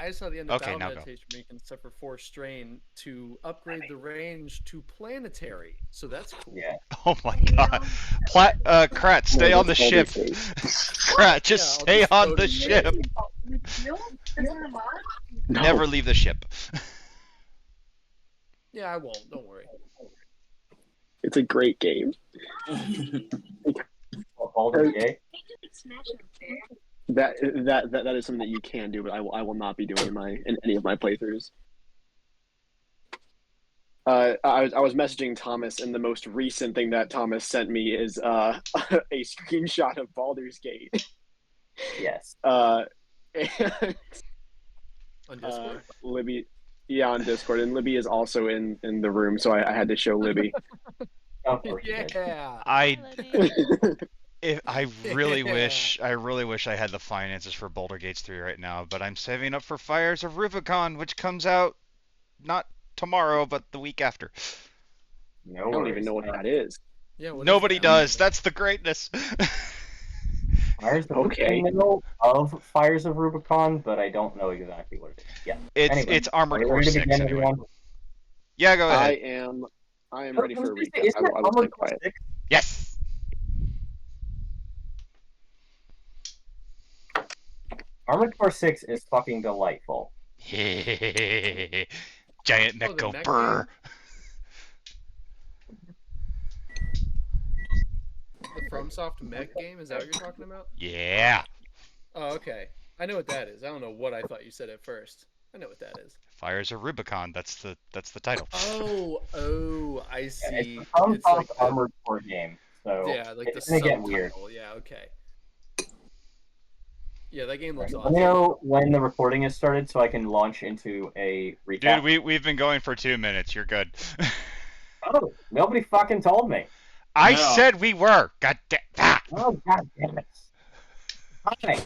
I saw the end of Okay, Battle now go. Meditation where you can suffer 4 strain to upgrade the range to planetary. So that's cool. Yeah. Oh my god. Krat, No, stay on that's the Baldur's ship. Gate. Krat, Yeah, just I'll stay just on go the to ship. No. Never leave the ship. Yeah, I won't. Don't worry. It's a great game. Baldur's Gate. That is something that you can do, but I will not be doing in any of my playthroughs. I was messaging Thomas, and the most recent thing that Thomas sent me is a screenshot of Baldur's Gate. Yes. And, On Discord? Libby, yeah, on Discord, and Libby is also in the room, so I had to show Libby. Of course you did. Yeah. I really Yeah. wish I had the finances for Boulder Gates 3 right now, but I'm saving up for Fires of Rubicon, which comes out not tomorrow, but the week after. No I don't worries. even know what that is. Yeah. What is Nobody that? does. That's the greatness. There's the Okay. middle of Fires of Rubicon, but I don't know exactly what it is. Yeah. Anyway, It's Armored are you Core ready to 6 begin, anyway. everyone? Yeah, go I ahead. am I ready was for a gonna say, recap. isn't that I will stay Armored Core quiet. 6? Yes. Armored Core 6 is fucking delightful. Giant mech the go mech brr. The FromSoft mech game? Is that what you're talking about? Yeah. Oh, okay. I know what that is. I don't know what I thought you said at first. I know what that is. Fires of Rubicon. That's the title. Oh, I Yeah, see. it's a FromSoft It's like the, Armored Core game, so yeah, like the it's gonna get weird. subtitle. Yeah, okay. Yeah, that game looks Let awesome. me know when the recording has started so I can launch into a recap. Dude, we've been going for 2 minutes. You're good. Oh, nobody fucking told me. I No. said we were. God damn. Ah. Oh, god damn it. Hi.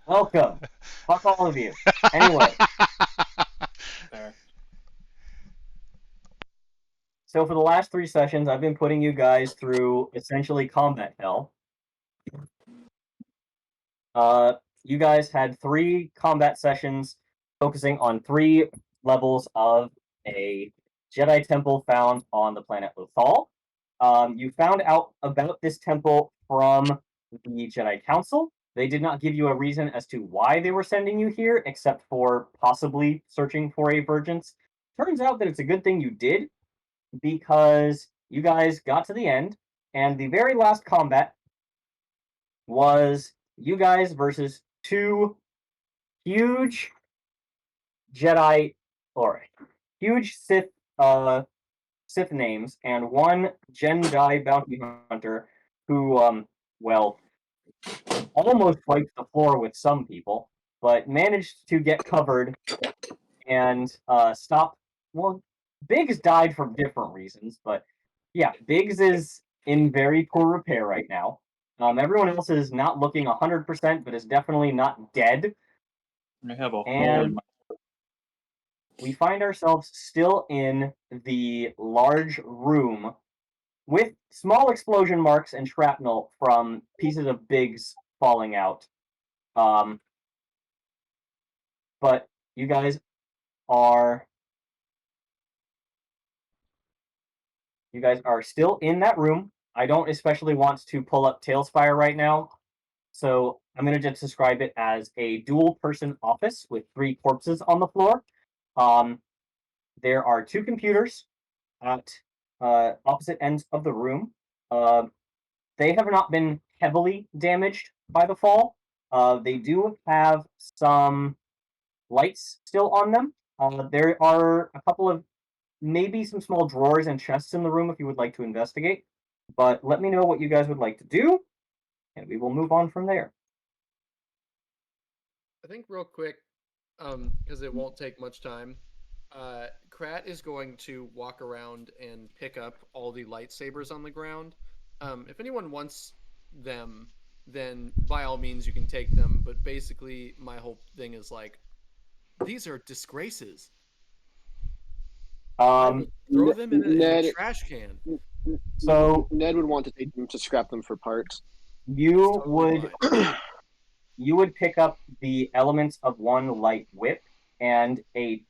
Welcome. Fuck all of you. Anyway, There. so for the last 3 sessions, I've been putting you guys through essentially combat hell. You guys had 3 combat sessions focusing on 3 levels of a Jedi temple found on the planet Lothal. You found out about this temple from the Jedi Council. They did not give you a reason as to why they were sending you here, except for possibly searching for a Vergence. Turns out that it's a good thing you did, because you guys got to the end, and the very last combat was you guys versus 2 huge Jedi, or huge Sith names, and 1 Jedi bounty hunter who, well, almost wiped the floor with some people, but managed to get covered and stop. Well, Biggs died for different reasons, but yeah, Biggs is in very poor repair right now. Everyone else is not looking 100%, but is definitely not dead. I have a hole in And my. we find ourselves still in the large room with small explosion marks and shrapnel from pieces of Biggs falling out. But you guys are still in that room. I don't especially want to pull up Tailspire right now, so I'm going to just describe it as a dual-person office with 3 corpses on the floor. There are 2 computers at opposite ends of the room. They have not been heavily damaged by the fall. They do have some lights still on them. There are a couple of maybe some small drawers and chests in the room if you would like to investigate. But let me know what you guys would like to do, and we will move on from there. I think real quick, because it won't take much time. Krat is going to walk around and pick up all the lightsabers on the ground. If anyone wants them, then by all means you can take them. But basically, my whole thing is like, these are disgraces. I will throw them in a trash can. So Ned would want to take them to scrap them for parts. you It's totally would fine. you would pick up the elements of 1 light whip and a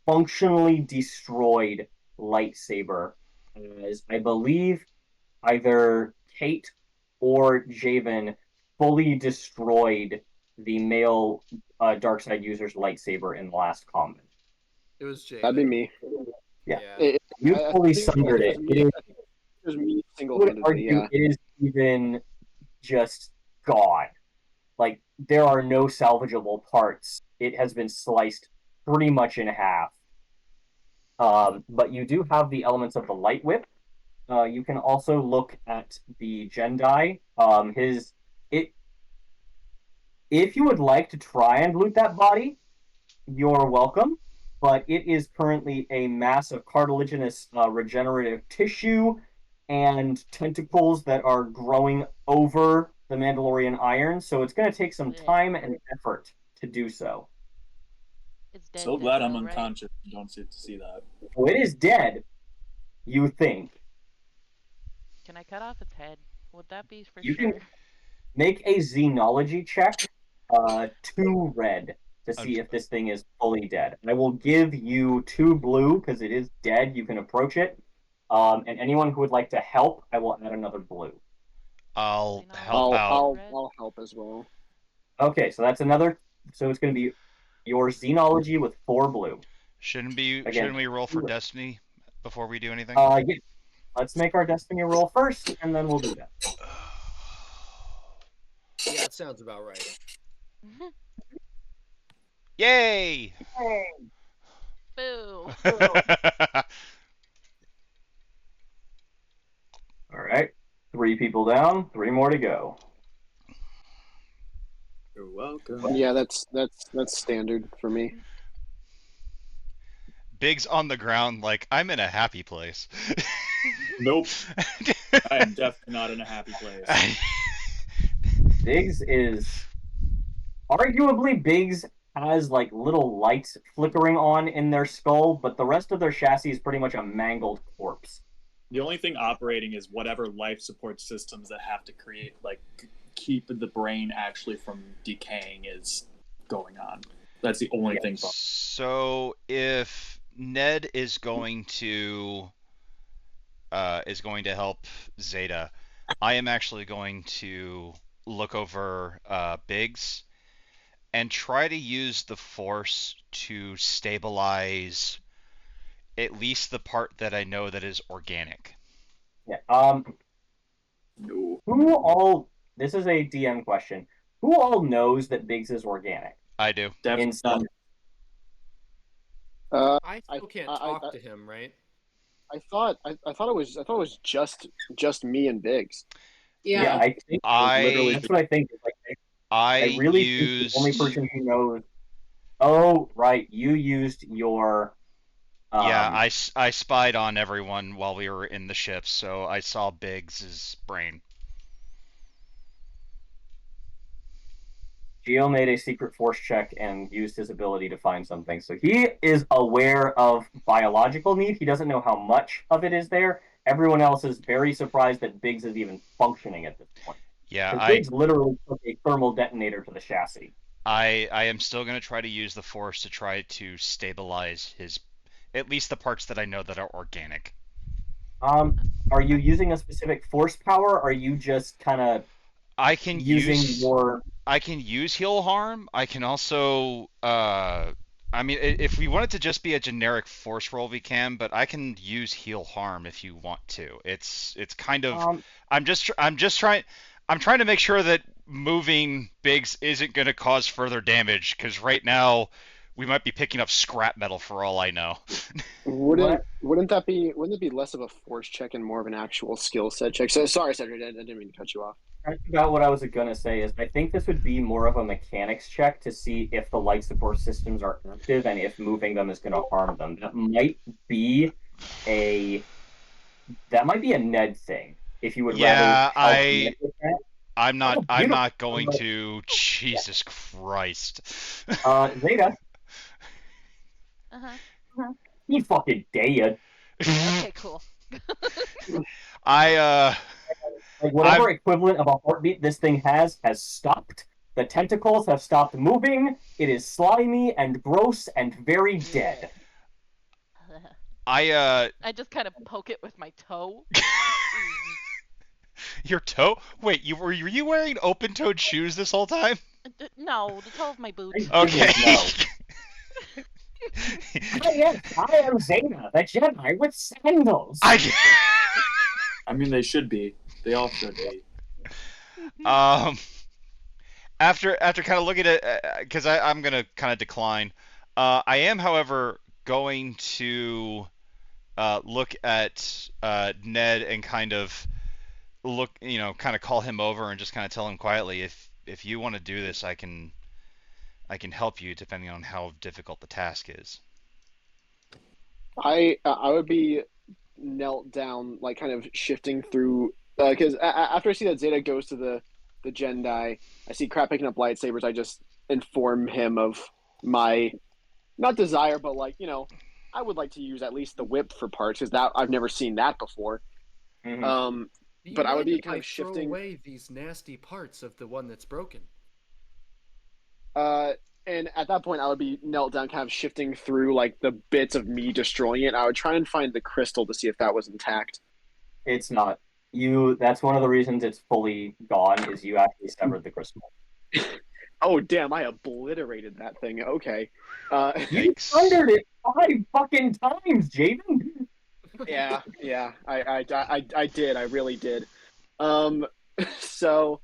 functionally destroyed lightsaber, as I believe either Kate or Javen fully destroyed the male dark side user's lightsaber in the last combat. It was That'd be Javen. me. Yeah. I You fully think sundered it was it. me. It is, I think it was me I would single-handedly. argue Yeah. it is even just gone. Like, there are no salvageable parts. It has been sliced pretty much in half. But you do have the elements of the light whip. You can also look at the Jedi. It if you would like to try and loot that body, you're welcome. But it is currently a mass of cartilaginous regenerative tissue and tentacles that are growing over the Mandalorian iron. So it's going to take some Yeah. time and effort to do so. It's dead. So glad I'm though, right? unconscious and don't get to see that. So it is dead, you think. Can I cut off its head? Would that be for You sure? can make a xenology check, 2 red, to I'm see if this thing is fully dead. I will give you 2 blue because it is dead. You can approach it. And anyone who would like to help, I will add another blue. I'll Xenology help is out. red? I'll help as well. Okay, so that's another. So it's going to be your xenology with 4 blue. Shouldn't Again, we roll for destiny before we do anything? Yeah. Let's make our destiny roll first, and then we'll do that. Yeah, it sounds about right. Yay! Boo! All right, 3 people down, 3 more to go. You're welcome. Yeah, that's standard for me. Biggs on the ground, like I'm in a happy place. Nope. I am definitely not in a happy place. Biggs is arguably Biggs has like little lights flickering on in their skull, but the rest of their chassis is pretty much a mangled corpse. The only thing operating is whatever life support systems that have to create, like, keep the brain actually from decaying is going on. That's the only thing. So if Ned is going to help Zeta, I am actually going to look over Biggs and try to use the Force to stabilize at least the part that I know that is organic. Yeah. No. Who all? This is a DM question. Who all knows that Biggs is organic? I do. Definitely not. I still can't I- talk I- to him, right? I thought it was just me and Biggs. Yeah, I think I that's what I think. Like, I I really think used the only person who knows. Oh, right. You used your. Yeah, I spied on everyone while we were in the ship, so I saw Biggs's brain. Gio made a secret force check and used his ability to find something. So he is aware of biological need. He doesn't know how much of it is there. Everyone else is very surprised that Biggs is even functioning at this point. Yeah, Because Biggs literally took a thermal detonator to the chassis. I am still going to try to use the Force to try to stabilize his, at least the parts that I know that are organic. Are you using a specific force power? Or are you just kind of using your? I can use heal harm. I can also, I mean, if we want it to just be a generic force roll, we can. But I can use heal harm if you want to. It's kind of. I'm trying to make sure that moving Biggs isn't going to cause further damage, because right now we might be picking up scrap metal for all I know. Wouldn't it be less of a force check and more of an actual skill set check? So sorry, Cedric, I didn't mean to cut you off. About what I was gonna say is I think this would be more of a mechanics check to see if the light support systems are active and if moving them is gonna harm them. That might be a Ned thing. If you would rather help Ned with that. I'm not going Beautiful. to. Jesus Christ. Zeta, Uh-huh. he fucking dead. Okay, cool. I Like whatever equivalent of a heartbeat this thing has stopped. The tentacles have stopped moving. It is slimy and gross and very dead. I I just kind of poke it with my toe. your toe? Wait, were you wearing open-toed shoes this whole time? No, the toe of my boot. Okay. Goodness, no. I am Zeta, the Jedi with sandals. I mean, they should be. They all should be. Um, after kind of looking at, because I'm gonna kind of decline. I am, however, going to look at Ned and kind of kind of call him over and just kind of tell him quietly, if you want to do this, I can help you depending on how difficult the task is. I would be knelt down, like kind of shifting through, because after I see that Zeta goes to the Jedi, I see Crap picking up lightsabers. I just inform him of my not desire, but like I would like to use at least the whip for parts because that I've never seen that before. Mhm. Do you But I would mind be if kind I of throw shifting. away these nasty parts of the one that's broken? And at that point, I would be knelt down, kind of shifting through like the bits of me destroying it. I would try and find the crystal to see if that was intact. It's not. That's one of the reasons it's fully gone, is you actually severed the crystal. Oh damn! I obliterated that thing. Okay. You Yikes. thundered it 5 fucking times, Jaden. yeah. I did. I really did. Um. So,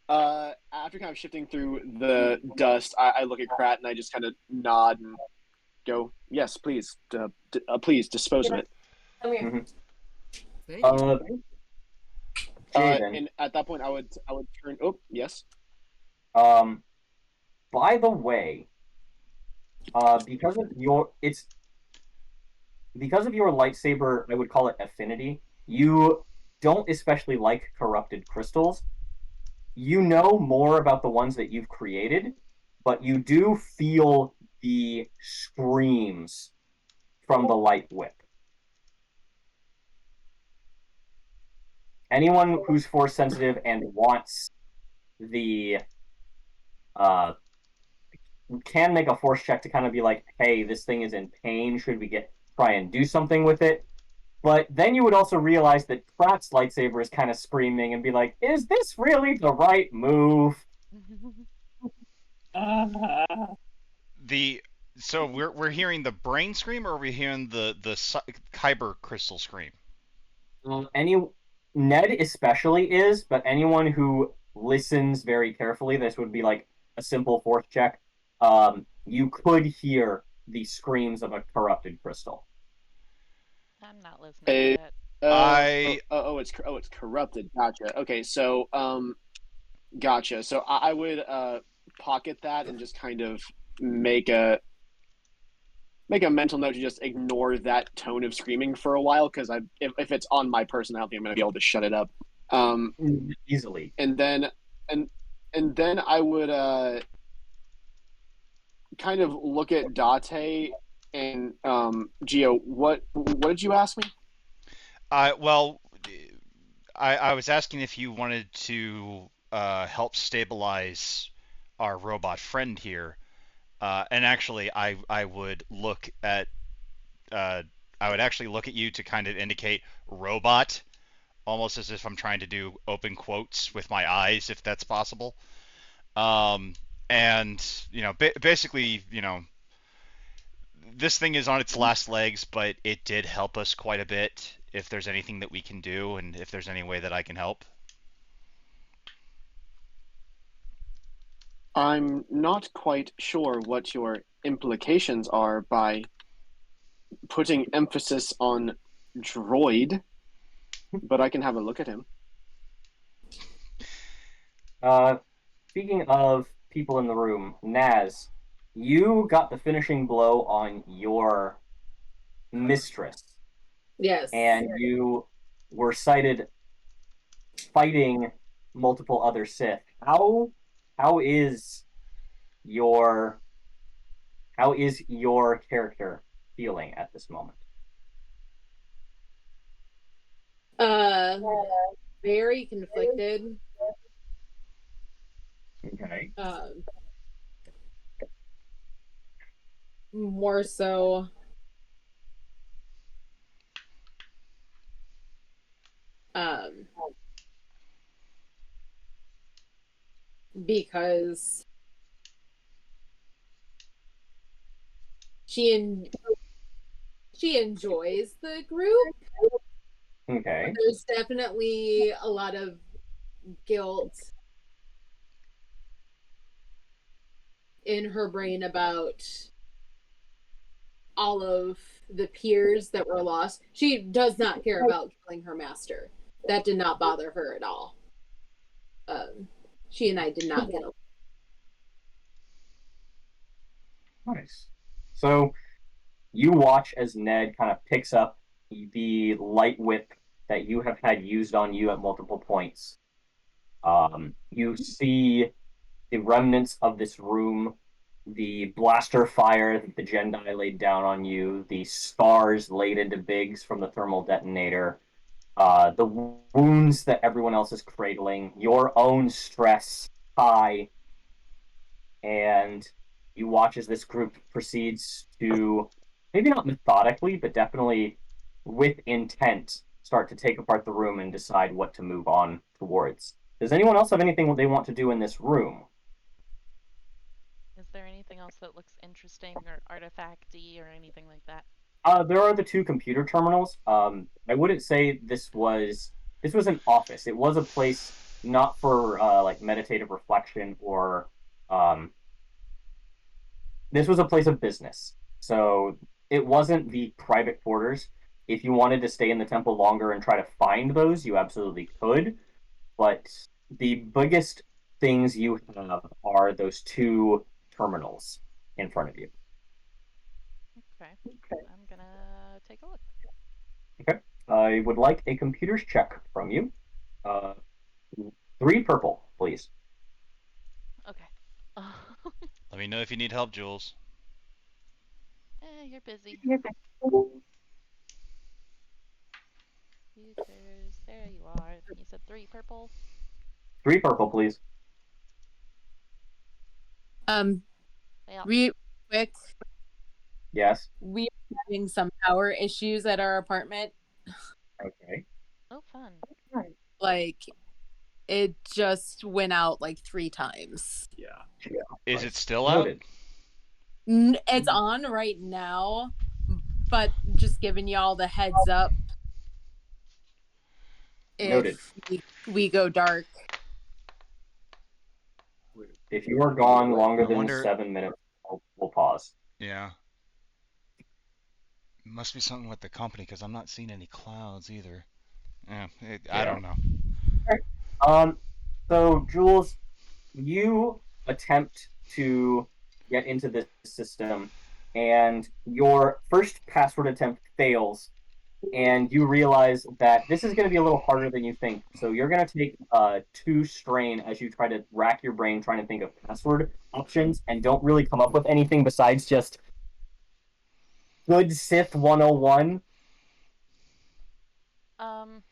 after kind of shifting through the dust, I look at Krat and I just kind of nod and go, "Yes, please, please dispose of it." Mhm. Thank you. Jaden, And at that point, I would turn. Oh, yes. by the way, because of your lightsaber, I would call it affinity. You don't especially like corrupted crystals. You know more about the ones that you've created, but you do feel the screams from the light whip. Anyone who's force sensitive and wants the can make a force check to kind of be like, hey, this thing is in pain. Should we try and do something with it? But then you would also realize that Pratt's lightsaber is kind of screaming and be like, is this really the right move? So we're hearing the brain scream, or are we hearing the kyber crystal scream? Any Ned especially is, but anyone who listens very carefully, this would be like a simple force check. You could hear the screams of a corrupted crystal. I'm not listening to Uh, that. it's corrupted. Gotcha. Okay, so gotcha. So I would pocket that and just kind of make a mental note to just ignore that tone of screaming for a while because if it's on my personality, I'm going to be able to shut it up. Easily. And then and then I would kind of look at Date and Geo. What did you ask me? Well, I was asking if you wanted to help stabilize our robot friend here, and actually, I would look at I would actually look at you to kind of indicate robot, almost as if I'm trying to do open quotes with my eyes, if that's possible. Um, and basically, this thing is on its last legs, but it did help us quite a bit. If there's anything that we can do, and if there's any way that I can help. I'm not quite sure what your implications are by putting emphasis on droid, but I can have a look at him. Speaking of people in the room, Naz, you got the finishing blow on your mistress. Yes. And you were cited fighting multiple other Sith. How is your character feeling at this moment? Uh, very conflicted. Okay. More so um, because she she enjoys the group, Okay. but there's definitely a lot of guilt in her brain about all of the peers that were lost. She does not care about killing her master. That did not bother her at all. She and I did not get along. Nice. So you watch as Ned kind of picks up the light whip that you have had used on you at multiple points. You see the remnants of this room, the blaster fire that the Jedi laid down on you, the scars laid into Biggs from the thermal detonator, the wounds that everyone else is cradling, your own stress high, and you watch as this group proceeds to, maybe not methodically, but definitely with intent, start to take apart the room and decide what to move on towards. Does anyone else have anything they want to do in this room? Is there anything else that looks interesting or artifacty or anything like that? There are the two computer terminals. I wouldn't say this was an office. It was a place not for like meditative reflection or um, this was a place of business. So it wasn't the private quarters. If you wanted to stay in the temple longer and try to find those, you absolutely could. But the biggest things you have are those two terminals in front of you. Okay. I'm gonna take a look. Okay. I would like a computers check from you. Uh, 3 purple, please. Okay. Let me know if you need help, Jules. You're busy. Okay. Futures. There you are. You said 3 purple? 3 purple, please. Yeah. Real quick, Yes. we are having some power issues at our apartment. Okay. Oh, fun. Like, it just went out like 3 times. Yeah. Is it Nice. still out? Noted. It's on right now, but just giving y'all the heads up Noted. if we go dark. If you are gone longer I than wonder. 7 minutes, we'll pause. Yeah. Must be something with the company because I'm not seeing any clouds either. Yeah, I don't know. Okay. So Jules, you attempt to get into this system, and your first password attempt fails, and you realize that this is going to be a little harder than you think. So you're going to take 2 strain as you try to rack your brain trying to think of password options, and don't really come up with anything besides just good Sith 101. Um,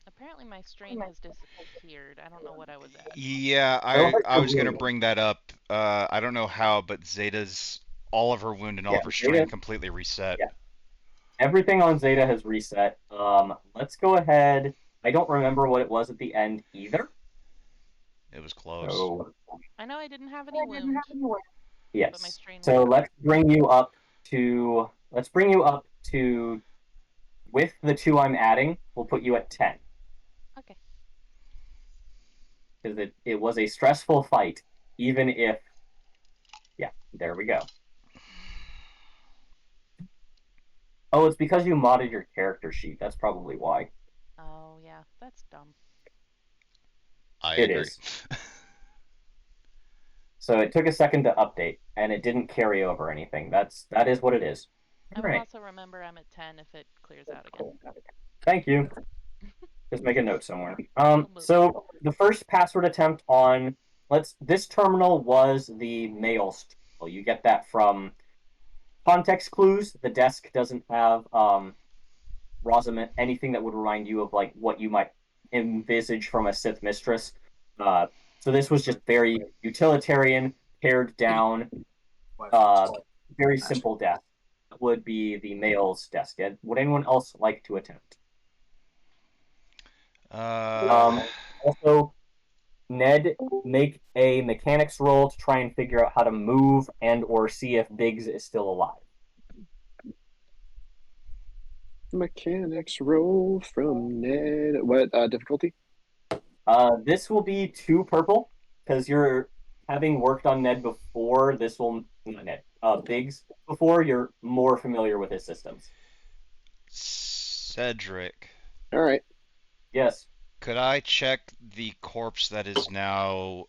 Apparently my strain has disappeared. I don't know what I was at. Yeah, Go ahead I for was gonna wound. bring that up. I don't know how, but Zeta's all of her wound and all Yeah, of her strain Zeta. completely reset. Yeah, everything on Zeta has reset. Let's go ahead. I don't remember what it was at the end either. It was close. So I know I didn't have any wound, but my yes. strain was So up. let's bring you up to with the 2 I'm adding, we'll put you at 10 Okay. because it was a stressful fight, even if yeah, there we go. Oh, it's because you modded your character sheet. That's probably why. Oh, yeah, that's dumb. I It agree. is. So it took a second to update, and it didn't carry over anything. That is what it is. I All will right. also remember I'm at 10 if it clears out again. Thank you. Just make a note somewhere. Will move. So the first password attempt on this terminal was the mail terminal. You get that from context clues. The desk doesn't have Rosamund anything that would remind you of like what you might envisage from a Sith mistress. So this was just very utilitarian, pared down, very simple death. Would be the male's desk. Would anyone else like to attempt? Also, Ned, make a mechanics roll to try and figure out how to move and or see if Biggs is still alive. Mechanics roll from Ned. What difficulty? This will be 2 purple because you're having worked on Ned before. This will not Ned. Biggs before. You're more familiar with his systems. Cedric. All right. Yes. Could I check the corpse that is now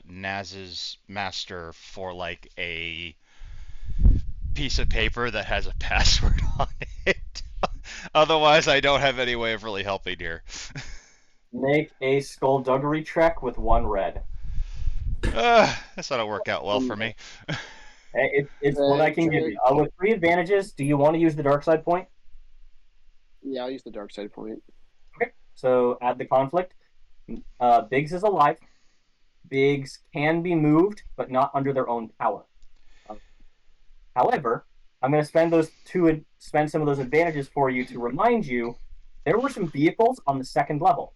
Naz's master for like a piece of paper that has a password on it? Otherwise, I don't have any way of really helping here. Make a skullduggery check with 1 red. That's not work out well for me. It's what I can give you. With 3 advantages, do you want to use the dark side point? Yeah, I'll use the dark side point. Okay. So add the conflict. Biggs is alive. Biggs can be moved, but not under their own power. However, I'm going to spend some of those advantages for you to remind you there were some vehicles on the 2nd level.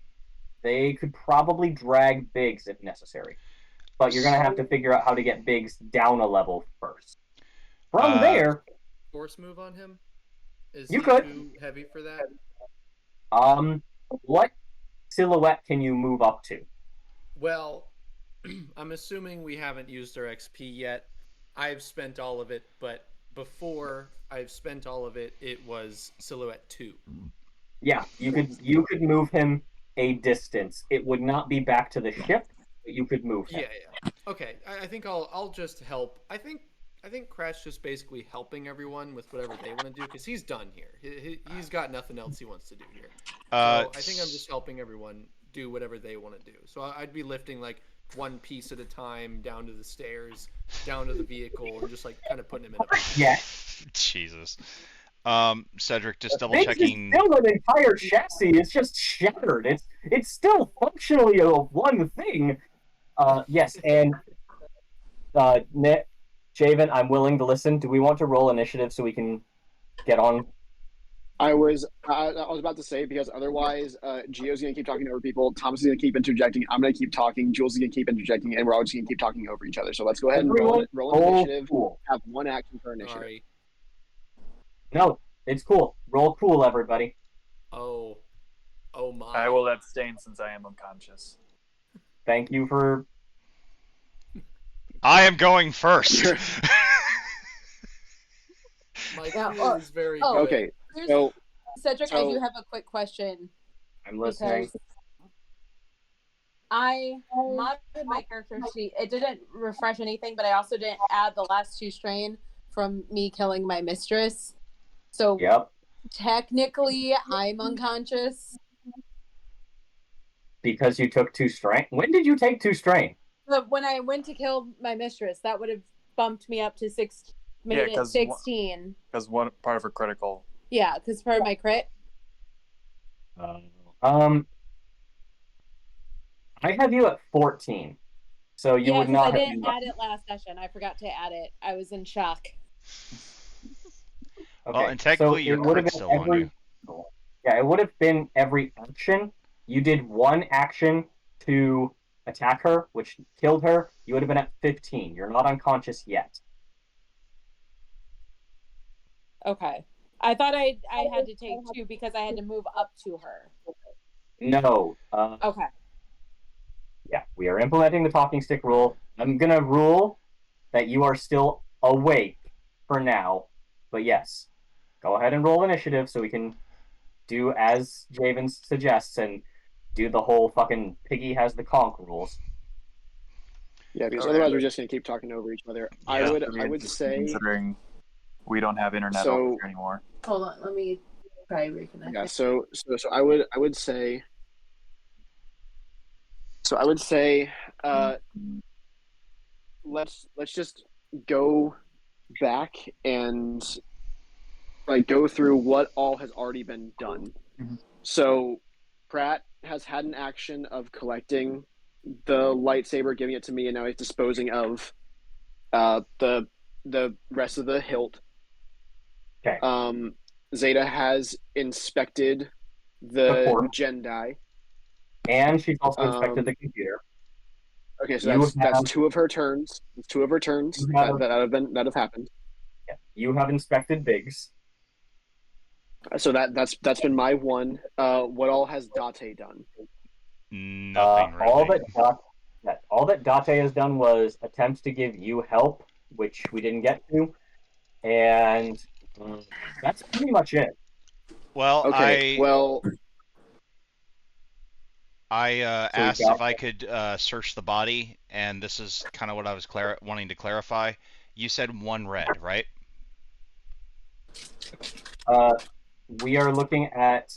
They could probably drag Biggs if necessary, but you're going to have to figure out how to get Biggs down a level first. From there, force move on him. Is you he could. too heavy for that? What silhouette can you move up to? Well, I'm assuming we haven't used our XP yet. I've spent all of it, but before I've spent all of it, it was silhouette 2. Yeah, you could move him a distance. It would not be back to the ship, but you could move him. Yeah. Okay, I think I'll just help. I think Crat's just basically helping everyone with whatever they want to do because he's done here. He's got nothing else he wants to do here. So I think I'm just helping everyone do whatever they want to do. So I'd be lifting like 1 piece at a time down to the stairs, down to the vehicle, and just like kind of putting him in a box. Yeah. Jesus. Cedric, just double Biggs checking. is still an entire chassis. It's just shattered. It's still functionally a one thing. Yes, and Nick, Javen, I'm willing to listen. Do we want to roll initiative so we can get on? I was about to say because otherwise, Gio's gonna keep talking over people. Thomas is gonna keep interjecting. I'm gonna keep talking. Jules is gonna keep interjecting, and we're all just gonna keep talking over each other. So let's go ahead and roll an initiative. Cool. Have 1 action per initiative. Sorry. No, it's cool. Roll cool, everybody. Oh my. I will abstain since I am unconscious. Thank you for. I am going first. My Yeah, cool is very good. Okay, so Cedric, I do have a quick question. I'm listening. Because I modded my character sheet. It didn't refresh anything, but I also didn't add the last 2 strain from me killing my mistress. So Yep. technically, I'm unconscious. Because you took 2 strain. When did you take 2 strain? But when I went to kill my mistress, that would have bumped me up to 6, made Yeah, it 16. Because one part of her critical. Yeah, because part of my crit. I have you at 14, so you would not. I didn't add it last session. I forgot to add it. I was in shock. Okay, Well, and technically so your crit's still on you. Yeah, it would have been every action. You did 1 action to attack her, which killed her. You would have been at 15. You're not unconscious yet. Okay. I thought I had to take 2 because I had to move up to her. No. Okay. Yeah, we are implementing the talking stick rule. I'm gonna rule that you are still awake for now. But yes, go ahead and roll initiative so we can do as Javen suggests and do the whole fucking piggy has the conch rules. Yeah, because otherwise we're just gonna keep talking over each other. Yeah. I would say, considering we don't have internet over here anymore. Hold on, let me try reconnect. Yeah, so I would say. So I would say, let's just go back and like go through what all has already been done. Mm-hmm. So Pratt has had an action of collecting the lightsaber, giving it to me, and now he's disposing of the rest of the hilt. Okay. Zeta has inspected the Jedi, and she's also inspected the computer. Okay, so that's 2 of her turns. It's 2 of her turns that have happened. Yeah, you have inspected Biggs. So that's been my one. What all has Date done? Nothing really. All that Date has done was attempt to give you help, which we didn't get to, and that's pretty much it. Well, okay. I asked if I could search the body, and this is kind of what I was wanting to clarify. You said 1 red, right? We are looking at.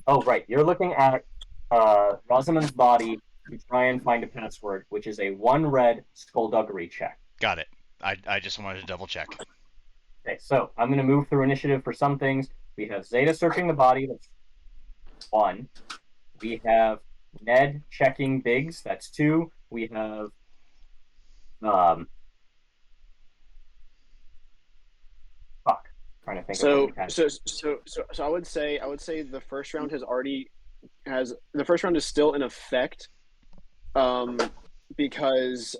Oh, right. You're looking at Rosamund's body to try and find a password, which is a 1 red skullduggery check. Got it. I just wanted to double check. Okay, so I'm going to move through initiative for some things. We have Zeta searching the body. That's 1. We have Ned checking Biggs. That's 2. We have trying to think. So I would say the first round the first round is still in effect, because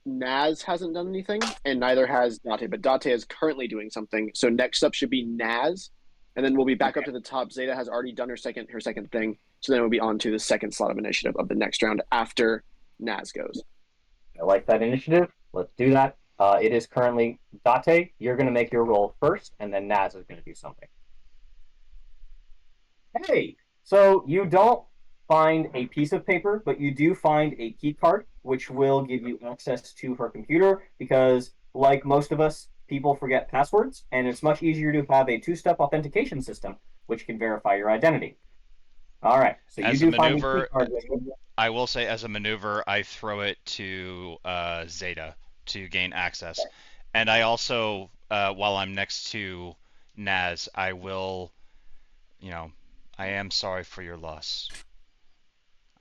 Naz hasn't done anything, and neither has Date. But Date is currently doing something. So next up should be Naz, and then we'll be back up to the top. Zeta has already done her second thing, so then we'll be on to the second slot of initiative of the next round after Naz goes. I like that initiative. Let's do that. It is currently Date. You're going to make your roll first, and then Naz is going to do something. Hey, so you don't find a piece of paper, but you do find a key card, which will give you access to her computer because, like most of us, people forget passwords, and it's much easier to have a 2-step authentication system, which can verify your identity. All right, so as you do find maneuver, a key card. I will say, as a maneuver, I throw it to Zeta to gain access, and I also, while I'm next to Naz, I will, I am sorry for your loss.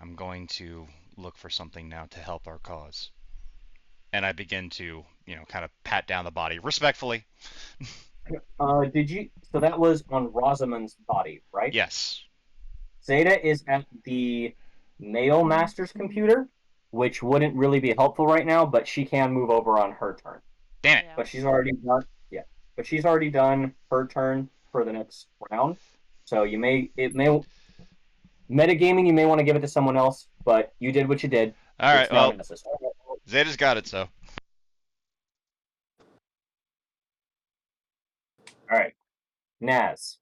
I'm going to look for something now to help our cause. And I begin to, kind of pat down the body respectfully. Did you? So that was on Rosamund's body, right? Yes. Zeta is at the Mail Master's computer, which wouldn't really be helpful right now, but she can move over on her turn. Damn it. But she's already done. Yeah, but she's already done her turn for the next round. So metagaming. You may want to give it to someone else, but you did what you did. All right. Well, necessary. Zeta's got it. So. All right, Naz.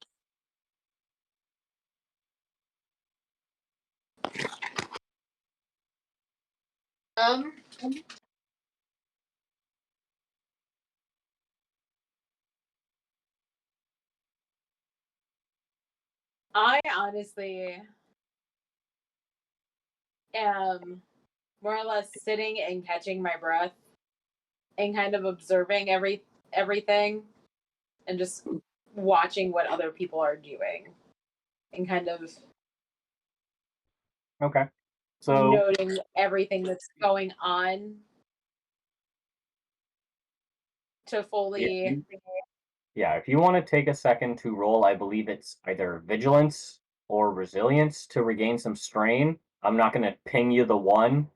I honestly am more or less sitting and catching my breath and kind of observing everything and just watching what other people are doing and kind of noting everything that's going on to fully. Yeah, if you want to take a second to roll, I believe it's either vigilance or resilience to regain some strain. I'm not going to ping you the one.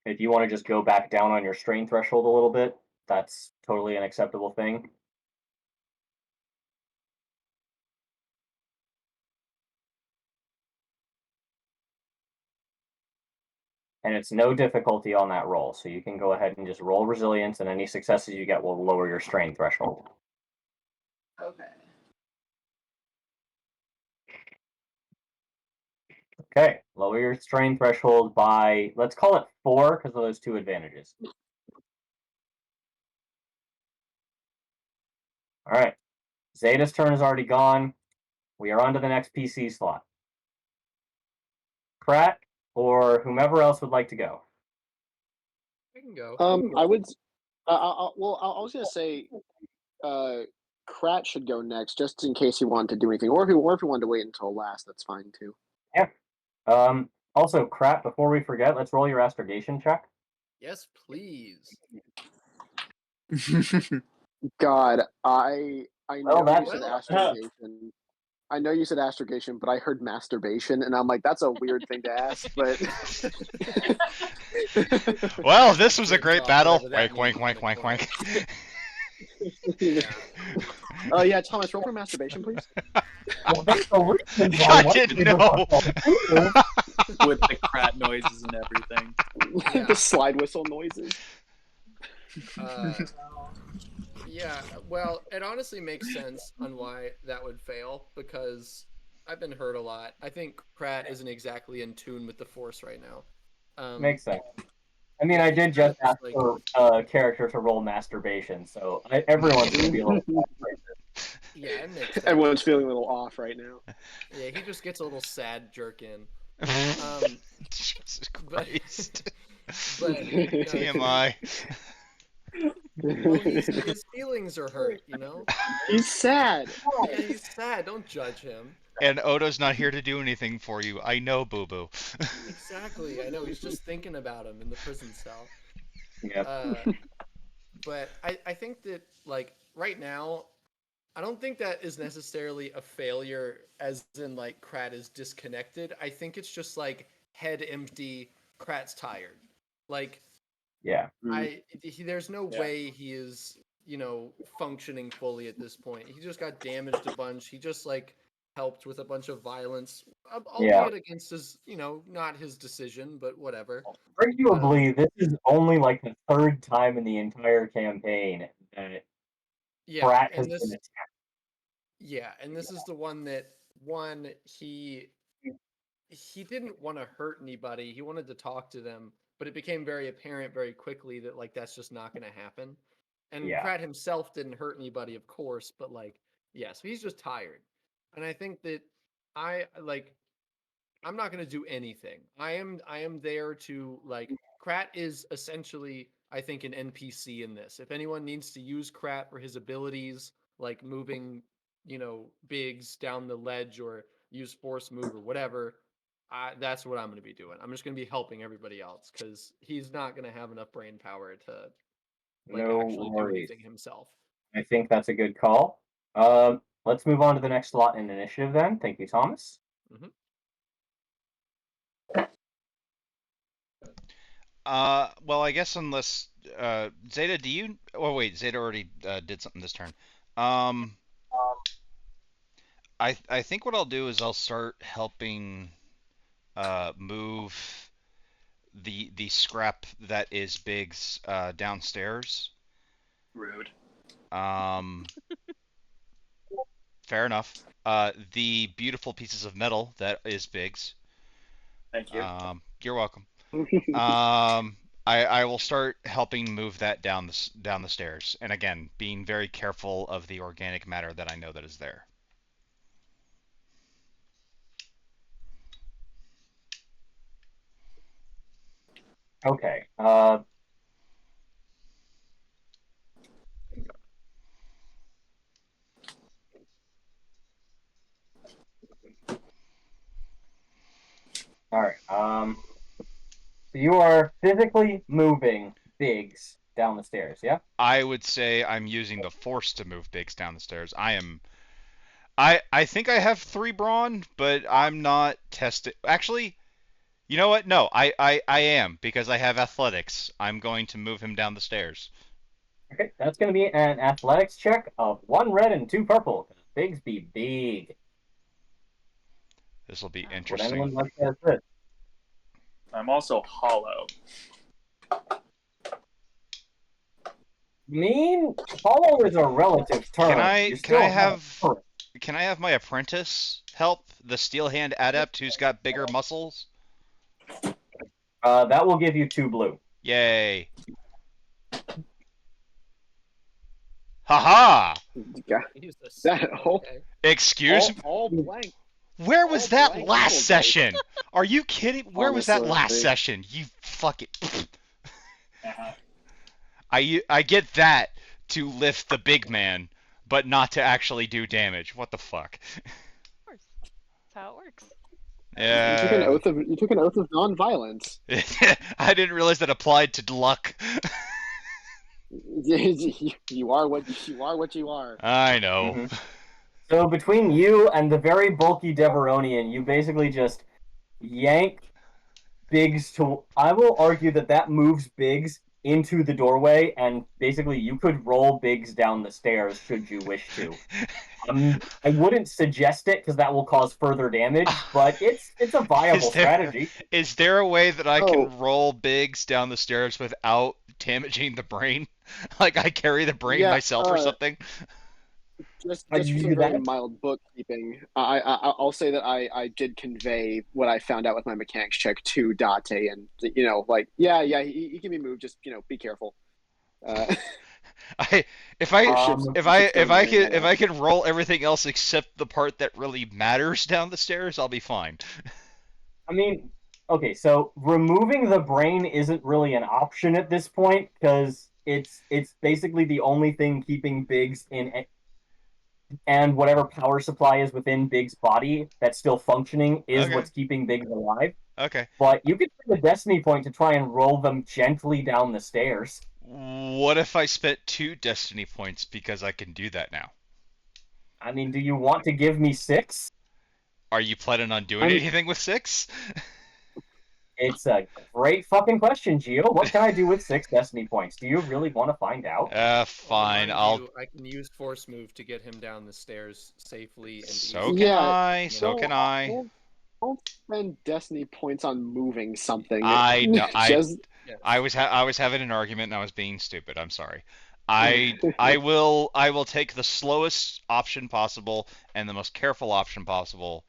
If you want to just go back down on your strain threshold a little bit, that's totally an acceptable thing. And it's no difficulty on that roll, so you can go ahead and just roll resilience, and any successes you get will lower your strain threshold. Okay. Okay, lower your strain threshold by, let's call it 4 because of those 2 advantages. All right, Zeta's turn is already gone. We are on to the next PC slot. Pratt or whomever else would like to go. I can go. I would. I was gonna say, Krat should go next, just in case he wanted to do anything, or if he wanted to wait until last, that's fine too. Yeah. Also, crap. Before we forget, let's roll your astrogation check. Yes, please. God, I Well, know you that's said Well, astrogation. I know you said astrogation, but I heard masturbation, and I'm like, that's a weird thing to ask. But Well, this was a Turns great off battle. whatever that Wank, wank, means in wank, the wank, corner. wank. yeah, Thomas, roll for masturbation, please. well, there's a reason why I one didn't of the know. With the Krat noises and everything. Yeah. The slide whistle noises. Yeah, well, it honestly makes sense on why that would fail because I've been hurt a lot. I think Pratt isn't exactly in tune with the Force right now. Makes sense. I mean, Yeah, I he's did kind just of just ask like for a character to roll masturbation, so everyone's gonna be a little frustrated. yeah, it makes sense. Everyone's feeling a little off right now. Yeah, he just gets a little sad jerk in. Jesus But Christ. but TMI. well, his feelings are hurt, you know. He's sad. Yeah, he's sad. Don't judge him. And Odo's not here to do anything for you. I know, Boo Boo. Exactly. I know. He's just thinking about him in the prison cell. Yep. But I think that like right now, I don't think that is necessarily a failure, as in like Krat is disconnected. I think it's just like head empty. Krat's tired. Like Yeah. there's no way he is functioning fully at this point. He just got damaged a bunch. He just like helped with a bunch of violence, albeit against his not his decision, but whatever. Arguably, this is only like the third time in the entire campaign that Yeah, Brat has and this been attacked. yeah, and this is the one that he didn't want to hurt anybody. He wanted to talk to them, but it became very apparent very quickly that like that's just not going to happen. And Yeah. Pratt himself didn't hurt anybody, of course, but like yeah, so he's just tired. And I think that I like I'm not going to do anything. I am there to like Krat is essentially I think an NPC in this. If anyone needs to use Krat for his abilities like moving, bigs down the ledge or use force move or whatever, that's what I'm going to be doing. I'm just going to be helping everybody else cuz he's not going to have enough brain power to like No actually do worries. anything himself. I think that's a good call. Let's move on to the next slot in initiative then. Thank you, Thomas. Mhm. Well, I guess unless Zeta, do you? Oh wait, Zeta already did something this turn. I think what I'll do is I'll start helping move the scrap that is Biggs downstairs. Rude. Fair enough. The beautiful pieces of metal that is Biggs. Thank you. You're welcome. I will start helping move that down the stairs, and again, being very careful of the organic matter that I know that is there. Okay. All right. So you are physically moving Biggs down the stairs, yeah? I would say I'm using the force to move Biggs down the stairs. I think I have 3 brawn, but I'm not tested. Actually, you know what? No, I am, because I have athletics. I'm going to move him down the stairs. Okay, that's going to be an athletics check of 1 red and 2 purple. Biggs be big. This will be Would interesting. anyone like to assist? I'm also hollow. Hollow is a relative term. Can I You still can I have my apprentice help the steel hand adept who's got bigger muscles? That will give you 2 blue. Yay! Haha! Excuse me. All blank. Where was all that blank last people session? Are you kidding? Where was that Honestly. last session? You fucking. Uh-huh. I get that to lift the big man, but not to actually do damage. What the fuck? Of course. That's how it works. You took an Yeah. oath of non-violence. I didn't realize that applied to luck. You are what you are. I know. Mhm. So between you and the very bulky Deveronian, you basically just yank Biggs to. I will argue that that moves Biggs into the doorway, and basically you could roll Biggs down the stairs should you wish to. I wouldn't suggest it because that will cause further damage, but it's a Is viable there strategy. is there a way that I Oh, can roll Biggs down the stairs without damaging the brain? Like I carry the brain yeah. myself or something? How do For you some do very that? mild bookkeeping, I'll say that I did convey what I found out with my mechanics check to Date, and like he can be moved. Just be careful. Uh, I if I Um, if I can roll everything else except the part that really matters down the stairs, I'll be fine. I mean, okay, so removing the brain isn't really an option at this point because it's basically the only thing keeping Biggs in, and whatever power supply is within Big's body that's still functioning is Okay. what's keeping Biggs alive. Okay. But you could take a destiny point to try and roll them gently down the stairs. What if I spent 2 destiny points because I can do that now? I mean, do you want to give me 6? Are you planning on doing I'm anything with 6? It's a great fucking question, Gio. What can I do with 6 destiny points? Do you really want to find out? I'll Fine. remind you, I can use force move to get him down the stairs safely and So easily. can yeah. I. So can I. Don't spend destiny points on moving something. I know. Just Yes. I was having an argument and I was being stupid. I'm sorry. I will take the slowest option possible and the most careful option possible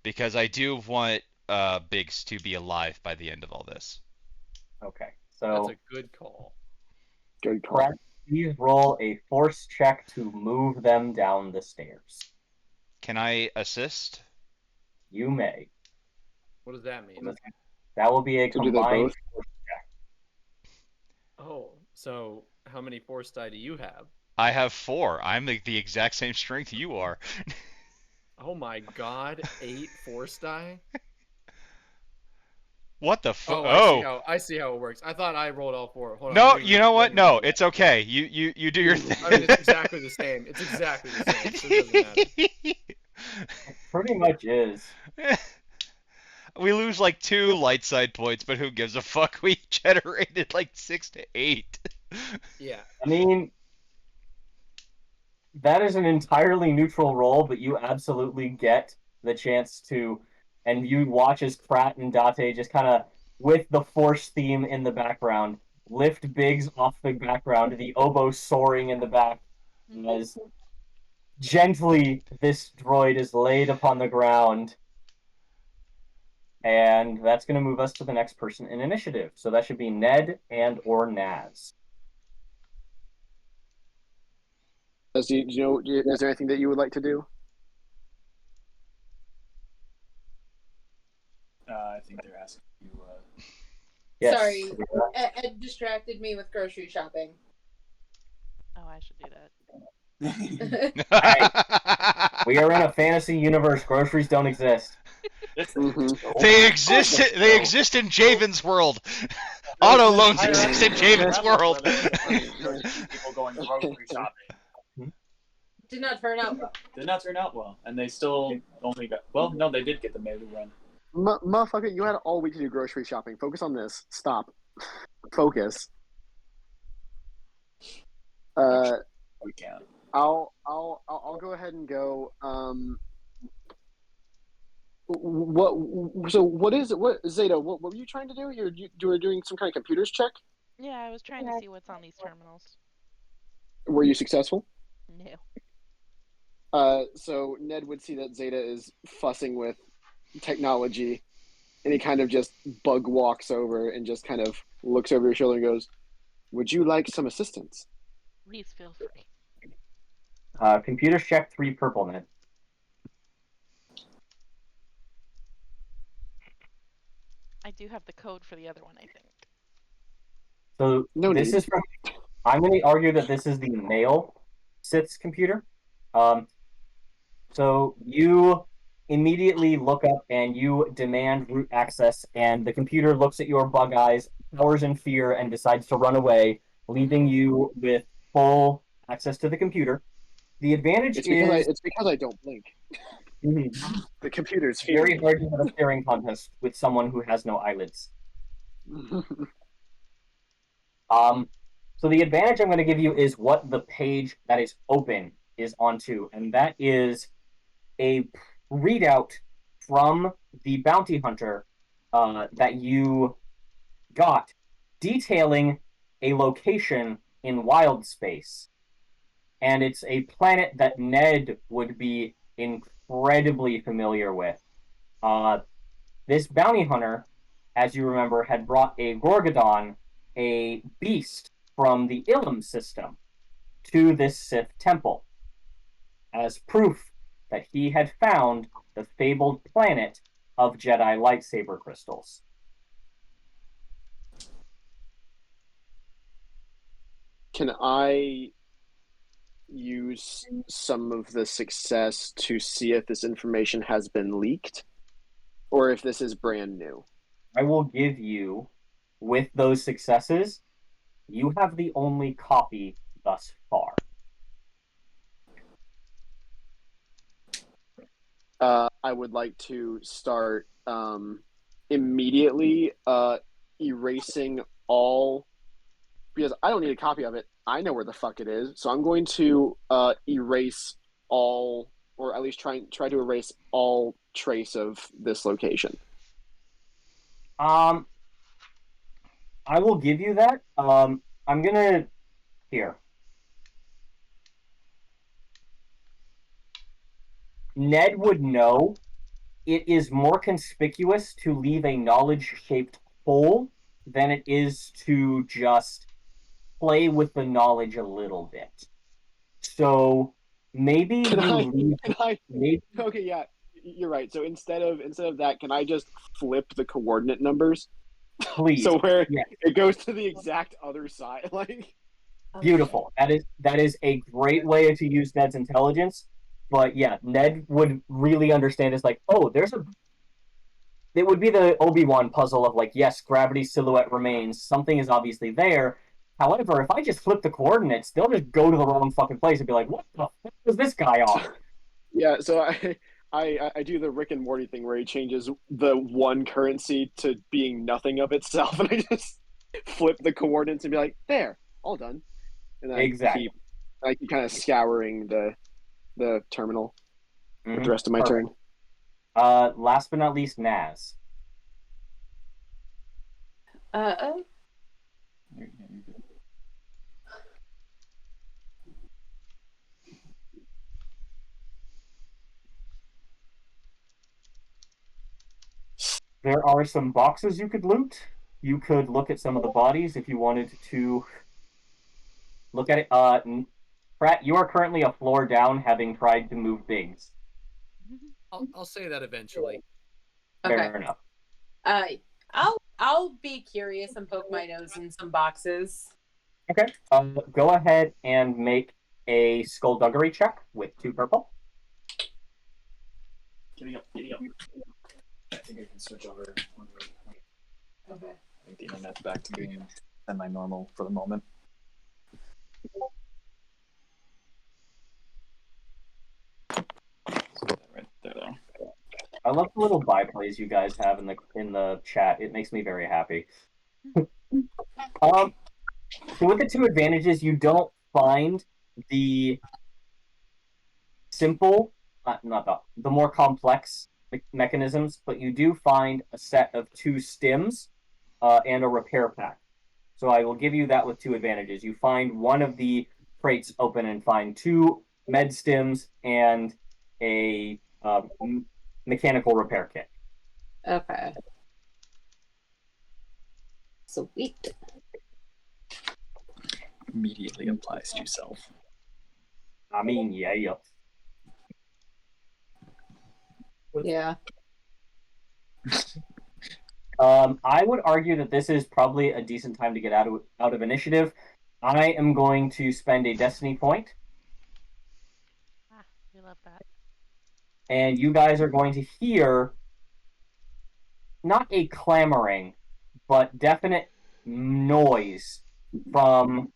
because I do want Biggs to be alive by the end of all this. Okay, That's so a good call. good call. Pratt, please roll a force check to move them down the stairs. Can I assist? You may. What does that mean? That will be a So do they combined both? force check. Oh, so how many force die do you have? I have 4. I'm the exact same strength you are. Oh my god, 8 force die? What the fuck? Oh, Oh. I see how it works. I thought I rolled all 4. Hold on. No, let me you know what? let me No, redo that. it's okay. You do your I thing. mean, it's exactly the same. It's exactly the same, so it doesn't matter. Pretty much is. We lose like 2 light side points, but who gives a fuck? We generated like 6 to 8. Yeah. I mean, that is an entirely neutral roll, but you absolutely get the chance to, and you watch as Pratt and Date just kind of, with the force theme in the background, lift Biggs off the background, the oboe soaring in the back, as gently this droid is laid upon the ground. And that's going to move us to the next person in initiative. So that should be Ned and or Naz. Is there anything that you would like to do? I think they're asking you. Yes. Sorry, Ed distracted me with grocery shopping. Oh, I should do that. We are in a fantasy universe. Groceries don't exist. Mhm. They exist. They exist in Javen's world. Auto loans exist in Javen's world. People going grocery shopping Did not turn out well. did not turn out well, and they still only got. Well, no, they did get the Melee run. Motherfucker, you had all week to do grocery shopping. Focus on this. Stop. Focus. We can't. I'll go ahead and go. What is it? What Zeta? What were you trying to do? You were doing some kind of computers check. Yeah, I was trying to see what's on these terminals. Were you successful? No. So Ned would see that Zeta is fussing with technology, and he kind of just bug walks over and just kind of looks over your shoulder and goes, "Would you like some assistance?" Please feel free. Computers check 3 purple, Ned. I do have the code for the other one, I think. So No this need. is from. I'm going to argue that this is the male Sith's computer. So you immediately look up and you demand root access, and the computer looks at your bug eyes, cowers in fear, and decides to run away, leaving you with full access to the computer. The advantage is it's because I don't blink. The computer's very fearing hard to have a staring contest with someone who has no eyelids. me. So the advantage I'm going to give you is what the page that is open is onto, and that is a readout from the bounty hunter that you got, detailing a location in wild space, and it's a planet that Ned would be incredibly familiar with. Uh, this bounty hunter, as you remember, had brought a Gorgodon, a beast from the Ilum system, to this Sith temple as proof that he had found the fabled planet of Jedi lightsaber crystals. Can I use some of the success to see if this information has been leaked or if this is brand new? I will give you, with those successes, you have the only copy thus far. I would like to start immediately erasing all, because I don't need a copy of it. I know where the fuck it is, so I'm going to erase all, or at least try to erase all trace of this location. I will give you that. I'm gonna here. Ned would know it is more conspicuous to leave a knowledge-shaped hole than it is to just play with the knowledge a little bit. So maybe Can you I? leave. Can I? Maybe, Okay, yeah, you're right. So instead of that, can I just flip the coordinate numbers please. so where Yeah, it goes to the exact other side? Like, beautiful. That is a great way to use Ned's intelligence. But yeah, Ned would really understand. It's like, oh, there's a. It would be the Obi-Wan puzzle of like, yes, gravity silhouette remains. Something is obviously there. However, if I just flip the coordinates, they'll just go to the wrong fucking place and be like, what the fuck is this guy on? yeah. So I do the Rick and Morty thing where he changes the one currency to being nothing of itself, and I just flip the coordinates and be like, there, all done. And Exactly. I keep kind of scouring the terminal with the Mhm. rest of my Perfect. turn. Last but not least, Naz. Uh, There are some boxes you could loot. You could look at some of the bodies if you wanted to look at it. Pratt, you are currently a floor down, having tried to move Biggs. I'll say that eventually. okay. Fair enough. I'll be curious and poke my nose in some boxes. Okay. Go ahead and make a skullduggery check with 2 purple. Getting up, getting up. I think I can switch over. Okay. I think the internet's back to being semi-normal for the moment. Right there, though. I love the little byplays you guys have in the chat. It makes me very happy. So with the 2 advantages, you don't find the simple, not the more complex mechanisms, but you do find a set of 2 stims and a repair pack. So I will give you that with 2 advantages. You find one of the crates open and find 2 med stims and a mechanical repair kit. Okay. Sweet. Immediately applies to self. I mean, yeah. Yeah. I would argue that this is probably a decent time to get out of initiative. I am going to spend a destiny point love that. And you guys are going to hear not a clamoring, but definite noise from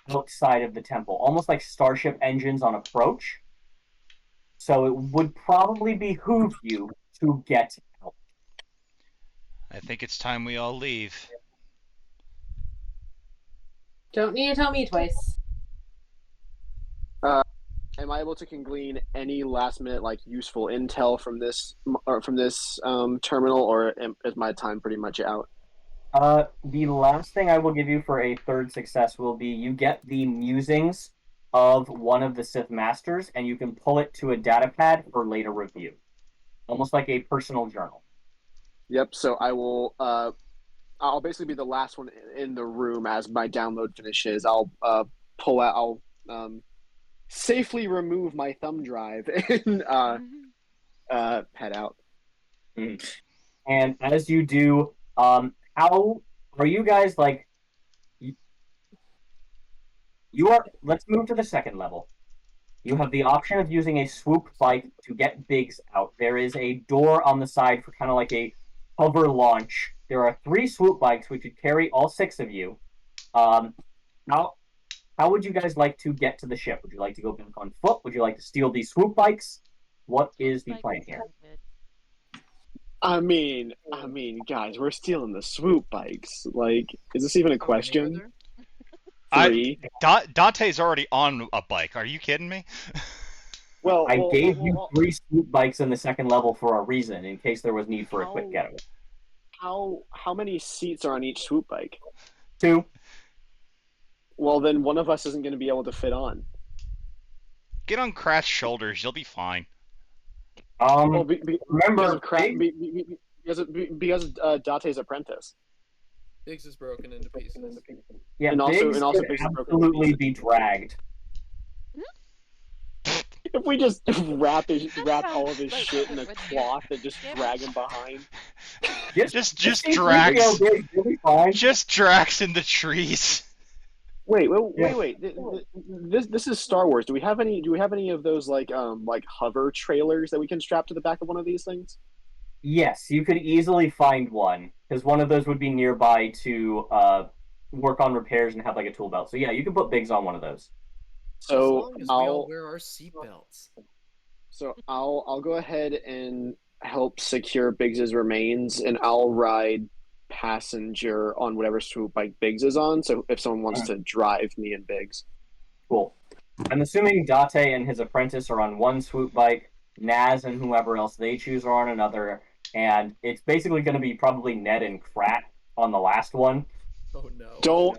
outside of the temple, almost like starship engines on approach. So it would probably behoove you to get help. I think it's time we all leave. Don't need to tell me twice. Am I able to glean any last minute useful intel from this terminal, or is my time pretty much out? The last thing I will give you for a third success will be you get the musings of one of the Sith Masters, and you can pull it to a data pad for later review, almost like a personal journal. Yep. So I will. I'll basically be the last one in the room as my download finishes. I'll pull out. I'll safely remove my thumb drive and head out. And as you do, how are you guys like? You are. Let's move to the second level. You have the option of using a swoop bike to get Biggs out. There is a door on the side for kind of like a hover launch. There are 3 swoop bikes which would carry all 6 of you. How would you guys like to get to the ship? Would you like to go back on foot? Would you like to steal these swoop bikes? What is the plan here? I mean, guys, we're stealing the swoop bikes. Like, is this even a question? 3. Dante's already on a bike. Are you kidding me? Well, I gave you 3 swoop bikes in the second level for a reason, in case there was need for a quick getaway. How many seats are on each swoop bike? 2. Well, then one of us isn't going to be able to fit on. Get on Craft's shoulders. You'll be fine. Well, remember, because of Date's apprentice. Biggs is broken into pieces. Yeah, and also Biggs could Biggs absolutely be dragged. If we just wrap all of his shit in a cloth and just drag him behind. Just Drax. Just Drax in the trees. Wait. This is Star Wars. Do we have any of those like hover trailers that we can strap to the back of one of these things? Yes, you could easily find one, because one of those would be nearby to work on repairs and have like a tool belt. So yeah, you can put Biggs on one of those. So as long as we all wear our seatbelts. So I'll go ahead and help secure Biggs's remains, and I'll ride passenger on whatever swoop bike Biggs is on. So if someone wants to drive me and Biggs. Cool. I'm assuming Date and his apprentice are on one swoop bike, Naz and whoever else they choose are on another, and it's basically going to be probably Ned and Krat on the last one. Oh no! Do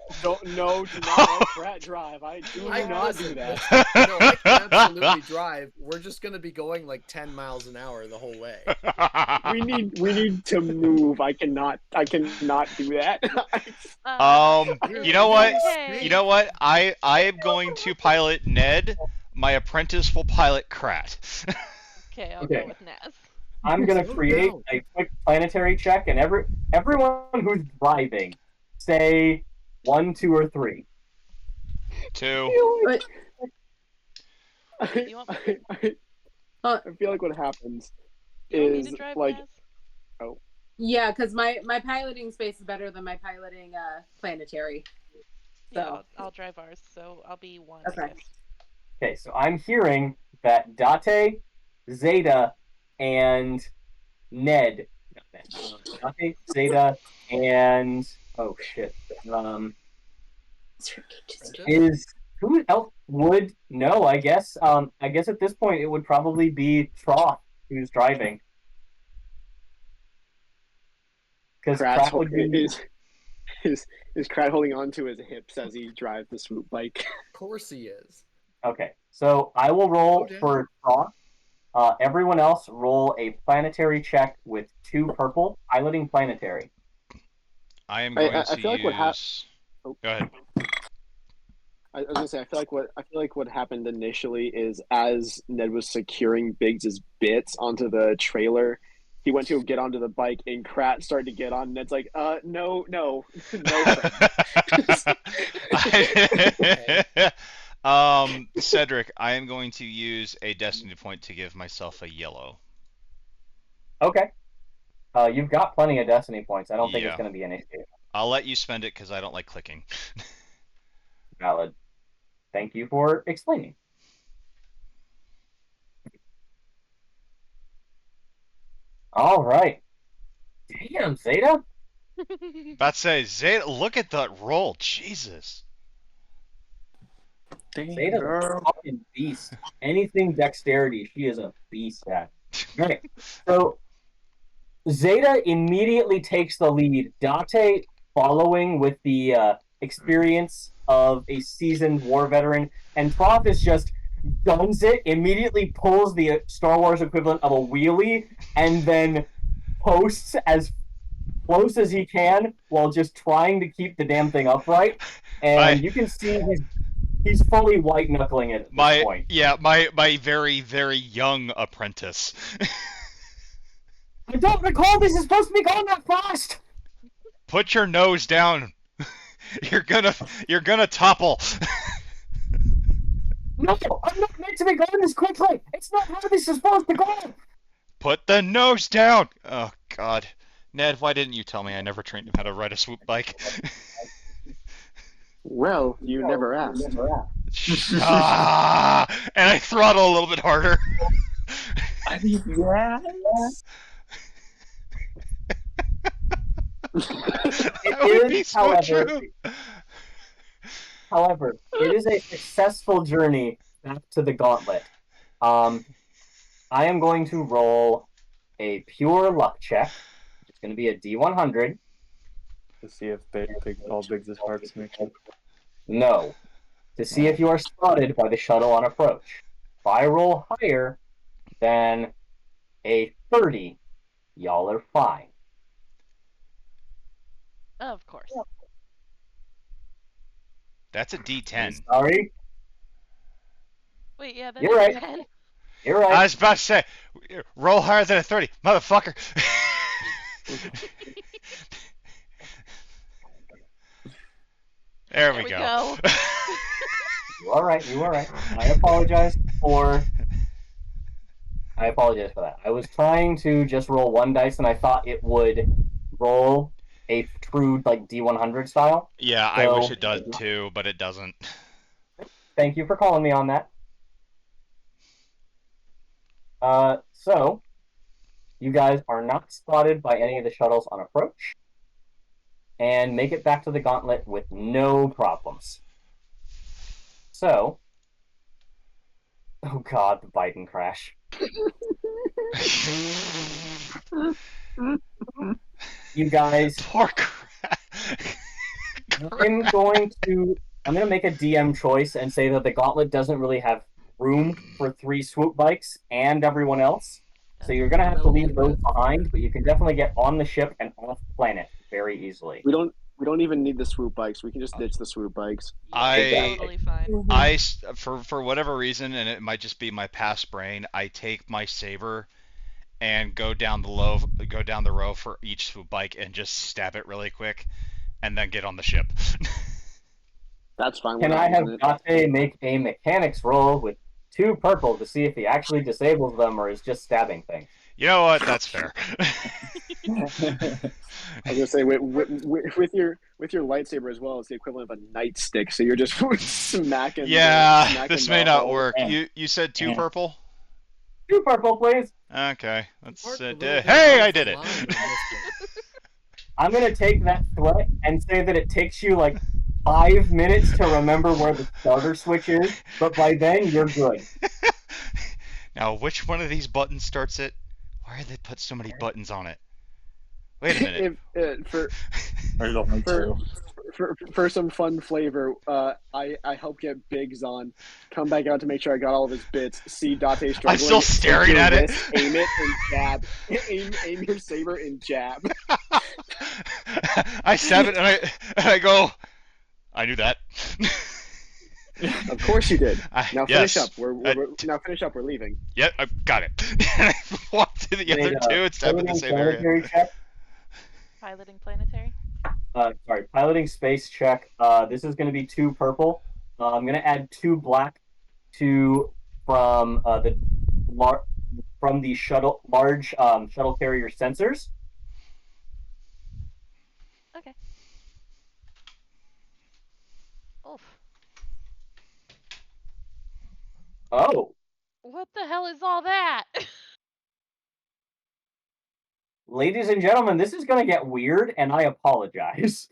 not let Krat drive. I do not do that. No, I can absolutely drive. We're just gonna be going like 10 miles an hour the whole way. We need to move. I cannot do that. You know what? You know what? I am going to pilot Ned. My apprentice will pilot Krat. Okay, I'll go with Naz. I'm gonna create a quick planetary check, and everyone who's driving, say 1, 2, or 3. 2. I feel like what happens is like, oh yeah, because my piloting space is better than my piloting planetary. So yeah, I'll drive ours. So I'll be 1. Okay. Okay, so I'm hearing that Date, Zeta, and Ned. Date, Zeta, and oh shit. Is who else would know? I guess. I guess at this point it would probably be Troth who's driving. Because Krat would be. Is Krat holding on to his hips as he drives the swoop bike? Of course he is. Okay, so I will roll for Troth. Everyone else roll a planetary check with 2 purple, piloting planetary. I am going to feel like use. Go ahead. I was gonna say I feel like what happened initially is as Ned was securing Biggs's bits onto the trailer, he went to get onto the bike and Krat started to get on. Ned's like, no. Cedric, I am going to use a destiny point to give myself a yellow. Okay. You've got plenty of destiny points. I don't think it's Yeah. going to be an issue. I'll let you spend it because I don't like clicking. Valid. Thank you for explaining. All right. Damn, Zeta. About to say, Zeta, look at that roll. Jesus. Damn, Zeta's a girl. fucking beast. Anything dexterity, she is a beast at. Okay, so Zeta immediately takes the lead. Date following with the experience of a seasoned war veteran, and Trothis just guns it, immediately pulls the Star Wars equivalent of a wheelie, and then posts as close as he can while just trying to keep the damn thing upright. And you can see he's fully white knuckling it at this point. my very, very young apprentice. I don't recall this is supposed to be going that fast. Put your nose down. You're gonna topple. No, I'm not meant to be going this quickly. It's not how this is supposed to go. Put the nose down. Oh God, Ned, why didn't you tell me? I never trained him how to ride a swoop bike. Well, you never asked. Ah, and I throttle a little bit harder. I mean, yes. That would be so true. However, it is a successful journey back to the gauntlet. I am going to roll a pure luck check. It's going to be a D100. To see if all Biggs is hard to make. No. To see if you are spotted by the shuttle on approach. If I roll higher than a 30, y'all are fine. Of course. That's a D10. Sorry? Wait, yeah, that's You're right. 10. You're right. I was about to say, roll higher than a 30, motherfucker. There we go. You are right. You are right. I apologize for that. I was trying to just roll one dice, and I thought it would roll a true like D100 style. Yeah, I wish it did too, but it doesn't. Thank you for calling me on that. So you guys are not spotted by any of the shuttles on approach, and make it back to the gauntlet with no problems. So, oh god, the Biden crash. You guys, Poor crap. I'm going to make a DM choice and say that the gauntlet doesn't really have room for 3 swoop bikes and everyone else. So you're going to have to leave those behind, but you can definitely get on the ship and off planet very easily. We don't even need the swoop bikes. We can just ditch the swoop bikes. Totally fine. For whatever reason, and it might just be my past brain, I take my saber and go down the row for each swoop bike and just stab it really quick, and then get on the ship. That's fine. Can I have Date make a mechanics roll with 2 purple to see if he actually disables them or is just stabbing things? You know what? That's fair. I was gonna say with your lightsaber as well, it's the equivalent of a nightstick. So you're just smacking. Yeah, this may not work. You said 2 purple? 2 purple, please. Okay, let's. Hey, I did it. I'm gonna take that threat and say that it takes you like 5 minutes to remember where the starter switch is, but by then you're good. Now, which one of these buttons starts it? Why did they put so many buttons on it? Wait a minute. There's only 2. For some fun flavor, I help get Biggs on. Come back out to make sure I got all of his bits. See Date struggling. I'm still staring at it. Aim it and jab. Aim your saber and jab. I stab it and I go. I knew that. Of course you did. Now finish yes. up. Now finish up. We're leaving. Yep, I got it. I walked to the other 2 and stabbed in the same area. Check. Piloting planetary? Sorry, piloting space check. This is going to be 2 purple. I'm gonna add 2 black to from from the large shuttle carrier sensors. Okay. Oof. Oh, What the hell is all that? ladies and gentlemen, this is gonna get weird, and I apologize.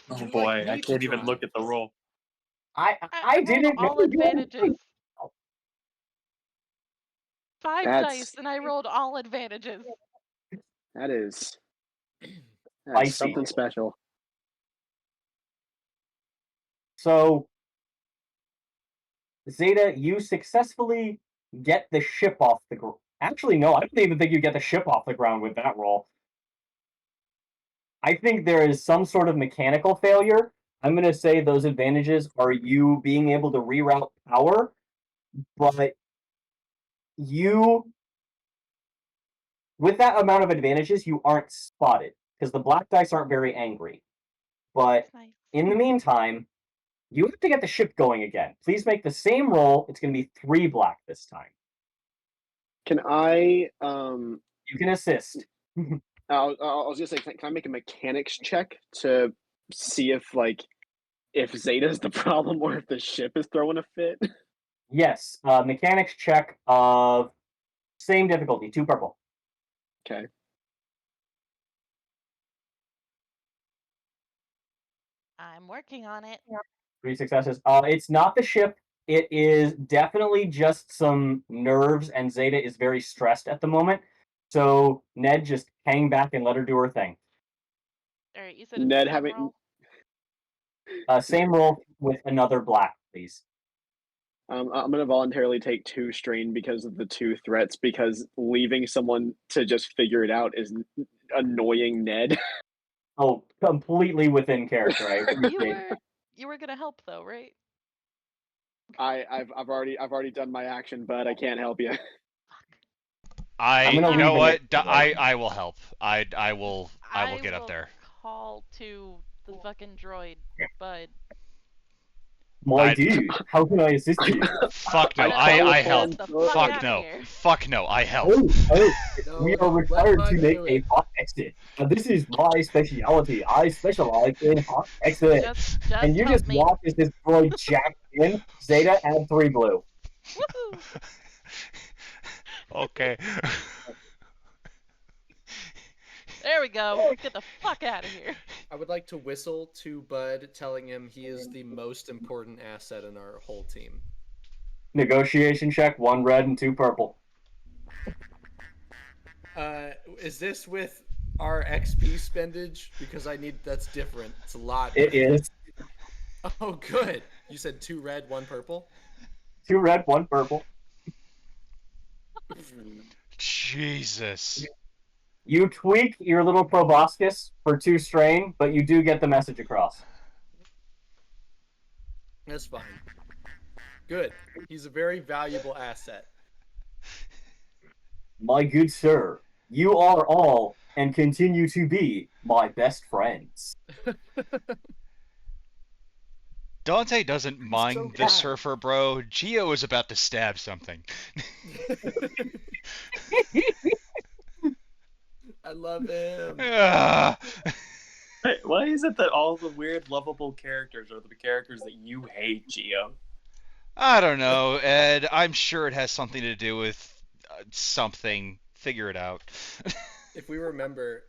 Oh you boy, like I me to can't even try? look at the roll. I I rolled didn't know all advantages. 5 That's dice, and I rolled all advantages. that is I that's see. something special. So, Zeta, you successfully get the ship off the ground. Actually, no, I don't even think you get the ship off the ground with that roll. I think there is some sort of mechanical failure. I'm going to say those advantages are you being able to reroute power, but you, with that amount of advantages, you aren't spotted because the black dice aren't very angry. But That's nice. in the meantime, you have to get the ship going again. Please make the same roll. It's going to be 3 black this time. Can I You can assist. I was gonna say, can I make a mechanics check to see if Zeta's the problem or if the ship is throwing a fit? Yes, mechanics check of same difficulty, 2 purple. Okay. I'm working on it. 3 successes. It's not the ship. It is definitely just some nerves, and Zeta is very stressed at the moment. So Ned, just hang back and let her do her thing. Alright, you said it's Ned the same having roll? Same roll with another black, please. I'm gonna voluntarily take 2 strain because of the 2 threats because leaving someone to just figure it out is annoying Ned. Oh, completely within character. I appreciate it. You were gonna help though, right? I've already done my action, but I can't help you. I'm gonna You leave know what? it. I will help. I will I get up will there. call to the fucking droid, bud. My dude, how can I assist you? Fuck no. I No, I telephone. help. get the fuck Fuck outta no. here. Fuck no. I help. Oh, No, we are no, let required to Bud make do a it. hot exit. This is my specialty. I specialize in hot exits. And Just you help just me. watch as this droid jacks in. Zeta, add 3 blue. Woohoo! Okay. There we go. Get the fuck out of here. I would like to whistle to Bud, telling him he is the most important asset in our whole team. Negotiation check, 1 red and 2 purple. Is this with our XP spendage? Because I need that's different. It's a lot. It is Oh, good. You said 2 red, 1 purple. 2 red, 1 purple. Jesus. You tweak your little proboscis for 2 strain, but you do get the message across. That's fine. Good. He's a very valuable asset. My good sir, you are all and continue to be my best friends. Dante doesn't I'm so mind the glad. surfer, bro. Geo is about to stab something. I love him. Ah. Why is it that all the weird, lovable characters are the characters that you hate, Geo? I don't know, Ed. I'm sure it has something to do with something. Figure it out. If we remember,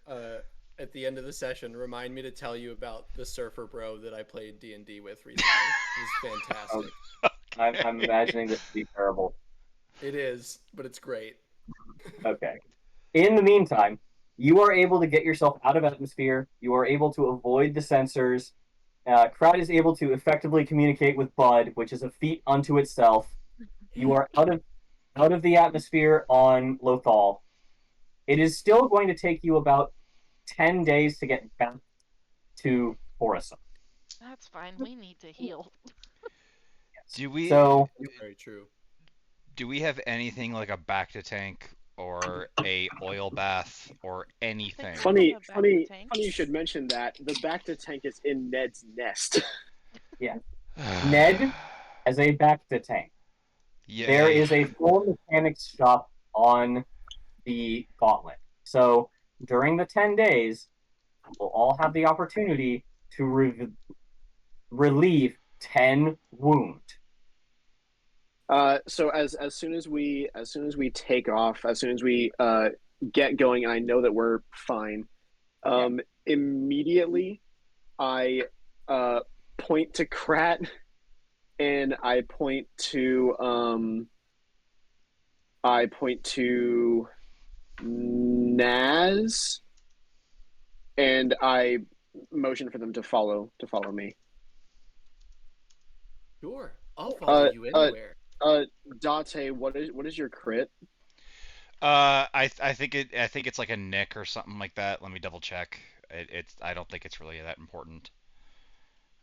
at the end of the session, remind me to tell you about the surfer bro that I played D&D with recently. He's fantastic. I'm imagining this to be terrible. It is, but it's great. Okay. In the meantime, you are able to get yourself out of atmosphere. You are able to avoid the sensors. Crowd is able to effectively communicate with Bud, which is a feat unto itself. You are out of the atmosphere on Lothal. It is still going to take you about 10 days to get back to Coruscant. That's fine. We need to heal. Do we So Very true. do we have anything like a bacta tank or a oil bath or anything? Funny, A back funny, tank. funny you should mention that. The back to tank is in Ned's nest. Ned, as a back to tank. There Yay. is a full mechanics shop on the gauntlet. So during the 10 days, we'll all have the opportunity to relieve 10 wound. So as soon as we take off, as soon as we get going, and I know that we're fine, immediately I point to Krat and I point to Naz, and I motion for them to follow me. Sure, I'll follow you anywhere. Date, what is your crit? I think it's like a nick or something like that. Let me double check. I don't think it's really that important.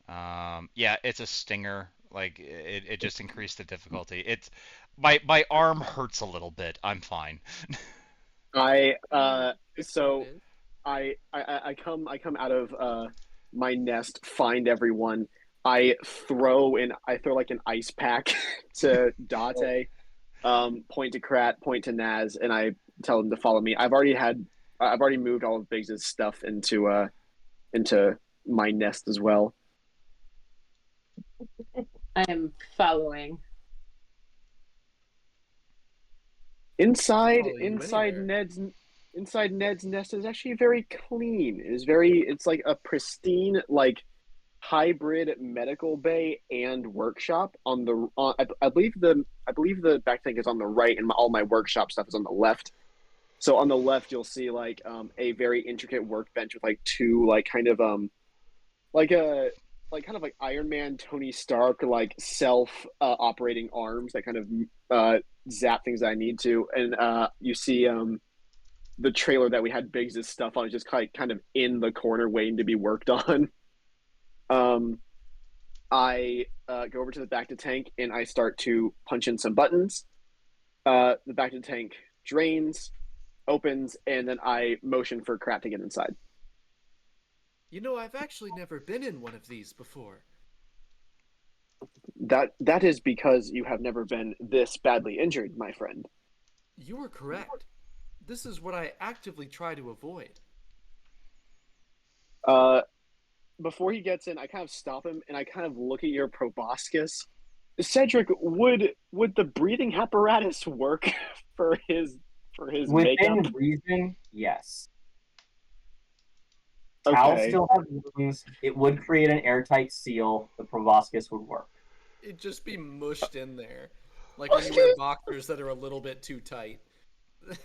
Yeah, it's a stinger. Like it just increased the difficulty. It's my arm hurts a little bit. I'm fine. I Fix what it so is. I come out of my nest, find everyone. I throw like an ice pack to Date, point to Krat, point to Naz, and I tell them to follow me. I've already moved all of Biggs's stuff into my nest as well. I am following. Inside Follow you inside anywhere. Ned's nest is actually very clean. It's like a pristine, like hybrid medical bay and workshop on the I believe the back tank is on the right, and all my workshop stuff is on the left. So on the left you'll see like a very intricate workbench with like two like kind of like a like kind of like Iron Man Tony Stark like self operating arms that kind of zap things that I need to, and you see the trailer that we had Biggs' stuff on is just kind of in the corner waiting to be worked on. um I go over to the back to tank and I start to punch in some buttons. The back to tank drains, opens, and then I motion for Krat to get inside. You know, I've actually never been in one of these before. That is because you have never been this badly injured, my friend. You were correct. This is what I actively try to avoid. Uh, Before he gets in, I kind of stop him and I kind of look at your proboscis. Cedric, would the breathing apparatus work for his makeup? Within reason, yes. Towels Okay. still have lungs. It would create an airtight seal. The proboscis would work. It'd just be mushed in there. Like when you wear boxers that are a little bit too tight.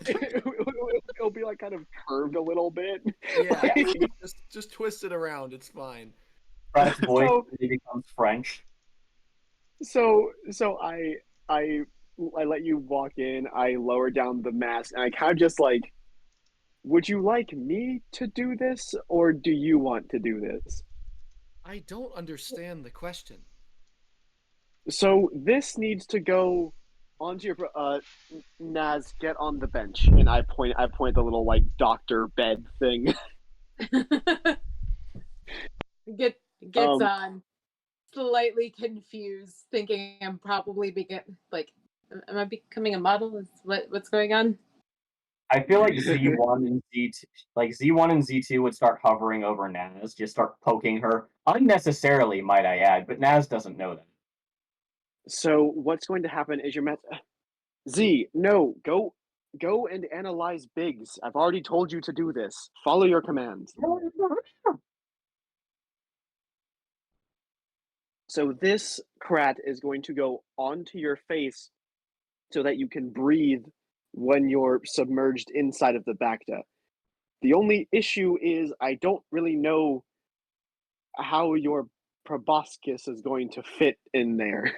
It'll be like kind of curved a little bit. Yeah, Yes. just twist it around. It's fine. Pratt's voice So becomes French. so I I let you walk in. I lower down the mask, and I kind of just like, would you like me to do this, or do you want to do this? I don't understand the question. So this needs to go onto your Naz. Get on the bench, and I point the little like doctor bed thing. Gets Um, on, slightly confused, thinking I'm probably am I becoming a model? Is what's going on? I feel like Z1 and Z2, like Z1 and Z2 would start hovering over Naz, just start poking her unnecessarily, might I add. But Naz doesn't know that. so what's going to happen is your met Z. No, go and analyze Biggs. I've already told you to do this. Follow your commands. So this Krat is going to go onto your face so that you can breathe when you're submerged inside of the Bacta. The only issue is I don't really know how your proboscis is going to fit in there.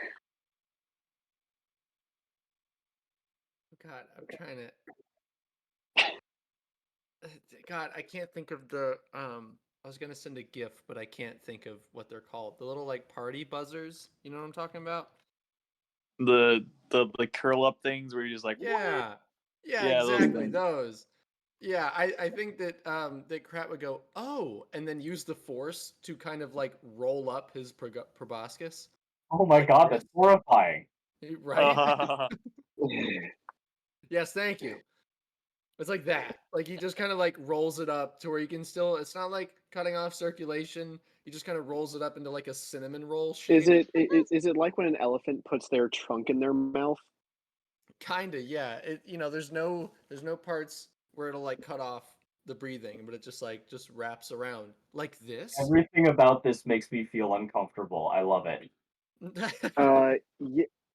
God, I'm trying to. God, I can't think of the. I was gonna send a GIF, but I can't think of what they're called. The little like party buzzers. You know what I'm talking about? The curl up things where you're just like, what? Yeah, yeah, Yeah, those exactly things. those. Yeah, I think that that Krat would go oh, and then use the force to kind of like roll up his proboscis. Oh my Like god, this. that's horrifying. Right? Yes, thank you. It's like that. Like he just kind of like rolls it up to where you can still. It's not like cutting off circulation. He just kind of rolls it up into like a cinnamon roll Is shape. it like when an elephant puts their trunk in their mouth? Kinda, yeah. There's no parts where it'll like cut off the breathing, but it just wraps around like this. Everything about this makes me feel uncomfortable. I love it.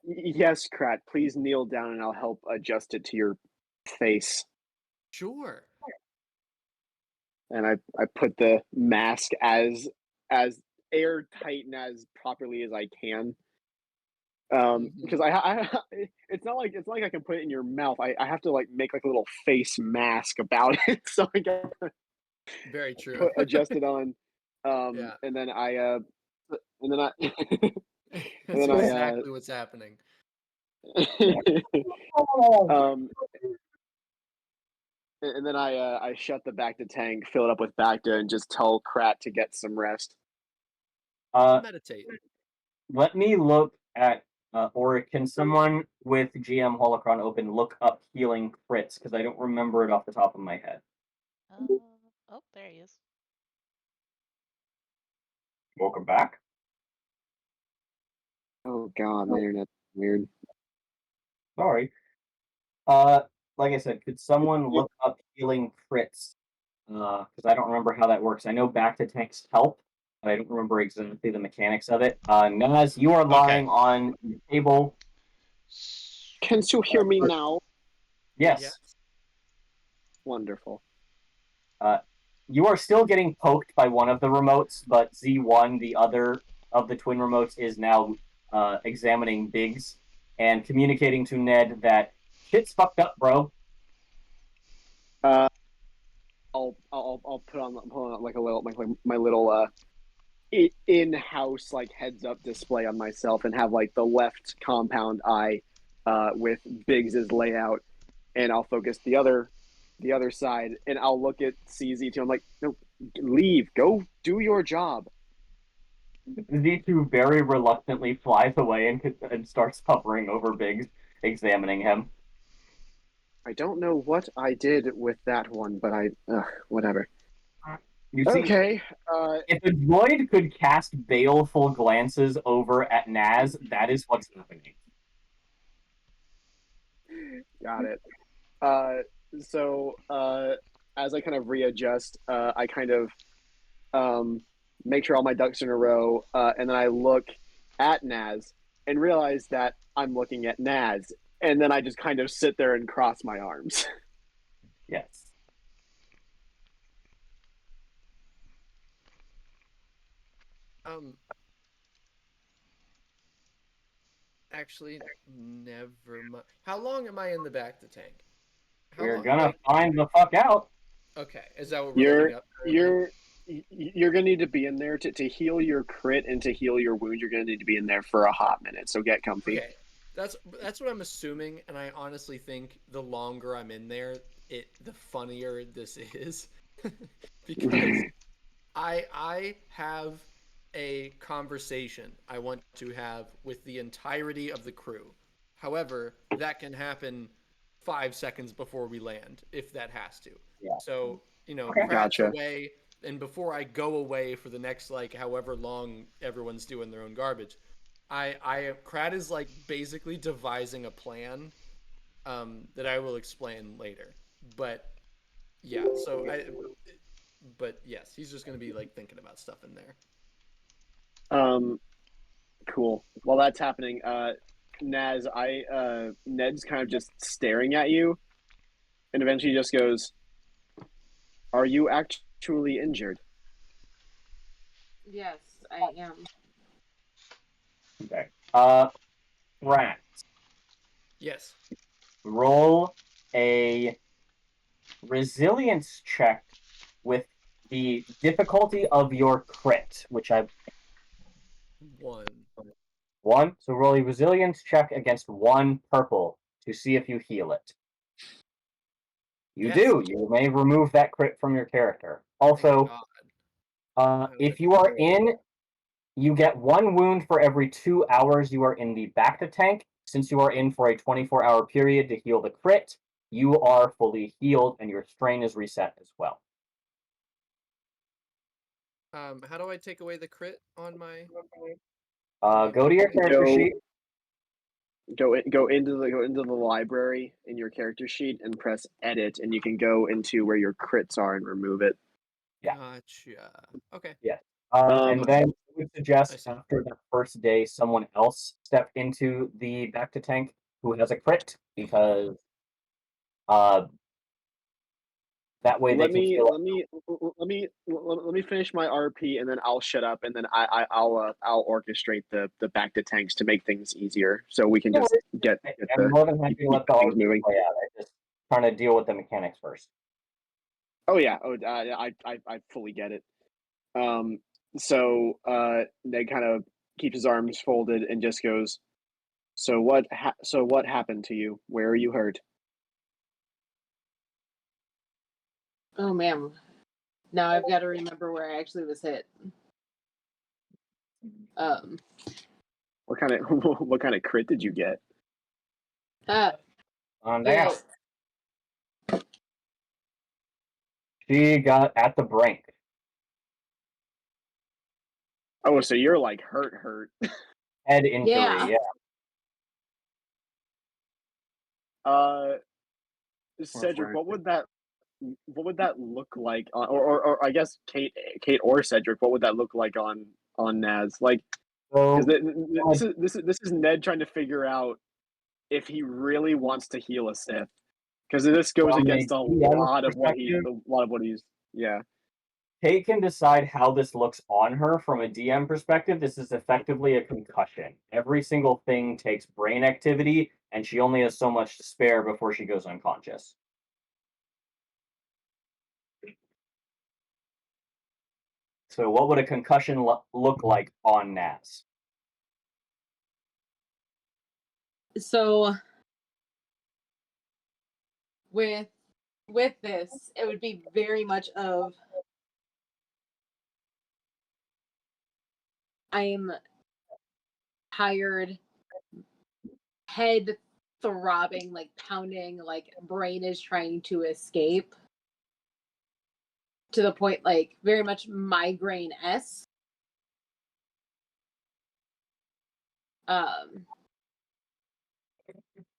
Yes, Krat. Please kneel down, and I'll help adjust it to your face. Sure. And I put the mask as airtight and as properly as I can. Because it's not like I can put it in your mouth. I have to like make like a little face mask about it, so I got Very true. put adjust it on. Yeah. And then I and then I and That's then exactly what's happening. um and then I shut the Bacta tank, fill it up with Bacta, and just tell Krat to get some rest. Meditate. Let me look at, or can someone with GM Holocron open look up healing crits? Because I don't remember it off the top of my head. Oh, there he is. Welcome back. Oh god, my internet's weird. Sorry. Like I said, could someone look up healing crits? Because I don't remember how that works. I know back to tanks help, but I don't remember exactly the mechanics of it. Naz, you are lying on the table. Can you hear me now? Yes. Yes. Wonderful. You are still getting poked by one of the remotes, but Z1, the other of the twin remotes, is now examining Biggs and communicating to Ned that shit's fucked up, bro. I'll put on like a little like my little in-house like heads-up display on myself and have like the left compound eye with Biggs's layout, and I'll focus the other side, and I'll look at CZ2. I'm like, no, leave, go do your job. Z2 very reluctantly flies away and starts hovering over Biggs, examining him. I don't know what I did with that one, but whatever. You see, Okay. if a droid could cast baleful glances over at Naz, that is what's happening. Got it. So as I kind of readjust, I kind of make sure all my ducks are in a row, and then I look at Naz and realize that I'm looking at Naz, and then I just kind of sit there and cross my arms. Yes. Actually, never mind. How long am I in the back to tank? How We're long? gonna Like, find the fuck out. okay, is that what we're looking up currently? You're gonna need to be in there to heal your crit and to heal your wound. You're gonna need to be in there for a hot minute. So get comfy. Okay, that's what I'm assuming, and I honestly think the longer I'm in there, the funnier this is, because I have a conversation I want to have with the entirety of the crew. However, that can happen 5 seconds before we land, if that has to. Yeah. So, Okay. Pratt's Gotcha. away, and before I go away for the next like however long everyone's doing their own garbage, Krat is like basically devising a plan that I will explain later. But yeah, but yes, he's just gonna be like thinking about stuff in there. Cool. While that's happening, Naz, Ned's kind of just staring at you, and eventually just goes, "Are you actually injured?" Yes, I am. Okay. Rat. Yes. Roll a resilience check with the difficulty of your crit, which I 1. one. So roll a resilience check against one purple to see if you heal it. You Yes. do. You may remove that crit from your character. Thank Also, God. if you are in You get 1 wound for every 2 hours you are in the Bacta tank. Since you are in for a 24-hour period to heal the crit, you are fully healed and your strain is reset as well. How do I take away the crit on my? Go to your character sheet. Go into the library in your character sheet and press edit, and you can go into where your crits are and remove it. Yeah. Gotcha. Okay. Yeah. And then I would I suggest see. after the first day, someone else step into the Bacta tank who has a crit, because that way they Let can me heal. let me finish my RP, and then I'll shut up, and then I'll orchestrate the back to tanks to make things easier, so we can No just worries. get I'm more than happy to let the things RP moving. play out. I'm just trying to deal with the mechanics first. Oh yeah, I fully get it. So Ned kind of keeps his arms folded and just goes, So what happened to you? Where are you hurt? Oh man. Now I've got to remember where I actually was hit. What kind of what kind of crit did you get? On Yeah. down. She got at the brink. Oh, so you're like hurt. Head injury, Yeah. Cedric, what would that look like or I guess Kate or Cedric, what would that look like on Naz? Like, So because this is Ned trying to figure out if he really wants to heal a Sith, because this goes from against a a DM's lot of what perspective, he's yeah. Kate can decide how this looks on her. From a DM perspective, this is effectively a concussion. Every single thing takes brain activity, and she only has so much to spare before she goes unconscious. So what would a concussion look like on Naz? So with this, it would be very much of I'm tired, head throbbing, like pounding, like brain is trying to escape, to the point like very much migraine-esque.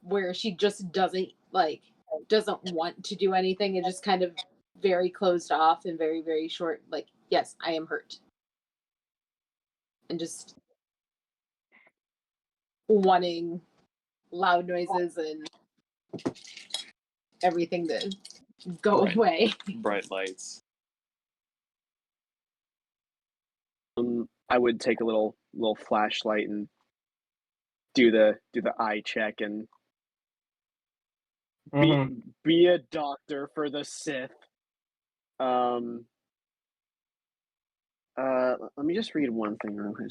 Where she just doesn't want to do anything, and just kind of very closed off and very, very short, like, yes, I am hurt. And just wanting loud noises and everything to go away. Bright lights. I would take a little flashlight and do the eye check and be a doctor for the Sith. Let me just read one thing real quick.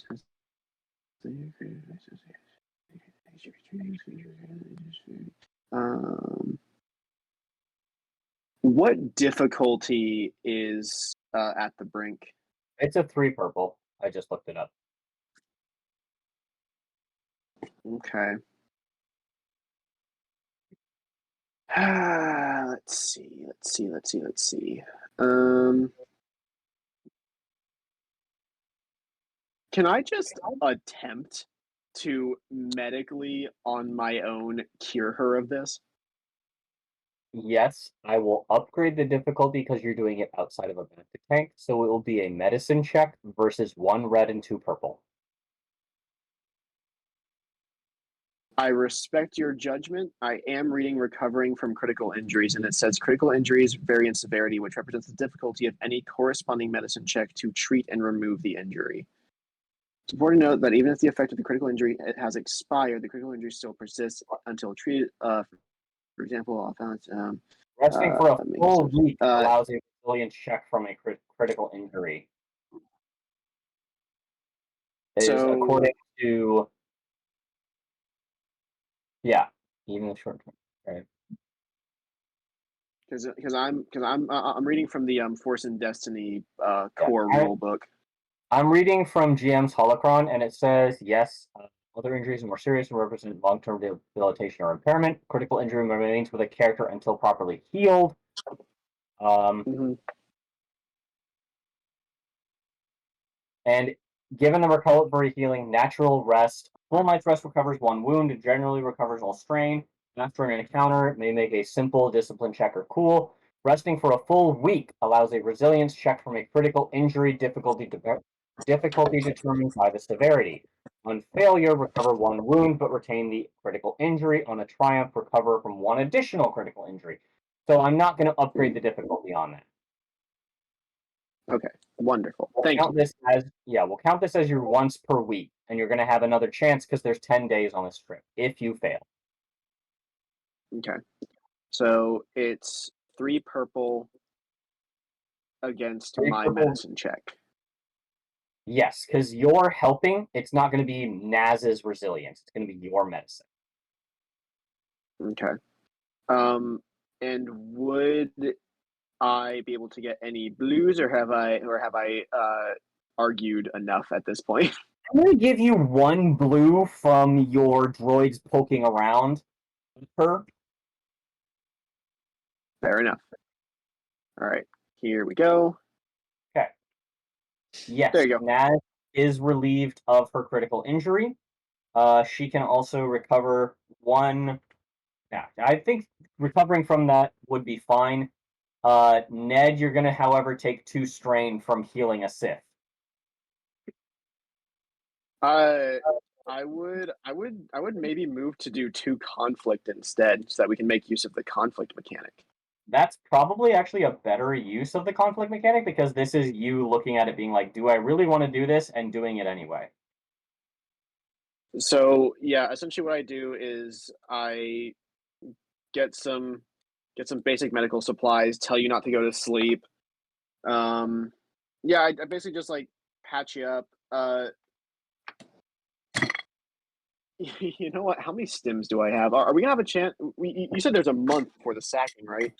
What difficulty is at the brink? It's a 3 purple. I just looked it up. Okay. Let's see. Can I just attempt to medically on my own cure her of this? Yes, I will upgrade the difficulty because you're doing it outside of a Bacta tank, so it will be a medicine check versus 1 red and 2 purple. I respect your judgment. I am reading recovering from critical injuries, and it says critical injuries vary in severity, which represents the difficulty of any corresponding medicine check to treat and remove the injury. It's important to note that even if the effect of the critical injury has expired, the critical injury still persists until treated. For example, Resting for a full week allows a resilience check from a critical injury. It is according to even the short term. Right. Because I'm reading from the Force and Destiny core rule book. I'm reading from GM's Holocron, and it says, yes, other injuries are more serious and represent long-term debilitation or impairment. Critical injury remains with a character until properly healed. And given the recovery healing, natural rest, full night's rest recovers one wound and generally recovers all strain. After an encounter, it may make a simple discipline check or cool. Resting for a full week allows a resilience check from a critical injury difficulty determined by the severity. On failure, recover one wound but retain the critical injury. On a triumph, recover from one additional critical injury. So I'm not going to upgrade the difficulty on that. Okay, wonderful. We'll Thank count you. this as we'll count this as your once per week, and you're going to have another chance because there's 10 days on this trip if you fail. Okay, so it's 3 purple against 3 my purple. medicine check. Yes, because you're helping. It's not going to be Naz's resilience. It's going to be your medicine. Okay. And would I be able to get any blues, or have I argued enough at this point? I'm going to give you 1 blue from your droids poking around her. Fair enough. All right, here we go. Okay. Yes, there you go. Naz is relieved of her critical injury. She can also recover 1. Yeah, I think recovering from that would be fine. Ned, you're going to, however, take 2 strain from healing a Sith. I would maybe move to do 2 conflict instead, so that we can make use of the conflict mechanic. That's probably actually a better use of the conflict mechanic, because this is you looking at it being like, do I really want to do this, and doing it anyway. So yeah, essentially what I do is I get some basic medical supplies, tell you not to go to sleep. Yeah, I basically just like patch you up. You know what? How many stims do I have? Are we gonna have a chance? You said there's a month before the sacking, right?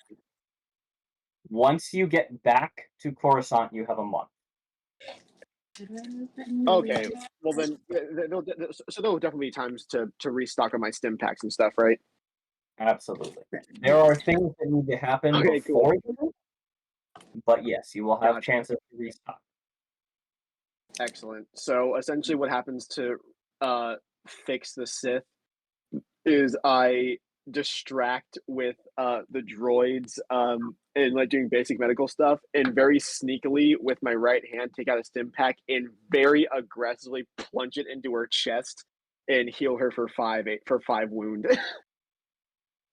Once you get back to Coruscant, you have a month. Okay, well then, so there'll definitely be times to restock on my stim packs and stuff, right? Absolutely. There are things that need to happen Okay, before cool. you, but yes, you will have Gotcha. chances to restock. Excellent. So essentially, what happens to fix the Sith is I distract with the droids and like doing basic medical stuff, and very sneakily with my right hand take out a stim pack and very aggressively plunge it into her chest and heal her for 5 wound.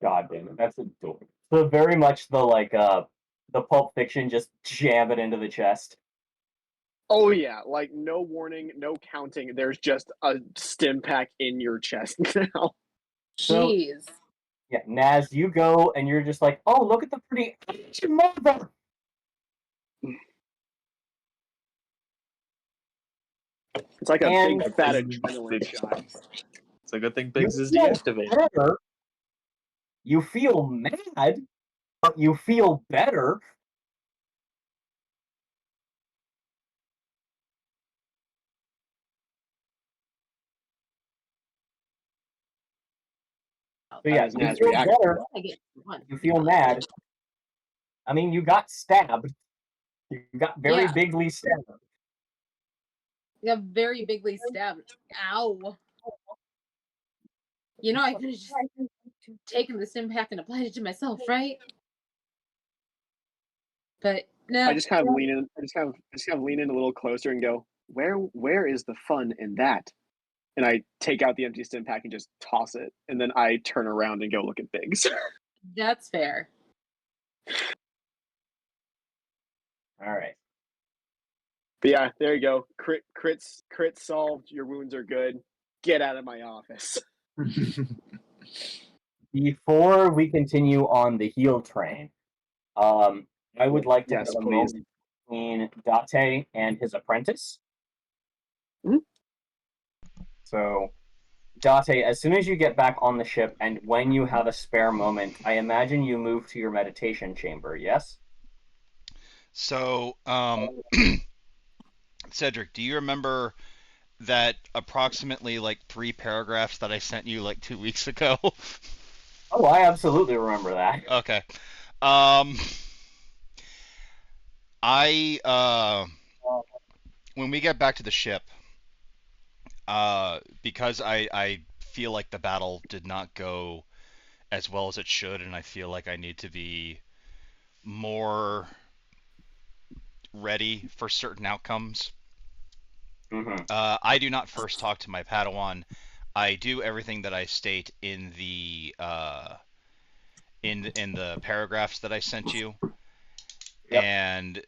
God damn it, that's adorable. So very much the Pulp Fiction, just jam it into the chest. Oh yeah, like no warning, no counting. There's just a stim pack in your chest now. So, Jeez. yeah, Naz, you go and you're just like, oh, look at the pretty mother. It's like a And big fat Biggs- adrenaline shot. It's a good thing Biggs is feel deactivated. better. You feel mad, but you feel better. So yeah, As you Naz feel reacts. better. I get one. You feel mad. I mean, you got stabbed. You got very bigly stabbed. You got very bigly stabbed. Ow. You know, I could have just taken this impact and applied it to myself, right? But no. I just kind of lean in. I just kind of lean in a little closer and go, Where is the fun in that? And I take out the empty stim pack and just toss it, and then I turn around and go look at Biggs. That's fair. All right. But yeah, there you go. Crit solved. Your wounds are good. Get out of my office. Before we continue on the heal train, I would like to Yes, have a please. moment between Date and his apprentice. Mhm. So, Date, as soon as you get back on the ship and when you have a spare moment, I imagine you move to your meditation chamber, yes? So Cedric, do you remember that approximately like 3 paragraphs that I sent you like 2 weeks ago? Oh, I absolutely remember that. Okay. Um, I when we get back to the ship, because I feel like the battle did not go as well as it should, and I feel like I need to be more ready for certain outcomes. Hmm. I do not first talk to my Padawan. I do everything that I state in the in the paragraphs that I sent you, Yep. and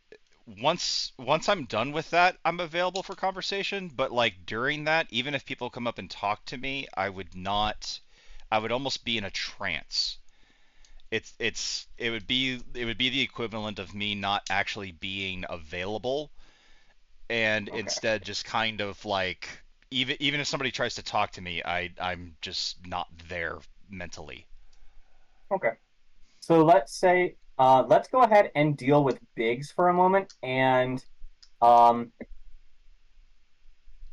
once I'm done with that, I'm available for conversation. But like during that, even if people come up and talk to me, I would not. I would almost be in a trance. It would be the equivalent of me not actually being available, and Okay. instead just kind of like even if somebody tries to talk to me, I'm just not there mentally. Okay. So let's go ahead and deal with Biggs for a moment, and um,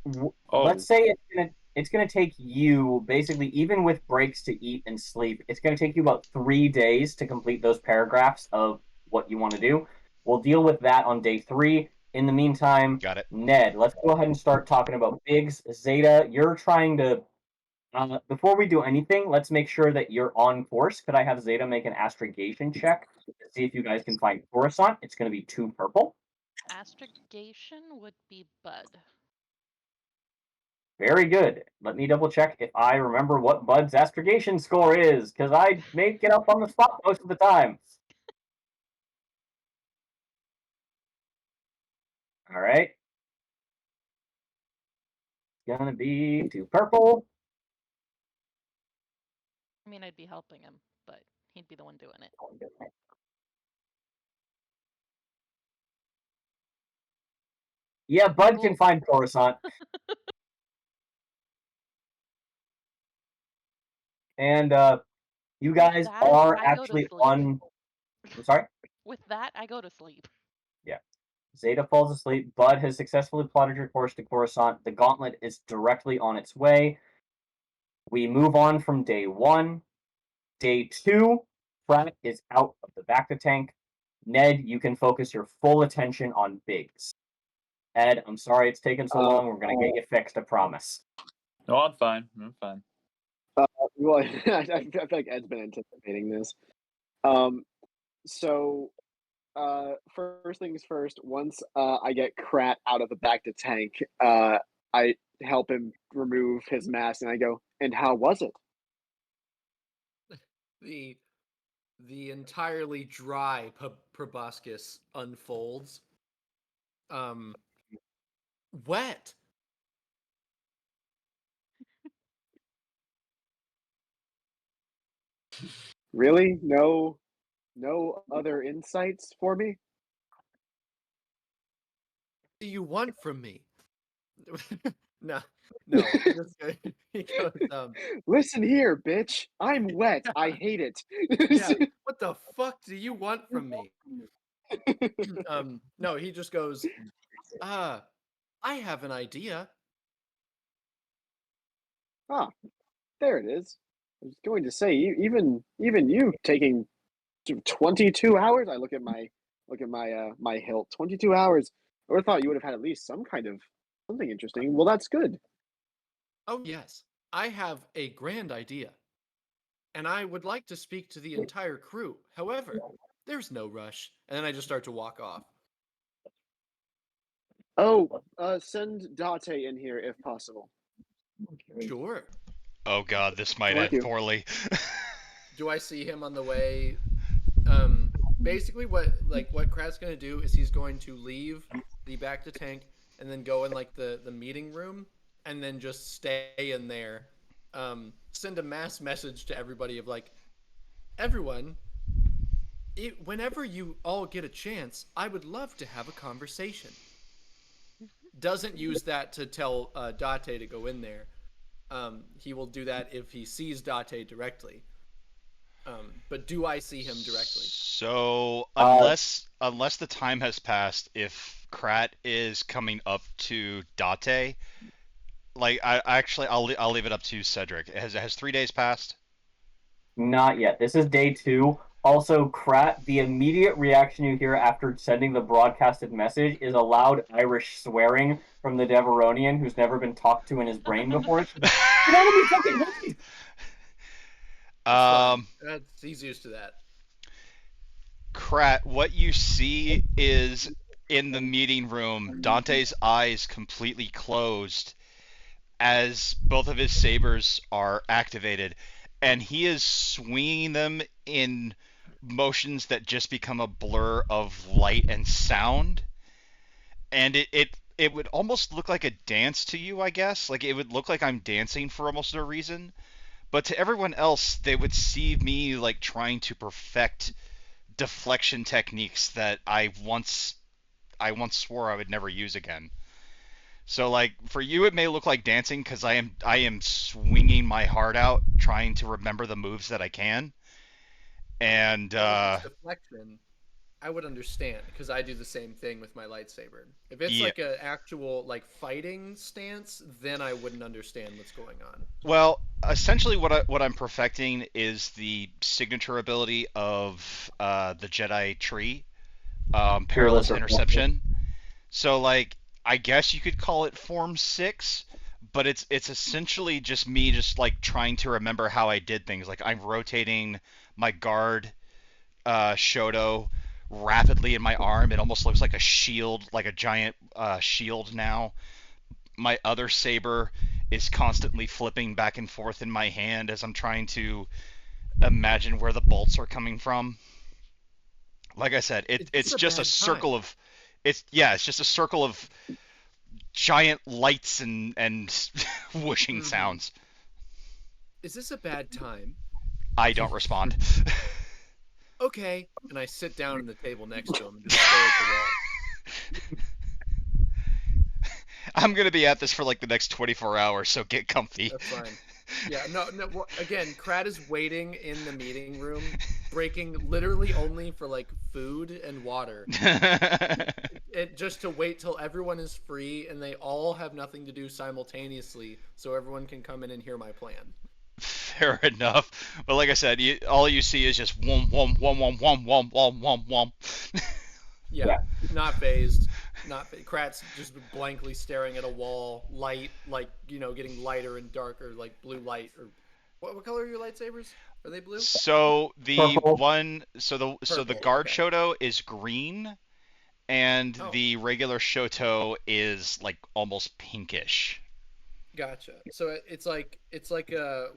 let's Oh, say it's gonna take you basically, even with breaks to eat and sleep, it's gonna take you about 3 days to complete those paragraphs of what you want to do. We'll deal with that on day 3. In the meantime, Got it. Ned, let's go ahead and start talking about Biggs. Zeta, you're trying to. Before we do anything, let's make sure that you're on course. Could I have Zeta make an astrogation check to see if you guys can find Coruscant? It's going to be 2 purple. Astrogation would be Bud. Very good. Let me double check if I remember what Bud's astrogation score is, because I make it up on the spot most of the time. All right. Gonna be 2 purple. I mean, I'd be helping him, but he'd be the one doing it. Yeah, Bud can Cool. find Coruscant. And you With guys that, are I go to actually sleep. on. I'm sorry? With that, I go to sleep. Yeah. Zeta falls asleep. Bud has successfully plotted your course to Coruscant. The gauntlet is directly on its way. We move on from day 1. Day 2, Pratt is out of the Bacta tank. Ned, you can focus your full attention on Biggs. Ed, I'm sorry it's taken so long. We're going to get you fixed, I promise. no, I'm fine. I'm fine. Well, I feel like Ed's been anticipating this. Um, so first things first. Once I get Krat out of the back to tank, I help him remove his mask, and I go, "And how was it?" The the entirely dry proboscis unfolds. Um, wet. Really? No other insights for me? Do you want from me? No, no. He just he goes, Listen here, bitch. I'm wet. I hate it. yeah. What the fuck do you want from me? No. He just goes, uh, I have an idea. Ah, there it is. I was going to say, even you taking 22 hours. I look at my my hilt. 22 hours. I would have thought you would have had at least some kind of something interesting. Well, that's good. Oh yes, I have a grand idea, and I would like to speak to the entire crew. However, there's no rush. And then I just start to walk off. Oh, send Date in here if possible. Sure. Oh god, this might Thank end you. poorly. Do I see him on the way? Basically, what Krat's gonna do is he's going to leave the back to tank and then go in like the meeting room and then just stay in there. Send a mass message to everybody of like, everyone, whenever you all get a chance, I would love to have a conversation. Doesn't use that to tell Date to go in there. He will do that if he sees Date directly. But do I see him directly? So Uh, unless the time has passed, if Krat is coming up to Date, like I'll leave it up to Cedric. Has 3 days passed? Not yet. This is day 2. Also, Krat, the immediate reaction you hear after sending the broadcasted message is a loud Irish swearing from the Deveronian who's never been talked to in his brain before. She's like, "Get out of me fucking way!" That's fine. Um, He's used to that. Krat, what you see is in the meeting room, Dante's eyes completely closed as both of his sabers are activated, and he is swinging them in motions that just become a blur of light and sound. And it would almost look like a dance to you, I guess. Like it would look like I'm dancing for almost no reason. But to everyone else, they would see me like trying to perfect deflection techniques that I once swore I would never use again. So like for you, it may look like dancing because I am swinging my heart out trying to remember the moves that I can. And Well, if it's deflection, I would understand because I do the same thing with my lightsaber. If it's yeah, like a actual like fighting stance, then I wouldn't understand what's going on. well, essentially what I'm perfecting is the signature ability of the Jedi tree, Fearless perilous reflection. interception. So like I guess you could call it Form 6, but it's essentially just me just like trying to remember how I did things. Like I'm rotating my guard Shoto rapidly in my arm. It almost looks like a shield, like a giant shield now. My other saber is constantly flipping back and forth in my hand as I'm trying to imagine where the bolts are coming from. Like I said, Is this it's a just a bad time? circle of it's just a circle of giant lights and whooshing Mm-hmm. sounds. Is this a bad time? I don't respond. Okay. And I sit down at the table next to him and just stare at the wall. I'm gonna be at this for like the next 24 hours, so get comfy. That's fine. Yeah, no, no. Again, Krat is waiting in the meeting room, breaking literally only for like food and water, just to wait till everyone is free and they all have nothing to do simultaneously, so everyone can come in and hear my plan. Fair enough. But like I said, all you see is just wom wom wom wom wom wom wom wom wom. Yeah, Yeah. not phased. Krat's just blankly staring at a wall, light, like getting lighter and darker, like blue light. Or what color are your lightsabers? Are they blue? So Purple. the Purple. guard Okay. Shoto is green, and Oh, the regular Shoto is like almost pinkish. gotcha. So it's like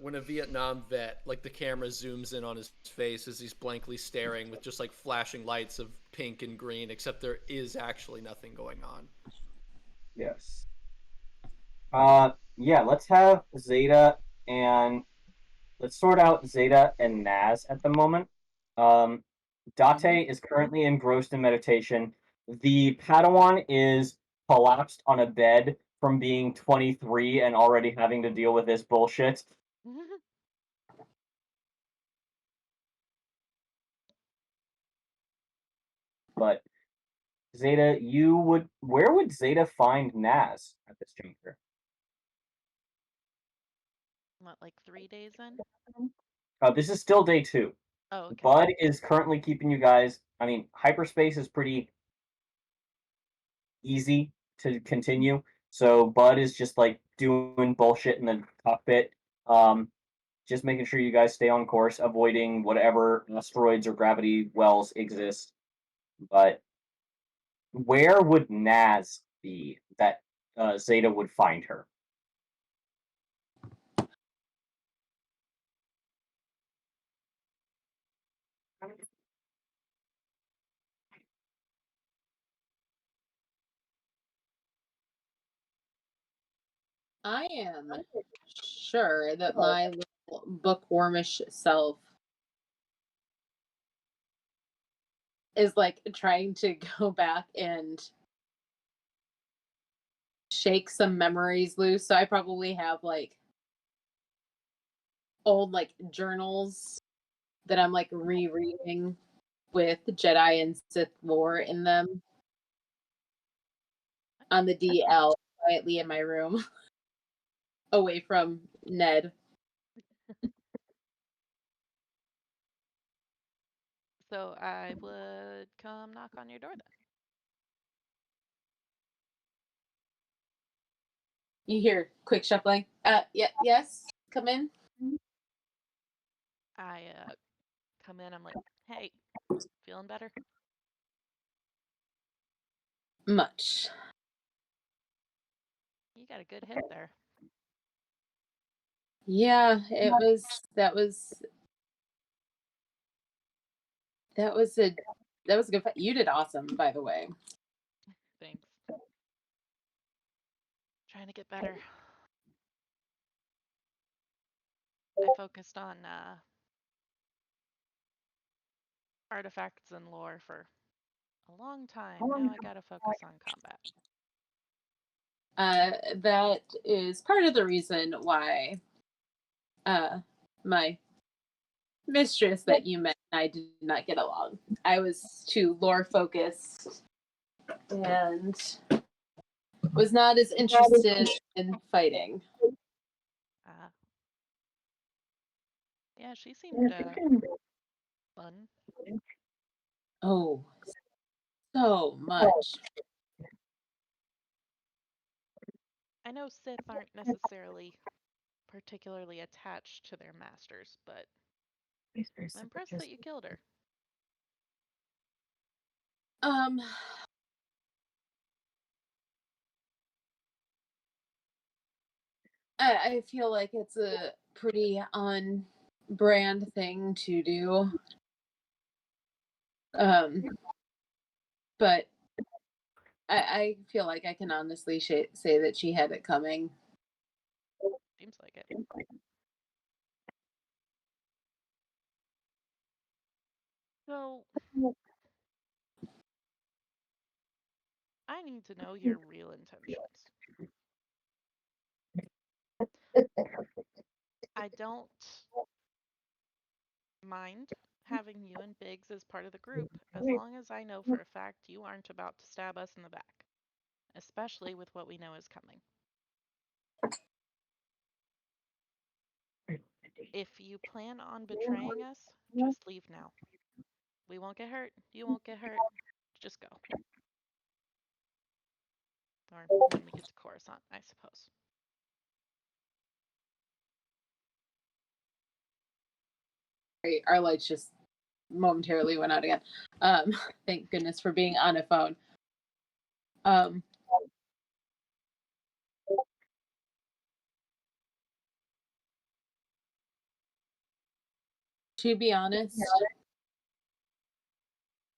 when a Vietnam vet, like the camera zooms in on his face as he's blankly staring with just like flashing lights of pink and green, except there is actually nothing going on. Yes. Yeah, and let's sort out Zeta and Naz at the moment. Um, Mm-hmm. Date is currently engrossed in meditation. The Padawan is collapsed on a bed from being 23 and already having to deal with this bullshit. But Zeta, where would Zeta find Naz at this juncture? What, like 3 days in? This is still day 2. Oh, okay. Bud is currently keeping you guys. I mean, hyperspace is pretty easy to continue. So Bud is just like doing bullshit in the cockpit, um, just making sure you guys stay on course, avoiding whatever asteroids or gravity wells exist. But where would Naz be that Zeta would find her? I am sure that my little bookwormish self is like trying to go back and shake some memories loose. So I probably have like old like journals that I'm like rereading with Jedi and Sith lore in them on the DL quietly in my room, away from Ned. So I would come knock on your door then. You hear quick shuffling. Yeah, yes, come in. I come in. I'm like, hey, feeling better? Much. You got a good hit there. Yeah, that was a good fight. You did awesome, by the way. Thanks. Trying to get better. I focused on artifacts and lore for a long time. Now I gotta focus on combat. That is part of the reason why my mistress that you met and I did not get along. I was too lore focused and was not as interested in fighting. Yeah, she seemed fun. Oh, so much. I know Sith aren't necessarily particularly attached to their masters, but I'm impressed that you killed her. I feel like it's a pretty on brand thing to do. But I feel like I can honestly say that she had it coming. Seems like it. So, I need to know your real intentions. I don't mind having you and Biggs as part of the group as long as I know for a fact you aren't about to stab us in the back, especially with what we know is coming. If you plan on betraying us, just leave now. We won't get hurt. You won't get hurt. Just go. Or when we get to Coruscant, I suppose. Our lights just momentarily went out again. Thank goodness for being on a phone. To be honest,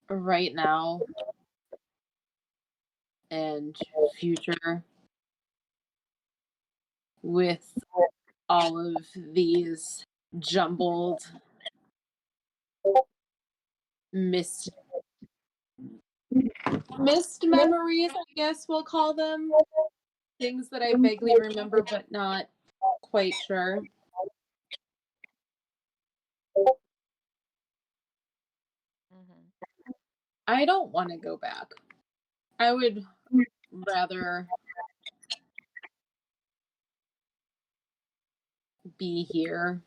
right now and future, with all of these jumbled missed memories, I guess we'll call them, things that I vaguely remember but not quite sure. I don't want to go back. I would rather be here,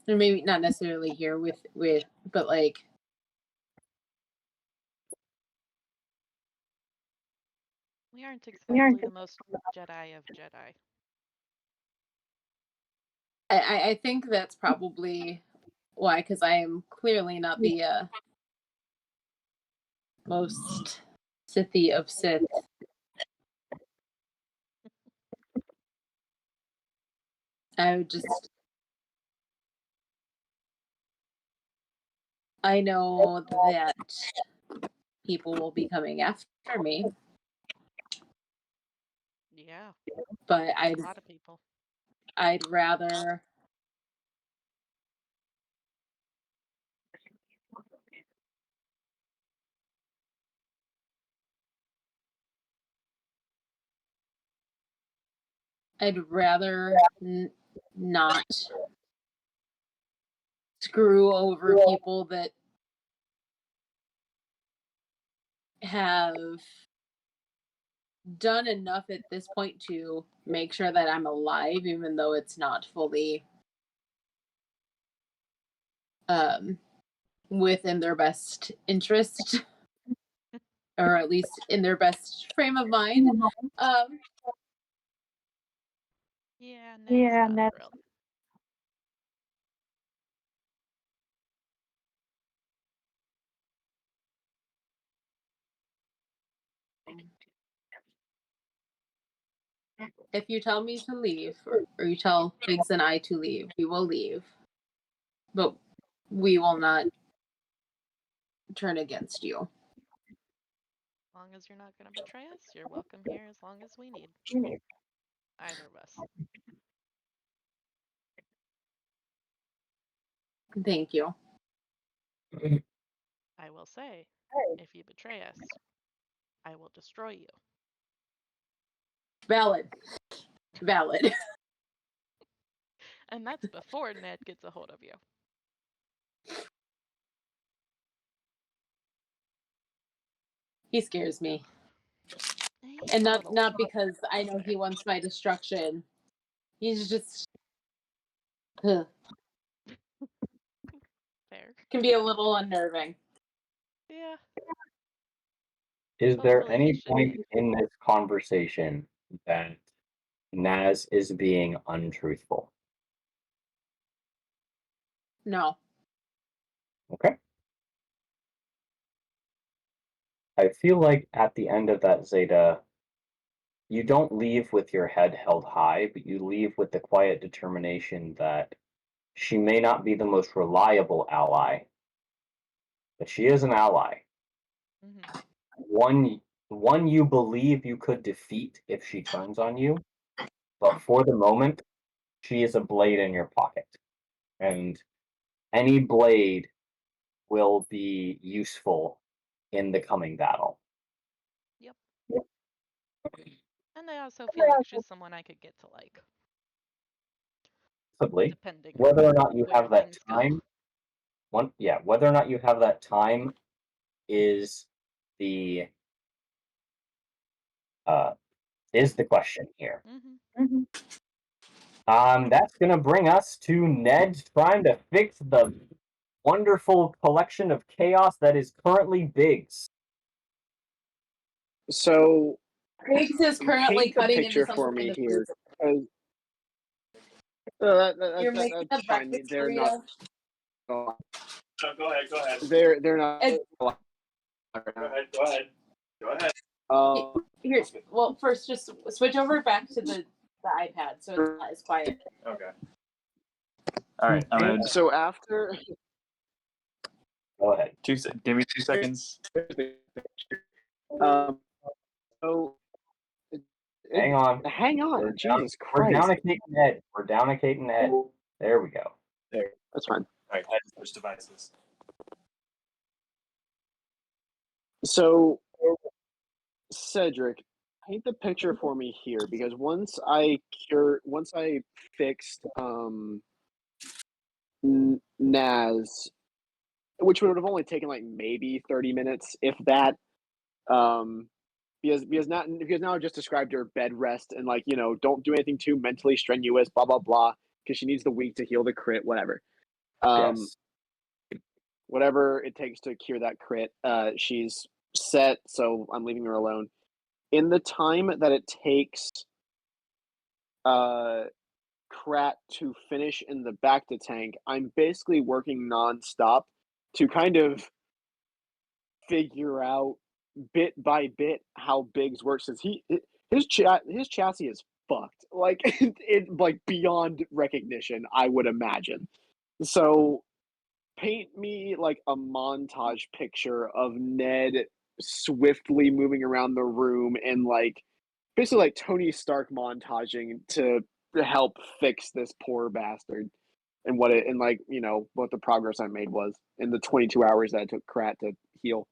or maybe not necessarily here with but like we aren't exactly the most Jedi of Jedi. I think that's probably why, because I am clearly not the most Sithy of Sith. I would just I know that people will be coming after me. Yeah. But a lot of people. I'd rather not screw over people that have done enough at this point to make sure that I'm alive, even though it's not fully within their best interest, or at least in their best frame of mind. Yeah, Ned's not thrilled. If you tell me to leave, or you tell Biggs and I to leave, we will leave. But we will not turn against you. As long as you're not going to betray us, you're welcome here as long as we need. Either of us. Thank you. I will say, if you betray us, I will destroy you. Valid. And that's before Ned gets a hold of you. He scares me. He's And a not little because I know he wants my destruction. He's just ugh, fair. can be a little unnerving. Yeah. Is there Hopefully any he should point be. in this conversation that Naz is being untruthful? No. Okay. I feel like at the end of that, Zeta, you don't leave with your head held high, but you leave with the quiet determination that she may not be the most reliable ally, but she is an ally. Mm-hmm. One you believe you could defeat if she turns on you, but for the moment, she is a blade in your pocket. And any blade will be useful in the coming battle. Yep. And I also feel like she's someone I could get to like. Possibly. Depending Whether or on not you where have that things time, go. whether or not you have that time is the question here. Mm-hmm. That's gonna bring us to Ned trying to fix the wonderful collection of chaos that is currently Biggs. So Biggs is currently paint the cutting picture into for something me in the here. food. You're making That's a fine. breakfast They're burrito. not. Go ahead. They're not. And Go ahead. here, well, first just switch over back to the iPad so it's not as quiet. Okay. All right. I'm gonna. So after. Go ahead. Give me 2 seconds. So. Hang on. Hang on. We're Jesus We're Christ. downicating Ned. We're downicating Ned. There we go. There. That's fine. All right. Switch devices. So, Cedric, paint the picture for me here because once I fixed Naz, which would have only taken like maybe 30 minutes, if that, because now I just described her bed rest and like don't do anything too mentally strenuous, blah blah blah, because she needs the week to heal the crit, whatever. Yes. Whatever it takes to cure that crit, she's set. So I'm leaving her alone. In the time that it takes Krat to finish in the back to tank, I'm basically working nonstop to kind of figure out bit by bit how Biggs works. Since his chassis is fucked, like it like beyond recognition, I would imagine. So paint me like a montage picture of Ned swiftly moving around the room and like basically like Tony Stark montaging to help fix this poor bastard and what the progress I made was in the 22 hours that it took Krat to heal.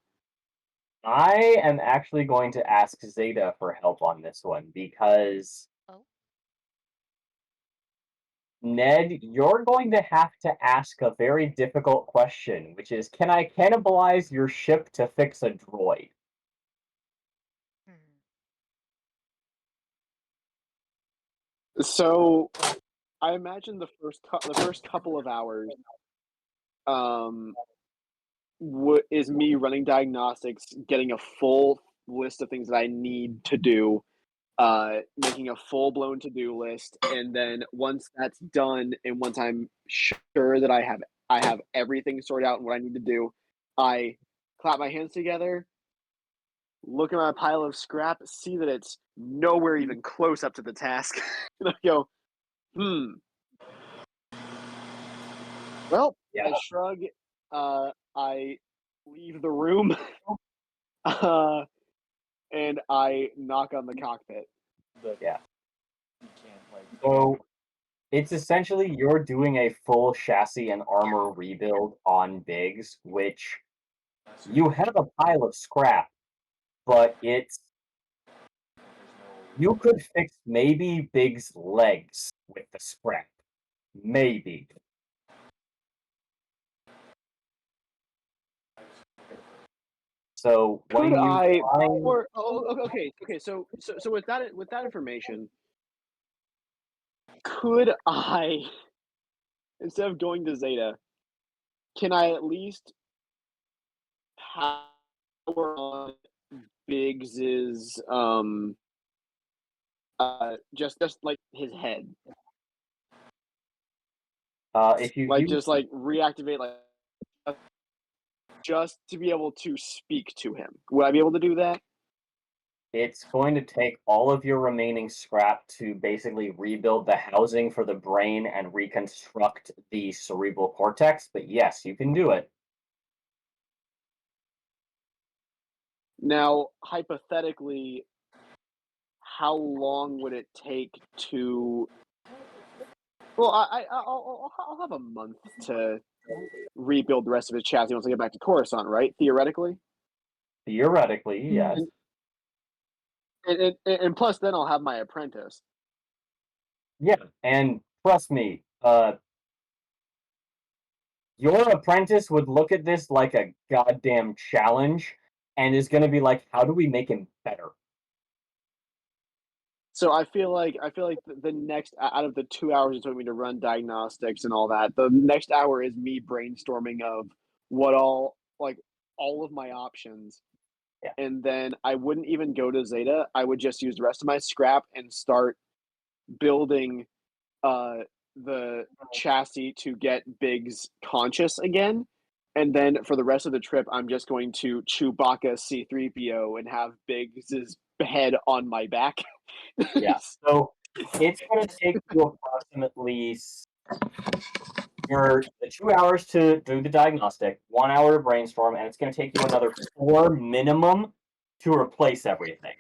I am actually going to ask Zeta for help on this one because Oh. Ned, you're going to have to ask a very difficult question, which is, can I cannibalize your ship to fix a droid? Hmm. So I imagine the first couple of hours um is me running diagnostics, getting a full list of things that I need to do, making a full blown to do list, and then once that's done, and once I'm sure that I have everything sorted out and what I need to do, I clap my hands together, look at my pile of scrap, see that it's nowhere even close up to the task, and I go, hmm. Well, Yeah. I shrug. I leave the room, uh, and I knock on the cockpit. Yeah. You can't like. So it's essentially you're doing a full chassis and armor rebuild on Biggs, which you have a pile of scrap, but you could fix maybe Biggs' legs with the scrap. Maybe. So Could when you I, find or okay. So with that information, could I, instead of going to Zeta, can I at least power on Biggs's just like his head, if you like use just like reactivate like just to be able to speak to him? Would I be able to do that? it's going to take all of your remaining scrap to basically rebuild the housing for the brain and reconstruct the cerebral cortex, but yes, you can do it. Now, hypothetically, how long would it take to? Well, I'll have a month to rebuild the rest of his chassis once I get back to Coruscant, right? Theoretically, Theoretically, yes. and plus, then I'll have my apprentice. Yeah, and trust me, your apprentice would look at this like a goddamn challenge and is going to be like, how do we make him better? So I feel like the next out of the 2 hours it took me to run diagnostics and all that, the next hour is me brainstorming of what all of my options, Yeah. and then I wouldn't even go to Zeta. I would just use the rest of my scrap and start building uh, the chassis to get Biggs conscious again. And then for the rest of the trip, I'm just going to Chewbacca C3PO and have Biggs's head on my back. Yeah. So it's going to take you approximately the 2 hours to do the diagnostic, 1 hour to brainstorm, and it's going to take you another 4 minimum to replace everything.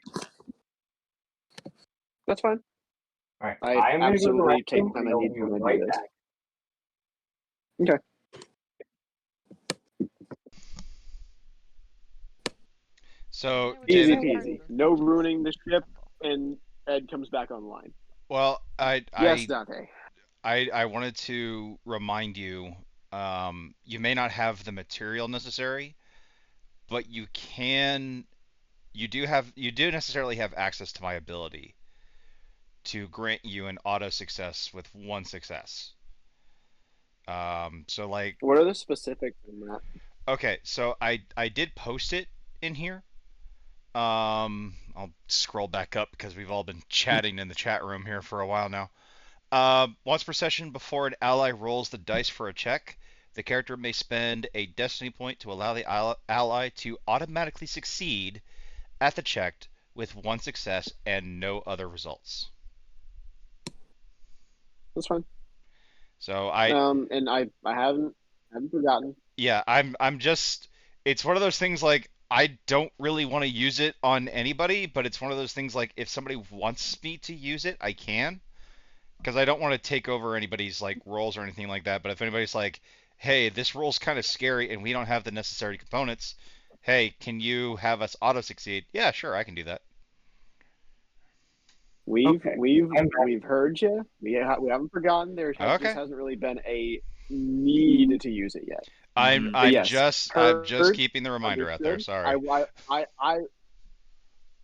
That's fine. All right. I I am going to go to the absolutely take restroom the time and I I'll need be when I do right this. back. Okay. So, I would Easy Javen, say peasy. hardware No purchase ruining the ship, assemble. and Ed comes back online. well, Yes, Dante. I wanted to remind you, you may not have the material necessary, but you do necessarily have access to my ability to grant you an auto success with one success. So like, What are the specifics on that? okay, so I did post it in here. I'll scroll back up because we've all been chatting in the chat room here for a while now. Once per session, before an ally rolls the dice for a check, the character may spend a destiny point to allow the ally to automatically succeed at the check with one success and no other results. That's fine. So And I haven't forgotten. yeah, I'm just, it's one of those things like I don't really want to use it on anybody, but it's one of those things like if somebody wants me to use it, I can, because I don't want to take over anybody's like roles or anything like that. But if anybody's like, "Hey, this role's kind of scary and we don't have the necessary components. Hey, can you have us auto succeed?" Yeah, sure, I can do that. We've Okay. we've heard you. We haven't forgotten. There just Okay. hasn't really been a need to use it yet. I'm Mhm. But I'm yes, just heard, keeping the reminder out there. understood. Sorry. I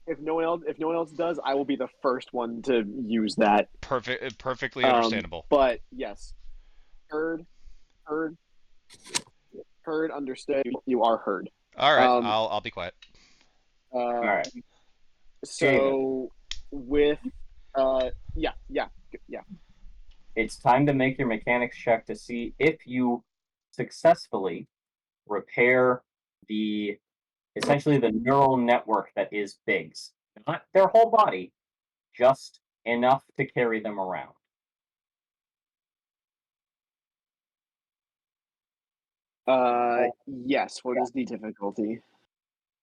if no one else does, I will be the first one to use that. Perfectly understandable. But yes, heard, heard, heard, understood. You are heard. All right. Um, I'll be quiet. All right. So with yeah. It's time to make your mechanics check to see if you successfully repair the essentially the neural network that is Biggs. Not their whole body, just enough to carry them around. Yes. What is the difficulty?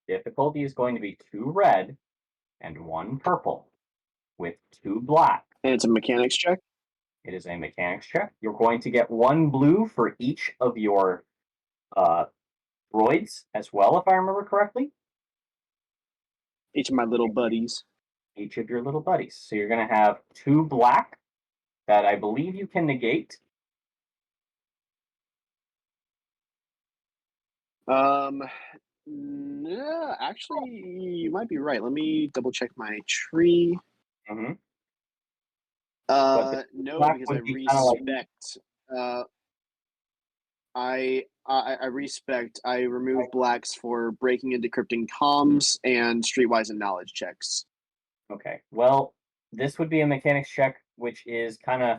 Difficulty is going to be 2 red and 1 purple with 2 black. And it's a mechanics check. It is a mechanics check. You're going to get 1 blue for each of your droids as well, if I remember correctly. Each of my little buddies. Each of your little buddies. So you're going to have 2 black that I believe you can negate. No, actually, you might be right. Let me double check my tree. Mm-hmm. No, black because I would be kinda like- respect. I respect. I remove blacks for breaking and decrypting comms and streetwise and knowledge checks. Okay. Well, this would be a mechanics check, which is kind of.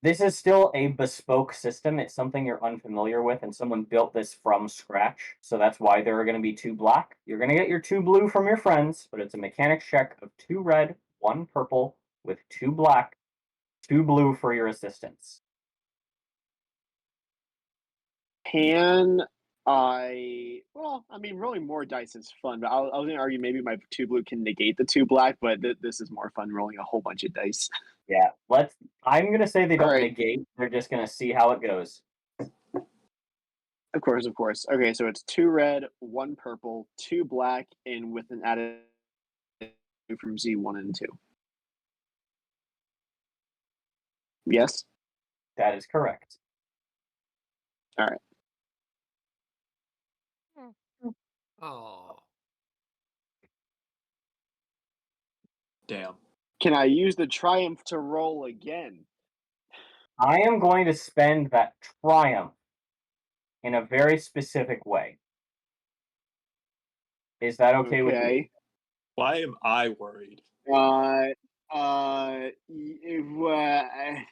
This is still a bespoke system. It's something you're unfamiliar with, and someone built this from scratch. So that's why there are going to be 2 black. You're going to get your 2 blue from your friends, but it's a mechanics check of 2 red, 1 purple, with 2 black, 2 blue for your assistants. Can I? Well, I mean, rolling more dice is fun, but I was going to argue maybe my 2 blue can negate the 2 black, but this is more fun rolling a whole bunch of dice. Yeah, I'm going to say they don't All right. negate. They're just going to see how it goes. Of course. Okay, so it's 2 red, 1 purple, 2 black, and with an added from Z1 and 2. Yes? That is correct. All right. Oh. Damn. Can I use the triumph to roll again? I am going to spend that triumph in a very specific way. Is that okay with you? Okay. Why am I worried?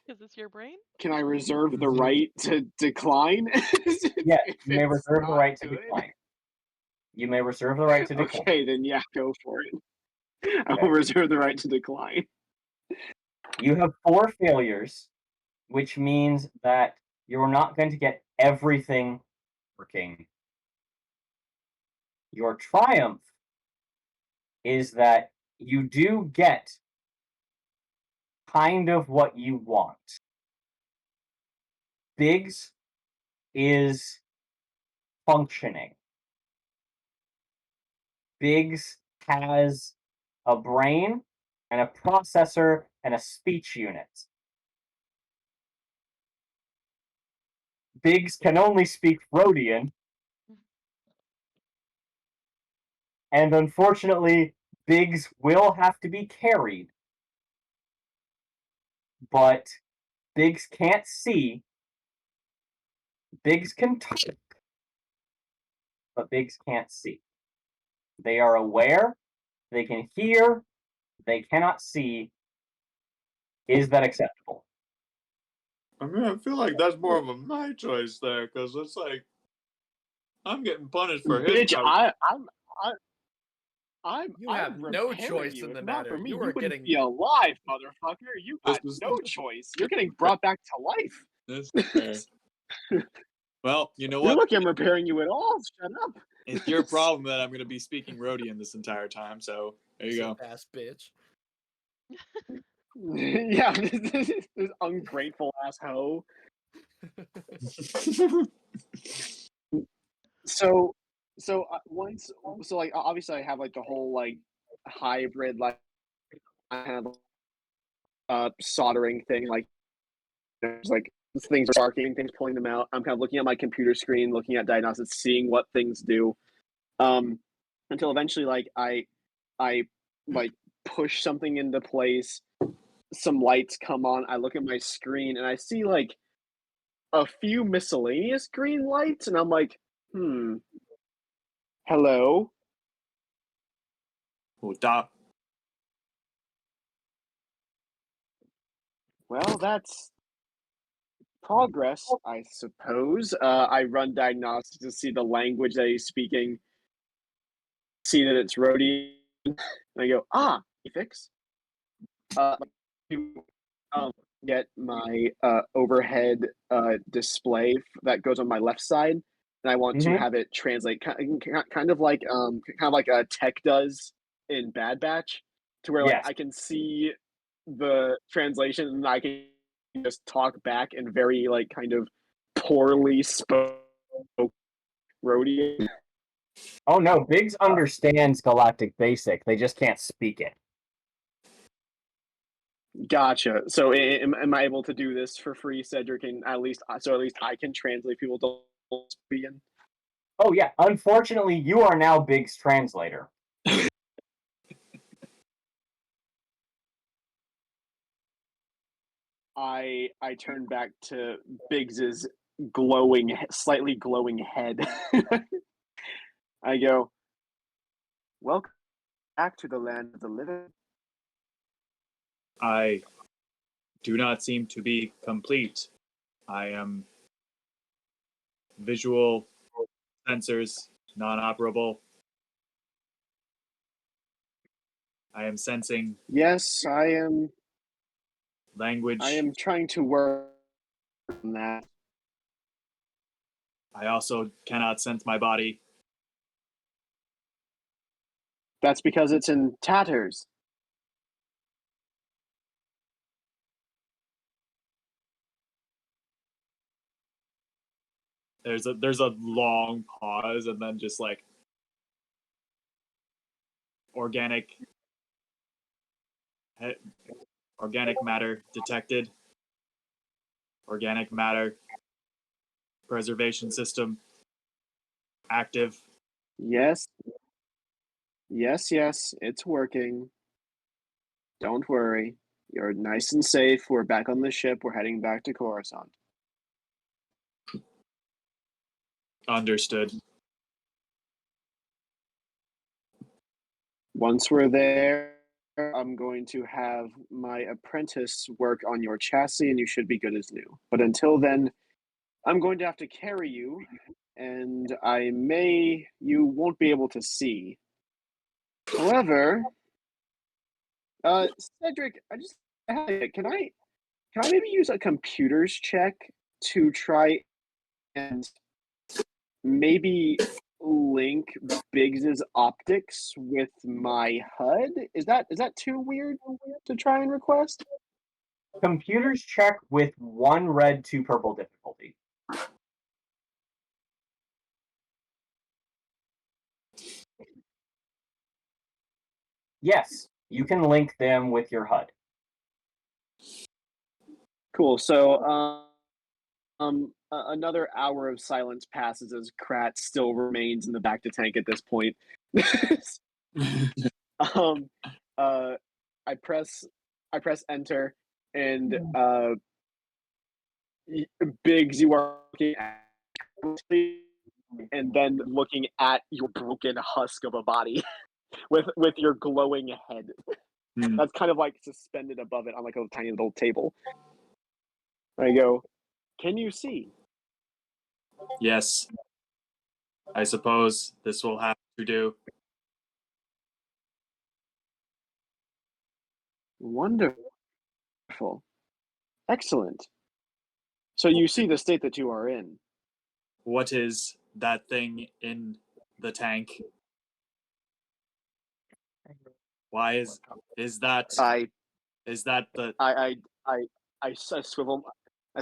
Is this your brain? Can I reserve the right to decline? Yes, If you may it's reserve the not right to good? decline. You may reserve the right to decline. Okay, then yeah, go for it. I Okay. will reserve the right to decline. You have 4 failures, which means that you're not going to get everything working. Your triumph is that you do get kind of what you want. Biggs is functioning. Biggs has a brain and a processor and a speech unit. Biggs can only speak Rhodian. And unfortunately, Biggs will have to be carried. But Biggs can't see. Biggs can talk, but Biggs can't see. They are aware, they can hear, they cannot see. Is that acceptable? I mean, I feel like that's more of a my choice there, because it's like I'm getting punished for his. Bitch, You I'm have no repairing choice you. in the If not matter. for me, You you are wouldn't getting be alive, motherfucker. You got This is- no choice. You're getting brought back to life. This is fair. Well, you know You're what? lucky I'm repairing you at all. Shut up. It's your problem that I'm going to be speaking Rhodian this entire time. So there you go. ass bitch. Yeah, this ungrateful ass hoe. So once, so like obviously I have like the whole like hybrid like kind of soldering thing, like there's like things are sparking, things pulling them out. I'm kind of looking at my computer screen, looking at diagnostics, seeing what things do. Until eventually, like I like push something into place. Some lights come on. I look at my screen and I see like a few miscellaneous green lights, and I'm like, hello. Uta. Well, that's progress, I suppose. I run diagnostics to see the language that he's speaking, see that it's Rhodian, and I go, fix. Um, get my overhead display that goes on my left side, and I want to have it translate kind of like a tech does in Bad Batch, to where like Yes. I can see the translation and I can just talk back in very like kind of poorly spoken Rhodian. Oh no, Biggs understands Galactic Basic. They just can't speak it. Gotcha. So am I able to do this for free, Cedric? And at least I can translate people to speak in. Oh yeah, unfortunately, you are now Biggs' translator. I turn back to Biggs's slightly glowing head. I go, welcome back to the land of the living. I do not seem to be complete. I am visual sensors non-operable. I am sensing Yes, I am. language. I am trying to work on that. I also cannot sense my body. That's because it's in tatters. There's a long pause and then just like organic matter detected. Organic matter preservation system active. Yes. Yes, it's working. Don't worry. You're nice and safe. We're back on the ship. We're heading back to Coruscant. Understood. Once we're there, I'm going to have my apprentice work on your chassis and you should be good as new. But until then, I'm going to have to carry you, and you won't be able to see. However, Cedric, can I maybe use a computer's check to try and maybe link Biggs's optics with my HUD? Is that too weird to try and request? Computers check with 1 red, 2 purple difficulty. Yes, you can link them with your HUD. Cool. So, another hour of silence passes as Krat still remains in the back to tank at this point. um, I press enter, and Biggs, you are looking at, and then looking at your broken husk of a body with your glowing head. That's kind of like suspended above it on like a tiny little table. I go, can you see? Yes. I suppose this will have to do. Wonderful. Excellent. So you see the state that you are in. What is that thing in the tank? Why is that? Is that the? I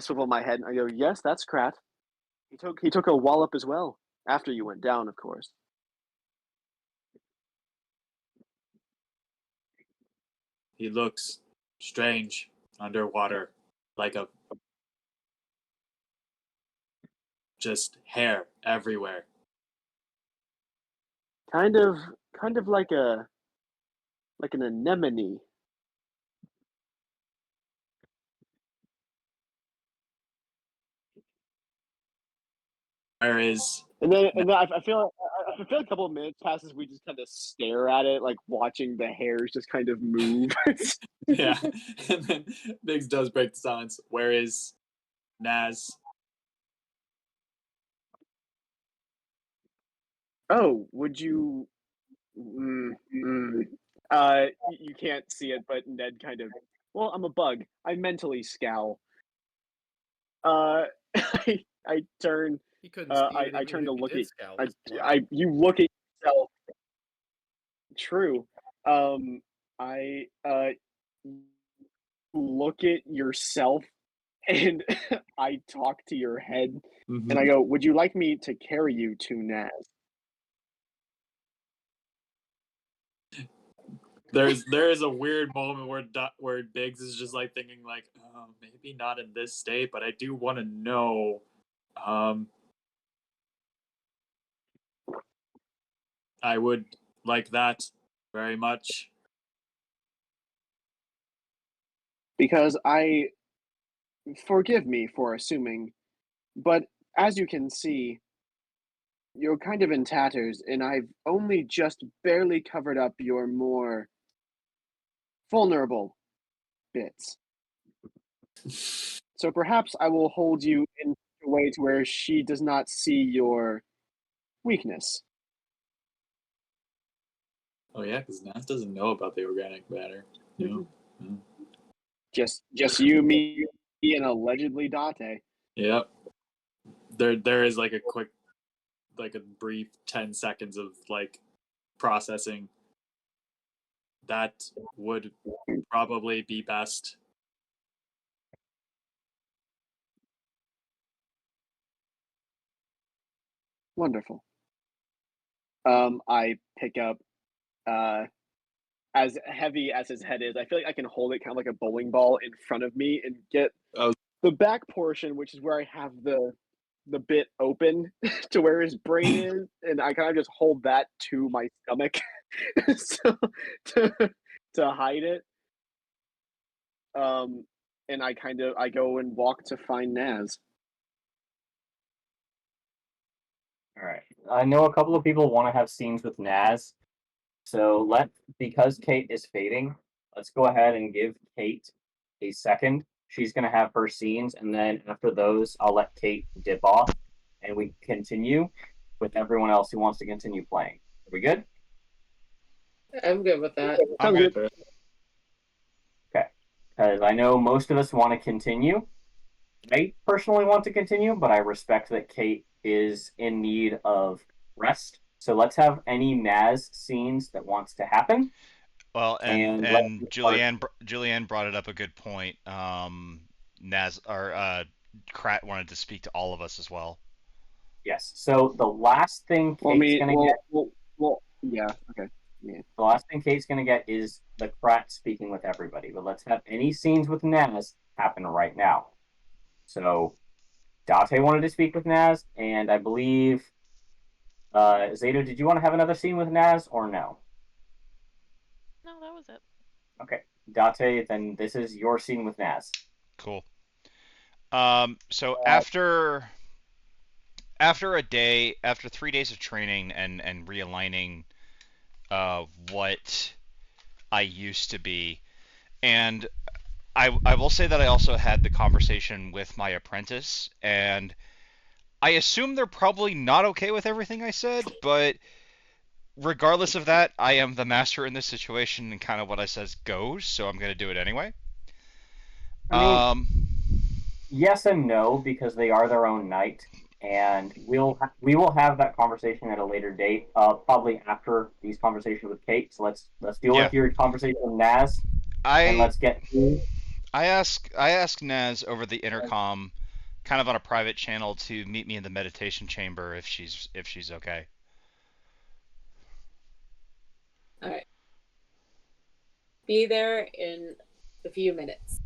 swivel my head and I go, yes, that's Krat. He took a wallop as well after you went down, of course. He looks strange underwater, like a just hair everywhere. Kind of like an anemone. Where is And then I feel a couple of minutes passes. We just kind of stare at it, like watching the hairs just kind of move. yeah? And then Biggs does break the silence. Where is Naz? Oh, would you? Mm, mm. You can't see it, but Ned kind of. Well, I'm a bug. I mentally scowl. I turn. He couldn't see it I even turn to if he look did at. scowl as black. You look at yourself. True. I look at yourself and I talk to your head and I go, "Would you like me to carry you to Naz?" There is a weird moment where Biggs is just like thinking like, oh, maybe not in this state, but I do want to know. I would like that very much. Because I forgive me for assuming, but as you can see, you're kind of in tatters, and I've only just barely covered up your more vulnerable bits. So perhaps I will hold you in a way to where she does not see your weakness. Oh yeah, because Naz doesn't know about the organic matter. No. No. Just you, me, and allegedly Date. Yep. There is like a quick, like a brief 10 seconds of like processing. That would probably be best. Wonderful. I pick up as heavy as his head is. I feel like I can hold it kind of like a bowling ball in front of me and get Oh. the back portion, which is where I have the bit open to where his brain is, and I kind of just hold that to my stomach, so to to hide it. And I go and walk to find Naz. All right. I know a couple of people want to have scenes with Naz, so because Kate is fading, let's go ahead and give Kate a second. She's gonna have her scenes, and then after those, I'll let Kate dip off, and we continue with everyone else who wants to continue playing. Are we good? I'm good with that. I'm Sounds good. Okay. Because I know most of us want to continue. I personally want to continue, but I respect that Kate is in need of rest. So let's have any Naz scenes that wants to happen. Well, And and Julianne brought it up a good point. Naz or Krat wanted to speak to all of us as well. yes. So the last thing Well, I Kate's mean, gonna get. yeah, okay, yeah. The last thing Kate's gonna get is the Krat speaking with everybody. But let's have any scenes with Naz happen right now. So Date wanted to speak with Naz, and I believe Zato, did you want to have another scene with Naz or no? No, that was it. Okay, Date, then this is your scene with Naz. Cool. So after 3 days of training and realigning what I used to be, and I will say that I also had the conversation with my apprentice, and I assume they're probably not okay with everything I said, but regardless of that, I am the master in this situation, and kind of what I says goes, so I'm gonna do it anyway. I mean, Um, yes and no, because they are their own knight, and we will have that conversation at a later date, probably after these conversations with Kate. So let's deal yeah, with your conversation with Naz, and I let's get. I ask Naz over the intercom, kind of on a private channel, to meet me in the meditation chamber if she's okay. All right. be there in a few minutes.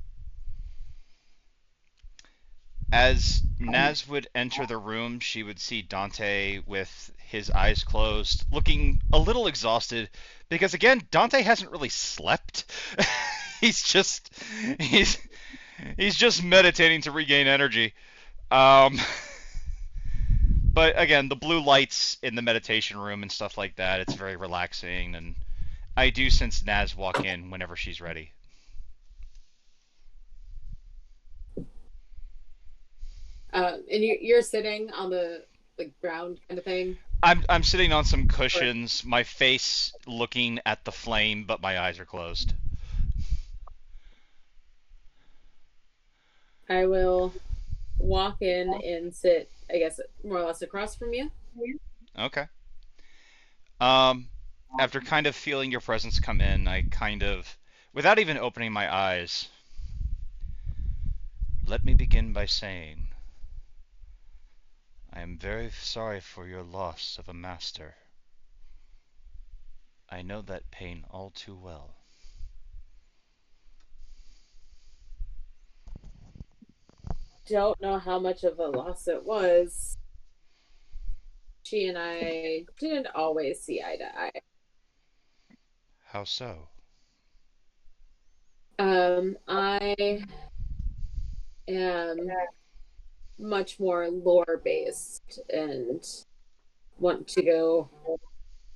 As Naz would enter the room, she would see Dante with his eyes closed, looking a little exhausted, because again, Dante hasn't really slept. he's just he's he's just meditating to regain energy. Um, but again, the blue lights in the meditation room and stuff like that, it's very relaxing, and I do sense Naz walk in whenever she's ready. And you're sitting on the ground kind of thing. I'm sitting on some cushions, my face looking at the flame, but my eyes are closed. I will walk in and sit, I guess, more or less across from you. Okay. After kind of feeling your presence come in, I kind of, without even opening my eyes, let me begin by saying, I am very sorry for your loss of a master. I know that pain all too well. Don't know how much of a loss it was. She and I didn't always see eye to eye. How so? I am much more lore based and want to go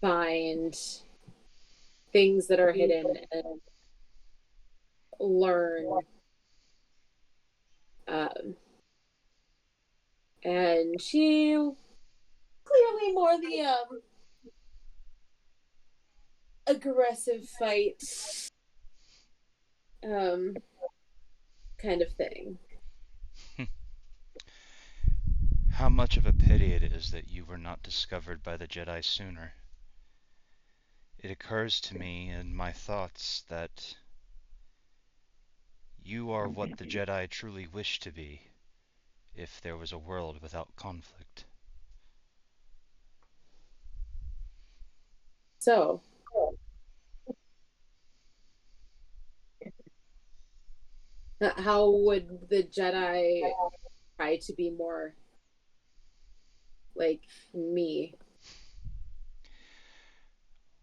find things that are hidden and learn. Um, and she clearly more the aggressive fight um kind of thing. How much of a pity it is that you were not discovered by the Jedi sooner. It occurs to me in my thoughts that you are what the Jedi truly wish to be, if there was a world without conflict. So, how would the Jedi try to be more like me?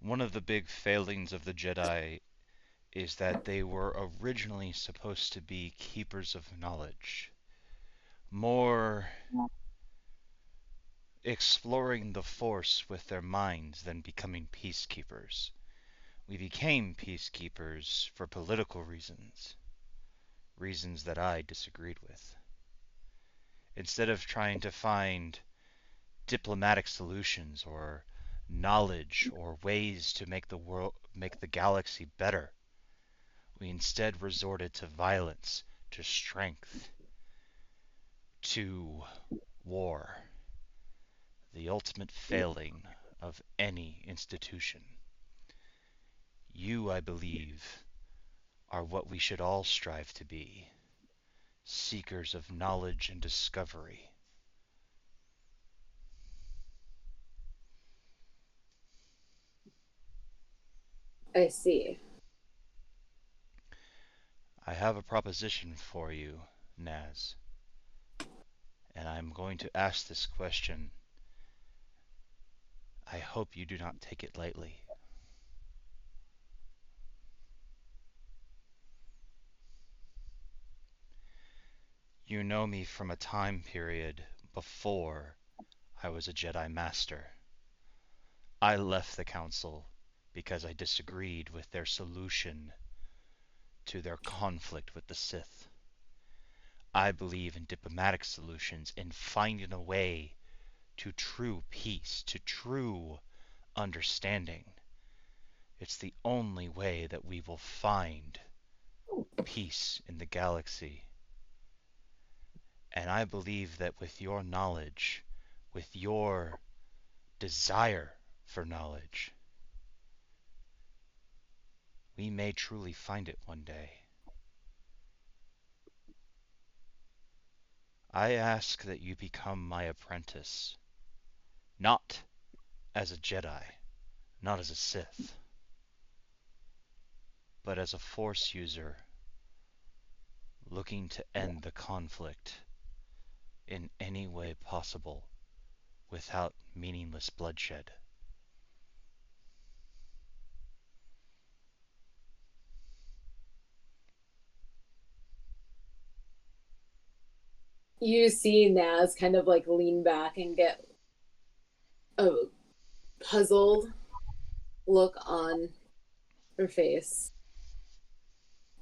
One of the big failings of the Jedi is that they were originally supposed to be keepers of knowledge, more exploring the Force with their minds than becoming peacekeepers. We became peacekeepers for political reasons, reasons that I disagreed with. Instead of trying to find diplomatic solutions or knowledge or ways to make the galaxy better, we instead resorted to violence, to strength, to war, the ultimate failing of any institution. You, I believe, are what we should all strive to be, seekers of knowledge and discovery. I see. I have a proposition for you, Naz, and I'm going to ask this question. I hope you do not take it lightly. You know me from a time period before I was a Jedi Master. I left the Council because I disagreed with their solution to their conflict with the Sith. I believe in diplomatic solutions, in finding a way to true peace, to true understanding. It's the only way that we will find peace in the galaxy. And I believe that with your knowledge, with your desire for knowledge, we may truly find it one day. I ask that you become my apprentice, not as a Jedi, not as a Sith, but as a Force user looking to end the conflict in any way possible without meaningless bloodshed. You see Naz kind of like lean back and get a puzzled look on her face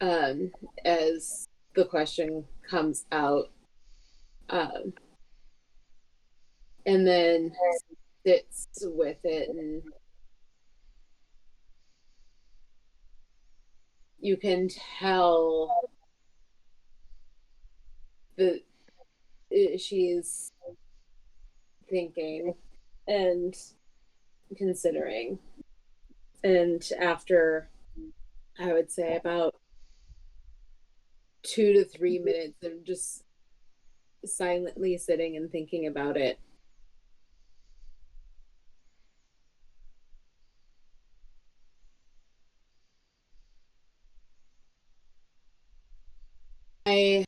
as the question comes out, um, and then sits with it, and you can tell that she's thinking and considering. And after, I would say, about 2 to 3 minutes of just silently sitting and thinking about it, I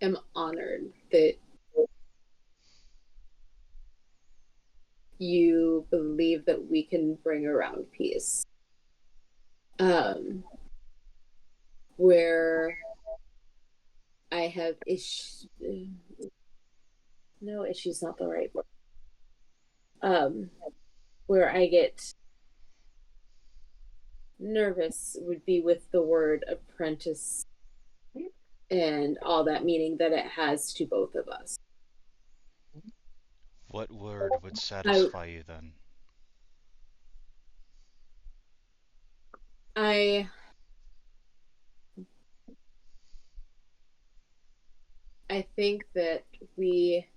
am honored that you believe that we can bring around peace. Where I have issues, no, issues not the right word. Where I get nervous would be with the word apprentice and all that meaning that it has to both of us. What word would I satisfy you then? I I think that we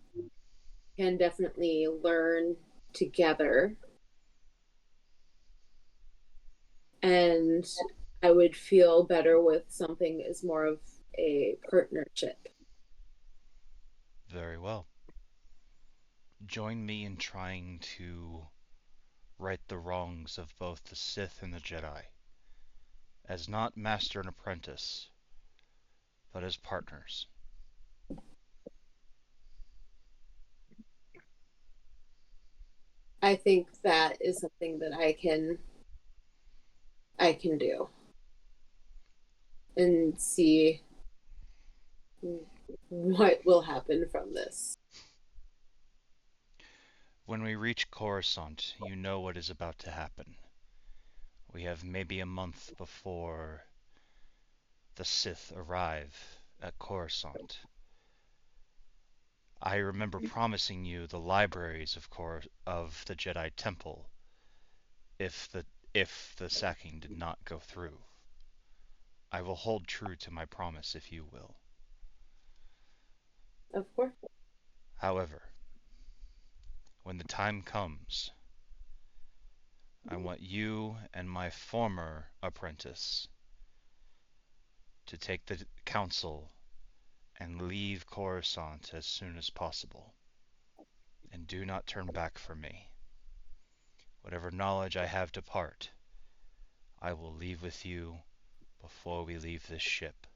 can definitely learn together, and I would feel better with something as more of a partnership. Very well. Join me in trying to right the wrongs of both the Sith and the Jedi, as not master and apprentice, but as partners. I think that is something that I can do and see what will happen from this. When we reach Coruscant, you know what is about to happen. We have maybe a month before the Sith arrive at Coruscant. I remember promising you the libraries of the Jedi Temple if the sacking did not go through. I will hold true to my promise if you will. Of course. However, when the time comes, I want you and my former apprentice to take the council and leave Coruscant as soon as possible. And do not turn back for me. Whatever knowledge I have to part, I will leave with you before we leave this ship.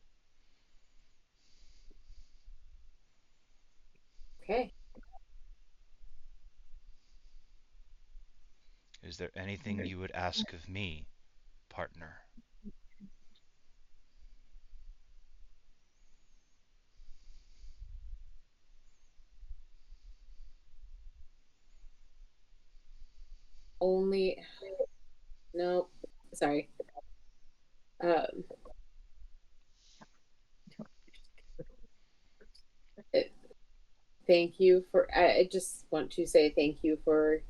Okay. Is there anything you would ask of me, partner? Only no, sorry. Um, it, thank you for. I just want to say thank you for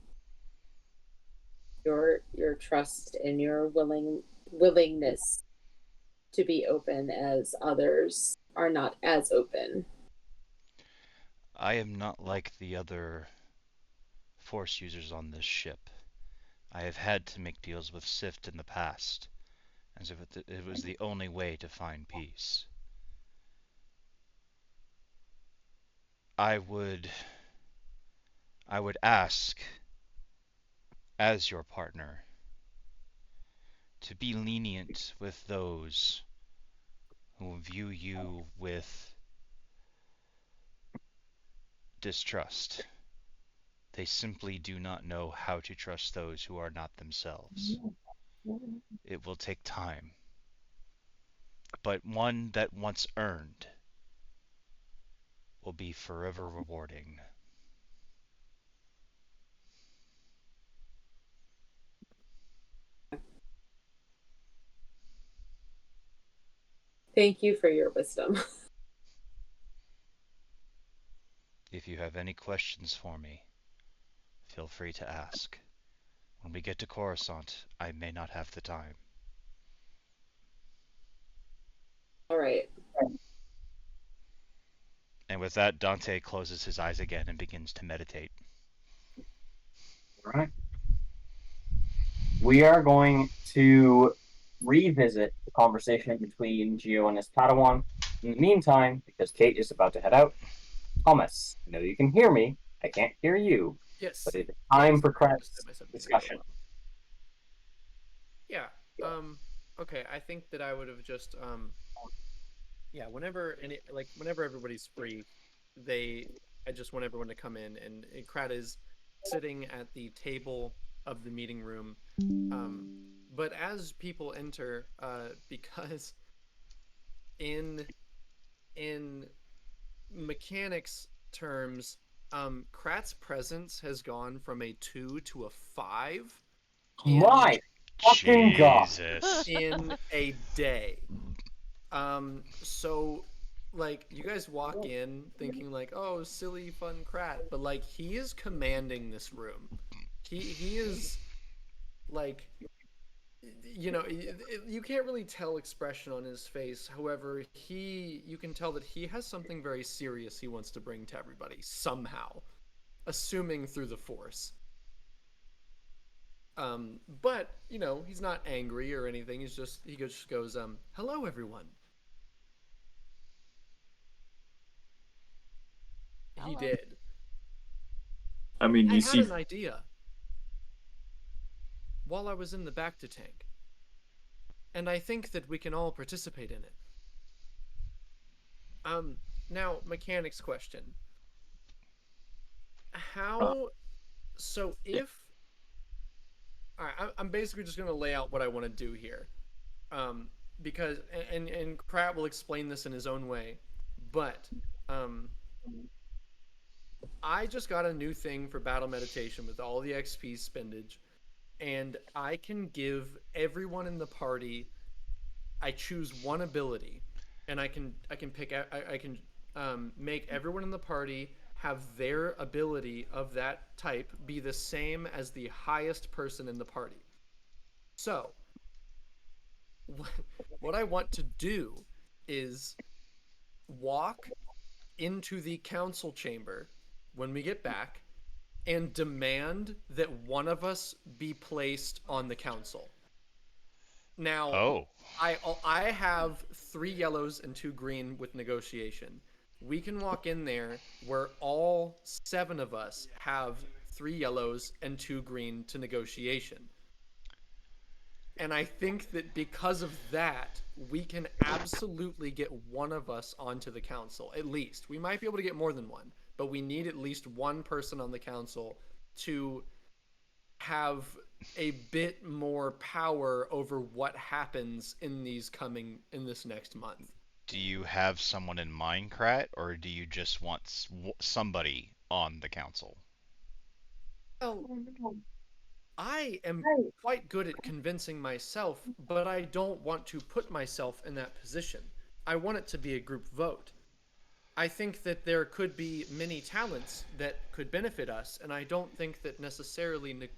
your trust and your willingness to be open as others are not as open. I am not like the other Force users on this ship. I have had to make deals with Sift in the past, as if it was the only way to find peace. I would I would ask, as your partner, to be lenient with those who view you with distrust. They simply do not know how to trust those who are not themselves. It will take time, but one that once earned will be forever rewarding. Thank you for your wisdom. If you have any questions for me, feel free to ask. When we get to Coruscant, I may not have the time. All right. And with that, Dante closes his eyes again and begins to meditate. All right. We are going to revisit the conversation between Gio and his Padawan. In the meantime, because Kate is about to head out, Thomas, I know you can hear me. I can't hear you, Yes. but it is Yeah, time for sorry, I just had Krat's my subtitles discussion. on. Yeah. Okay, I think that I would have just yeah, whenever everybody's free, they I just want everyone to come in, and Krat is sitting at the table of the meeting room. Um but as people enter, because in in mechanics terms, Krat's presence has gone from a 2 to a 5 in My fucking god! Jesus. in a day. So like you guys walk in thinking like, oh, silly fun Krat, but like he is commanding this room. He is like, you can't really tell expression on his face. However, you can tell that he has something very serious he wants to bring to everybody somehow, assuming through the force. But he's not angry or anything. He just goes, hello everyone. He Hello. did. I mean, I you had see, an idea while I was in the Bacta tank, and I think that we can all participate in it. Um, Now, mechanics question. uh, How, so if, all right, I'm basically just going to lay out what I want to do here. Um, because, and Pratt will explain this in his own way, but, um, I just got a new thing for battle meditation with all the XP spendage, and I can give everyone in the party. I choose one ability, and I can pick I can make everyone in the party have their ability of that type be the same as the highest person in the party. So what I want to do is walk into the council chamber when we get back and demand that one of us be placed on the council. Now, Oh. I have 3 yellows and 2 green with negotiation. We can walk in there where all 7 of us have 3 yellows and 2 green to negotiation. And I think that because of that, we can absolutely get one of us onto the council. At least. We might be able to get more than one, but we need at least one person on the council to have a bit more power over what happens in this next month. Do you have someone in mind, Krat, or do you just want somebody on the council? Well, I am quite good at convincing myself, but I don't want to put myself in that position. I want it to be a group vote. I think that there could be many talents that could benefit us, and I don't think that necessarily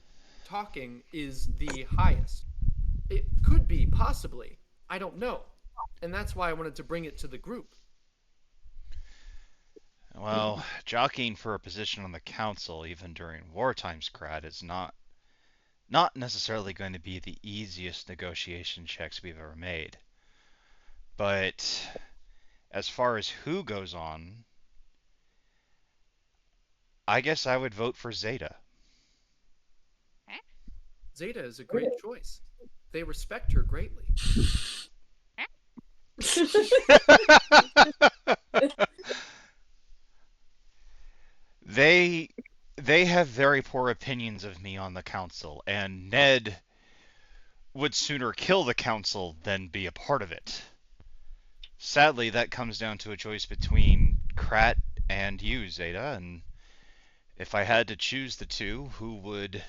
talking is the highest. It could be, possibly. I don't know. And that's why I wanted to bring it to the group. Well, jockeying for a position on the council, even during wartime, Krat, is not necessarily going to be the easiest negotiation checks we've ever made. But as far as who goes on, I guess I would vote for Zeta. Zeta is a great choice. they respect her greatly. they they have very poor opinions of me on the council, and Ned would sooner kill the council than be a part of it. Sadly, that comes down to a choice between Krat and you, Zeta, and if I had to choose the two who would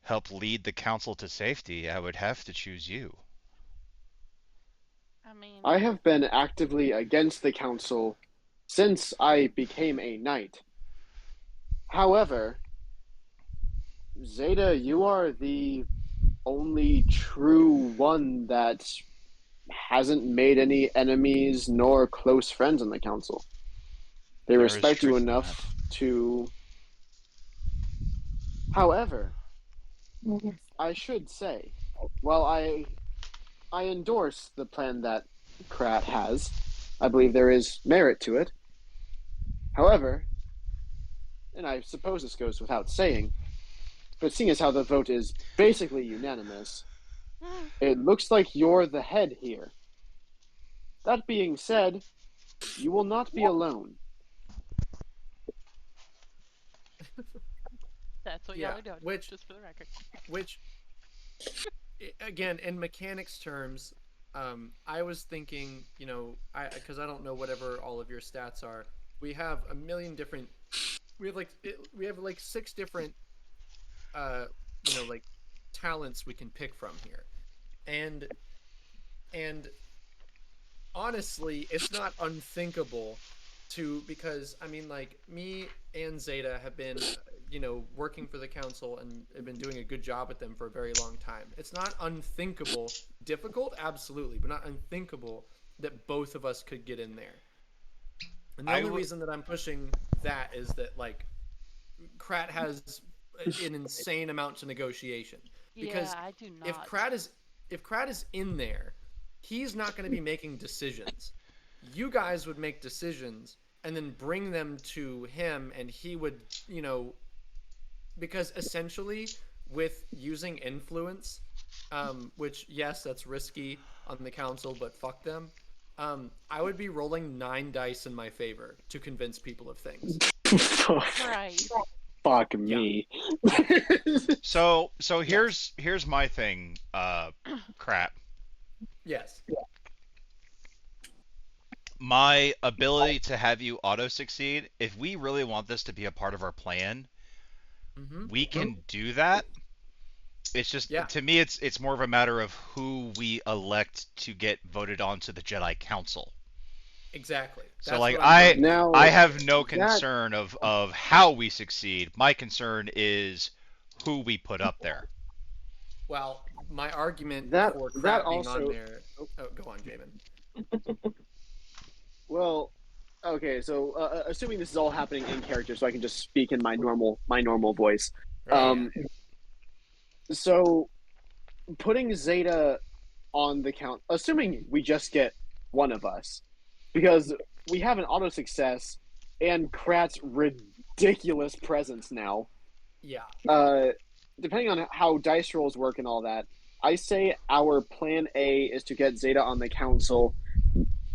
help lead the council to safety, I would have to choose you. I mean, I have been actively against the council since I became a knight. However, Zeta, you are the only true one that hasn't made any enemies nor close friends in the council. They There is respect you truth in that. enough to. However, I should say, while I endorse the plan that Krat has, I believe there is merit to it. However, and I suppose this goes without saying, but seeing as how the vote is basically unanimous, it looks like you're the head here. That being said, you will not be alone. that's what Yeah, y'all are doing, just for the record. which again, in mechanics terms, I was thinking, because I don't know whatever all of your stats are. We have a million different. We have like 6 different, uh, like talents we can pick from here, and and honestly, it's not unthinkable because I mean, like me and Zeta have been, working for the council and have been doing a good job with them for a very long time. It's not unthinkable, difficult, absolutely, but not unthinkable that both of us could get in there. And the only reason that I'm pushing that is that like Krat has an insane amount to negotiation. Because Yeah, I do if not. Krat is in there, he's not going to be making decisions. You guys would make decisions and then bring them to him, and he would, because essentially with using influence, which yes, that's risky on the council, but fuck them. I would be rolling 9 dice in my favor to convince people of things. Right. Fuck Yeah. me. So here's my thing, Krat. Yes. My ability to have you auto succeed, if we really want this to be a part of our plan, we can do that. It's just to me it's more of a matter of who we elect to get voted onto the Jedi Council. Exactly. So That's like what I'm doing. Now, I have no that- concern of how we succeed. My concern is who we put up there. Well, my argument That for that Krat being on also. there. Oh, go on, Jamin. Well, okay. So, assuming this is all happening in character, so I can just speak in my normal voice. Right. So putting Zeta on the count, assuming we just get one of us, because we have an auto success and Krat's ridiculous presence now. Yeah. Depending on how dice rolls work and all that, I say our plan A is to get Zeta on the council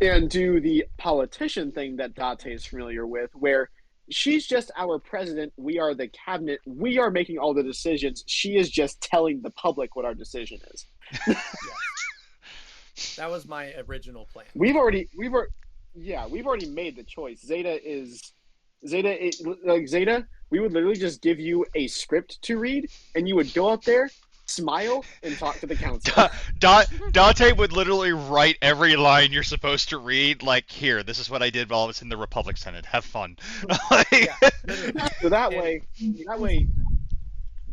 and do the politician thing that Date is familiar with, where she's just our president, we are the cabinet, we are making all the decisions. She is just telling the public what our decision is. Yes. That was my original plan. We've already made the choice. Zeta. We would literally just give you a script to read, and you would go up there, smile, and talk to the council. Dante would literally write every line you're supposed to read. Like, here, this is what I did while I was in the Republic Senate. Have fun. So that way,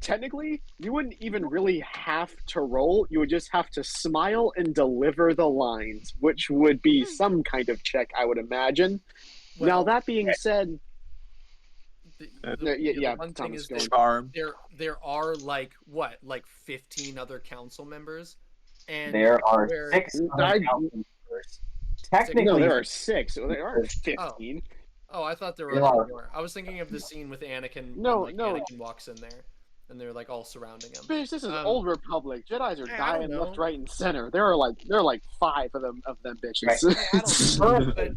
technically, you wouldn't even really have to roll. You would just have to smile and deliver the lines, which would be some kind of check, I would imagine. Well, now, that being said, the one thing is there are like 15 other council members, and there are 6 other council members. Technically, no, there are 6. There are 15. Oh, I thought there were more. I was thinking of the scene with Anakin. No, Anakin walks in there. and they're like all surrounding him. Bitch, this is Um, Old Republic. Jedi's are I don't dying left, know. right, and center. There are like 5 of them bitches. Right. I don't know. Currently,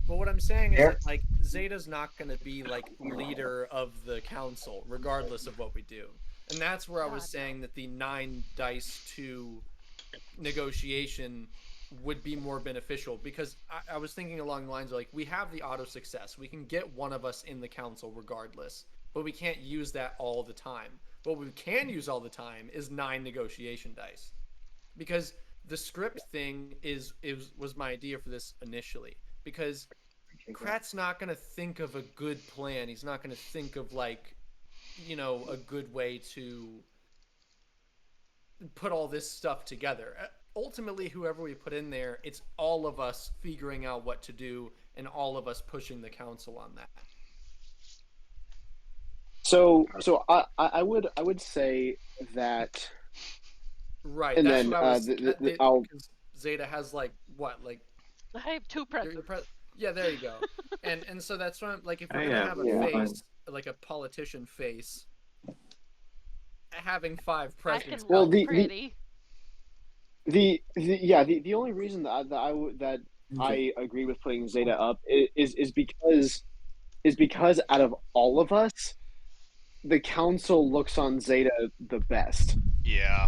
But what I'm saying is there, that like Zeta's not going to be like leader of the council, regardless of what we do. And that's where I was God, no. saying that the 9 dice to negotiation would be more beneficial because I was thinking along the lines of like we have the auto success. We can get one of us in the council regardless, but we can't use that all the time. What we can use all the time is 9 negotiation dice. Because the script thing was my idea for this initially. Because Krat's not going to think of a good plan. He's not going to think of like, a good way to put all this stuff together. Ultimately, whoever we put in there, it's all of us figuring out what to do and all of us pushing the council on that. So I would say that, Right. and That's then what I was. I'll Because Zeta has like what, like I have 2 presents. yeah, there you go. And so that's why I'm like, if we're I gonna have have a one. face, like a politician face, having 5 I presidents. can well look pretty. the only reason that I agree with putting Zeta up is because out of all of us, the council looks on Zeta the best. Yeah.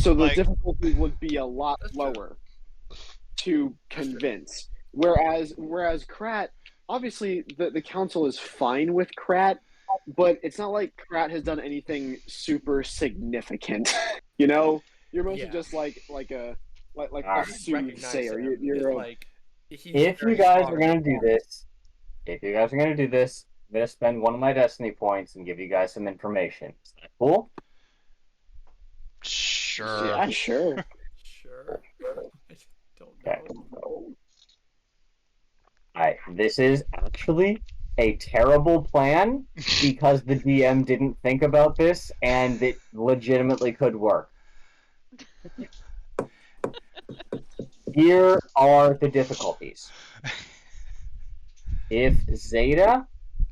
So the Like, difficulty would be a lot That's true. lower to That's true. convince. Whereas Krat, obviously the council is fine with Krat, but it's not like Krat has done anything super significant. You're mostly Yeah. just like a Alright. Recognize soothsayer. him is You're a like he's if you very guys strong are in gonna the do quality. this, I'm gonna spend one of my destiny points and give you guys some information. Is that cool? sure. yeah, sure. Sure. I don't Okay. know. Alright, this is actually a terrible plan because the DM didn't think about this and it legitimately could work. Here are the difficulties. If Zeta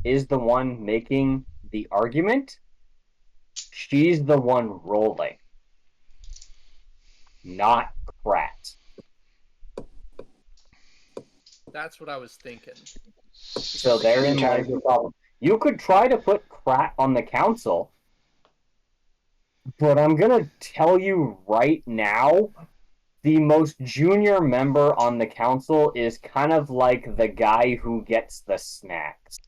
is the one making the argument, she's the one rolling, not Krat. That's what I was thinking. So Because therein Okay. lies the problem. You could try to put Krat on the council, but I'm gonna tell you right now, the most junior member on the council is kind of like the guy who gets the snacks.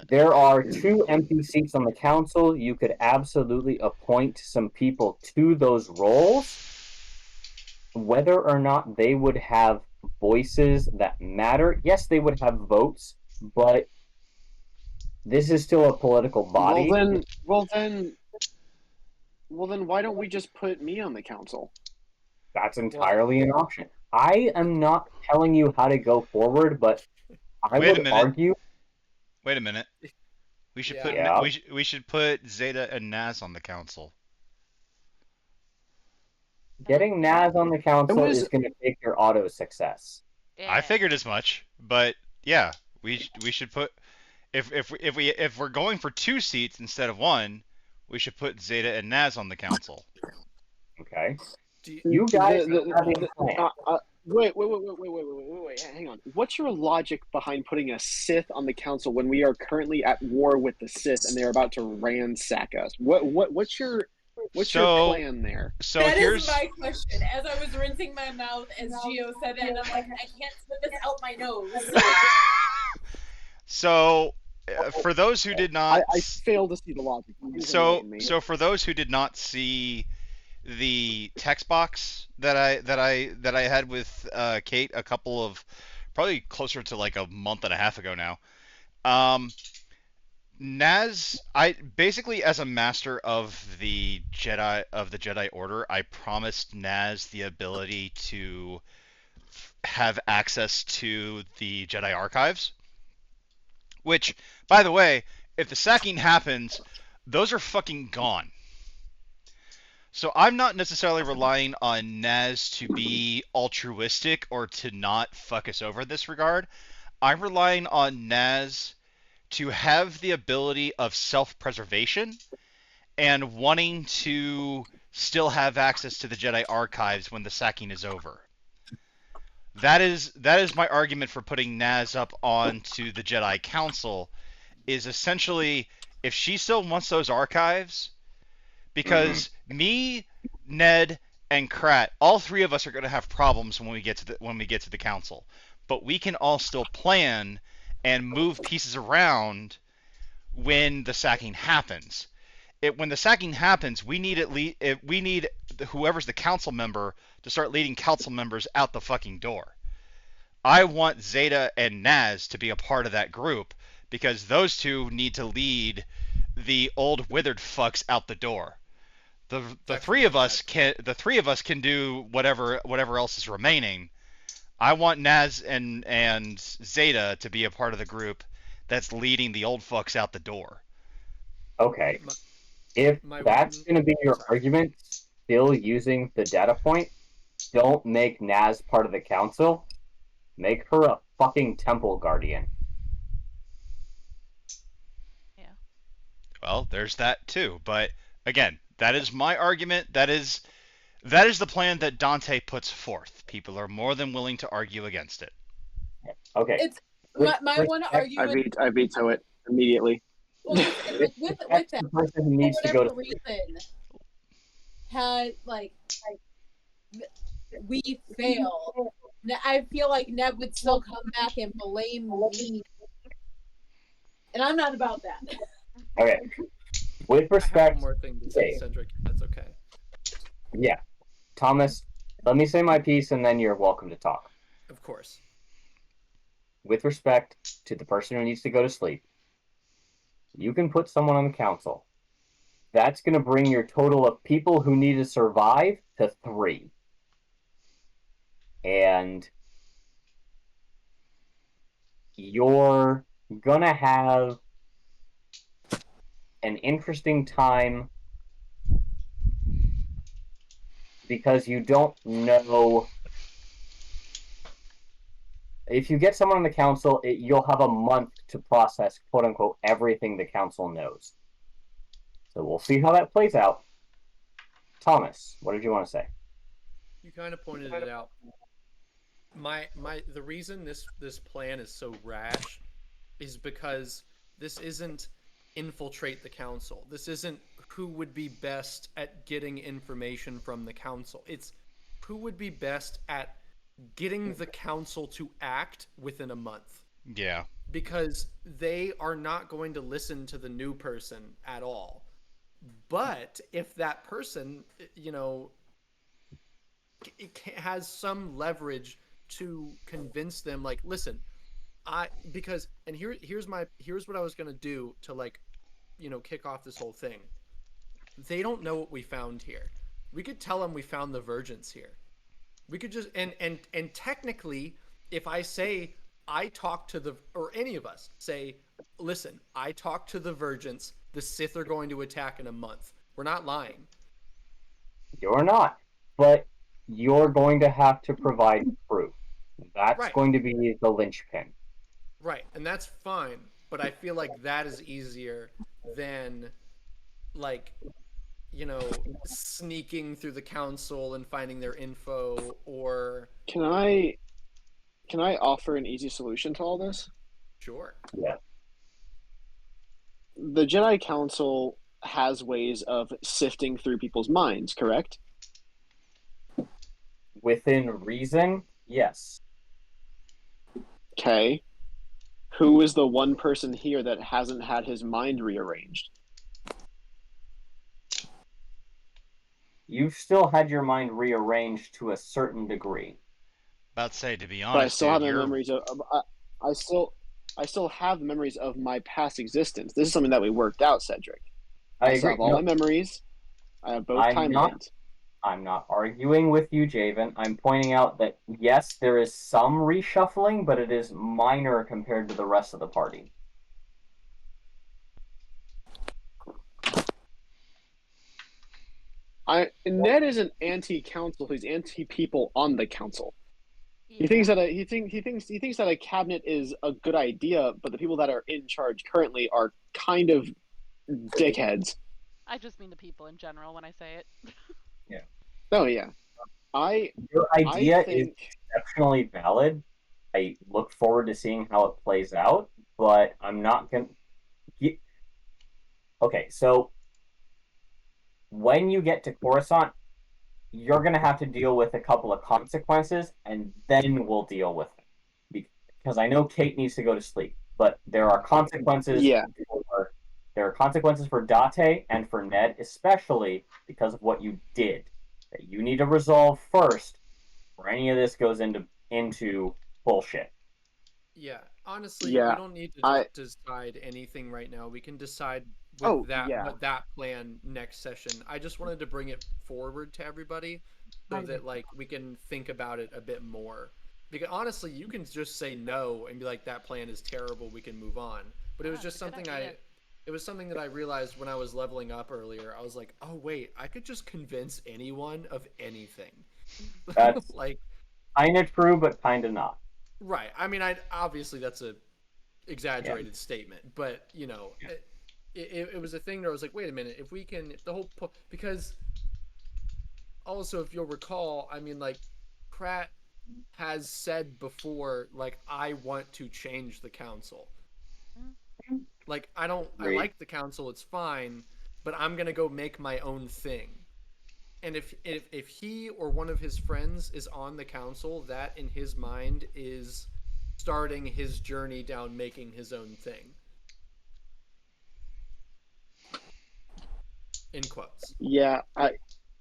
There are 2 empty seats on the council. You could absolutely appoint some people to those roles. Whether or not they would have voices that matter, yes, they would have votes, but this is still a political body. Well then, why don't we just put me on the council? That's entirely an option. I am not telling you how to go forward, but I Wait a would minute. argue. Wait a minute. We should put Yeah. we should put Zeta and Naz on the council. Getting Naz on the council It was- is going to take your auto success. I figured Yeah. as much, but yeah, we should put if we're going for 2 seats instead of 1, we should put Zeta and Naz on the council. Okay. do you, You guys the, have a the, plan. wait, hang on. What's your logic behind putting a Sith on the council when we are currently at war with the Sith and they're about to ransack us? What's your plan there? So That here's is my question. As I was rinsing my mouth as Gio said that, and I'm like, I can't spit this out my nose. so for those who did not I fail to see the logic. Please so enlighten me. so for those who did not see the text box that I had with Kate a couple of probably closer to like a month and a half ago now. Naz, I basically as a master of the Jedi Order, I promised Naz the ability to have access to the Jedi archives. Which, by the way, if the sacking happens, those are fucking gone. So I'm not necessarily relying on Naz to be altruistic or to not fuck us over in this regard. I'm relying on Naz to have the ability of self-preservation and wanting to still have access to the Jedi archives when the sacking is over. That is my argument for putting Naz up onto the Jedi Council. Is essentially, if she still wants those archives, because me, Ned, and Krat, all three of us are going to have problems when we get to the council, but we can all still plan and move pieces around when the sacking happens. When the sacking happens, we need whoever's the council member to start leading council members out the fucking door. I want Zeta and Naz to be a part of that group because those two need to lead the old withered fucks out the door. The three of us can do whatever else is remaining. I want Naz and Zeta to be a part of the group that's leading the old fucks out the door. Okay. If that's going to be your argument, still using the data point, don't make Naz part of the council. Make her a fucking temple guardian. Yeah. Well, there's that too. But again, that is my argument. That is the plan that Dante puts forth. People are more than willing to argue against it. Okay. It's my one argument. I veto it immediately. Well, with that, the person who needs for to go whatever to reason, had we fail, I feel like Ned would still come back and blame me, and I'm not about that. Okay. With respect, I have one more thing to say, Cedric. If that's okay. Yeah, Thomas. Let me say my piece, and then you're welcome to talk. Of course. With respect to the person who needs to go to sleep, you can put someone on the council. That's going to bring your total of people who need to survive to 3. And you're going to have an interesting time because you don't know. If you get someone on the council, you'll have a month to process, quote unquote, everything the council knows. So we'll see how that plays out. Thomas, what did you want to say? You kind of pointed it out. The reason this plan is so rash is because this isn't infiltrate the council. This isn't who would be best at getting information from the council. It's who would be best at getting the council to act within a month. Yeah. Because they are not going to listen to the new person at all. But if that person, it has some leverage to convince them, like, listen, here's what I was gonna do to kick off this whole thing. They don't know what we found here. We could tell them we found the Vergence here. We could just and technically, if I say I talked to or any of us say, listen, I talked to the Vergence, the Sith are going to attack in a month. We're not lying. You're not, but you're going to have to provide proof. That's going to be the linchpin. Right, and that's fine, but I feel like that is easier than, sneaking through the council and finding their info, or... Can I offer an easy solution to all this? Sure. Yeah. The Jedi Council has ways of sifting through people's minds, correct? Within reason, yes. Okay. Who is the one person here that hasn't had his mind rearranged? You've still had your mind rearranged to a certain degree. About to say, to be honest, but I still have the memories of. I still have memories of my past existence. This is something that we worked out, Cedric. I still have all my memories. I have both timelines. I'm not arguing with you, Javen. I'm pointing out that, yes, there is some reshuffling, but it is minor compared to the rest of the party. Ned isn't anti-council. He's anti-people on the council. He thinks that he thinks that a cabinet is a good idea, but the people that are in charge currently are kind of dickheads. I just mean the people in general when I say it. Oh yeah, Your I idea is think exceptionally valid. I look forward to seeing how it plays out, but I'm not going to. Okay, so when you get to Coruscant, you're going to have to deal with a couple of consequences, and then we'll deal with it. Because I know Kate needs to go to sleep, but there are consequences. yeah. There are consequences for Date and for Ned, especially because of what you did. That you need to resolve first, or any of this goes into bullshit. Yeah, honestly, we Yeah, don't need to I decide anything right now. We can decide oh with that yeah. what that plan next session. I just wanted to bring it forward to everybody so that like we can think about it a bit more. Because honestly, you can just say no and be like that plan is terrible, we can move on. But it was Ah, it's just a good something idea. it was something that I realized when I was leveling up earlier. I was like, "Oh wait, I could just convince anyone of anything." That's Like, kind of true, but kind of not. right. I mean, I obviously that's a Yeah. exaggerated statement, but it was a thing where I was like, wait a minute, if we can, the whole because also if you'll recall, I mean, like Pratt has said before, like I want to change the council. Mm. Like I Great. like the council, it's fine, but I'm gonna go make my own thing. And if he or one of his friends is on the council, that in his mind is starting his journey down making his own thing. In quotes. Yeah,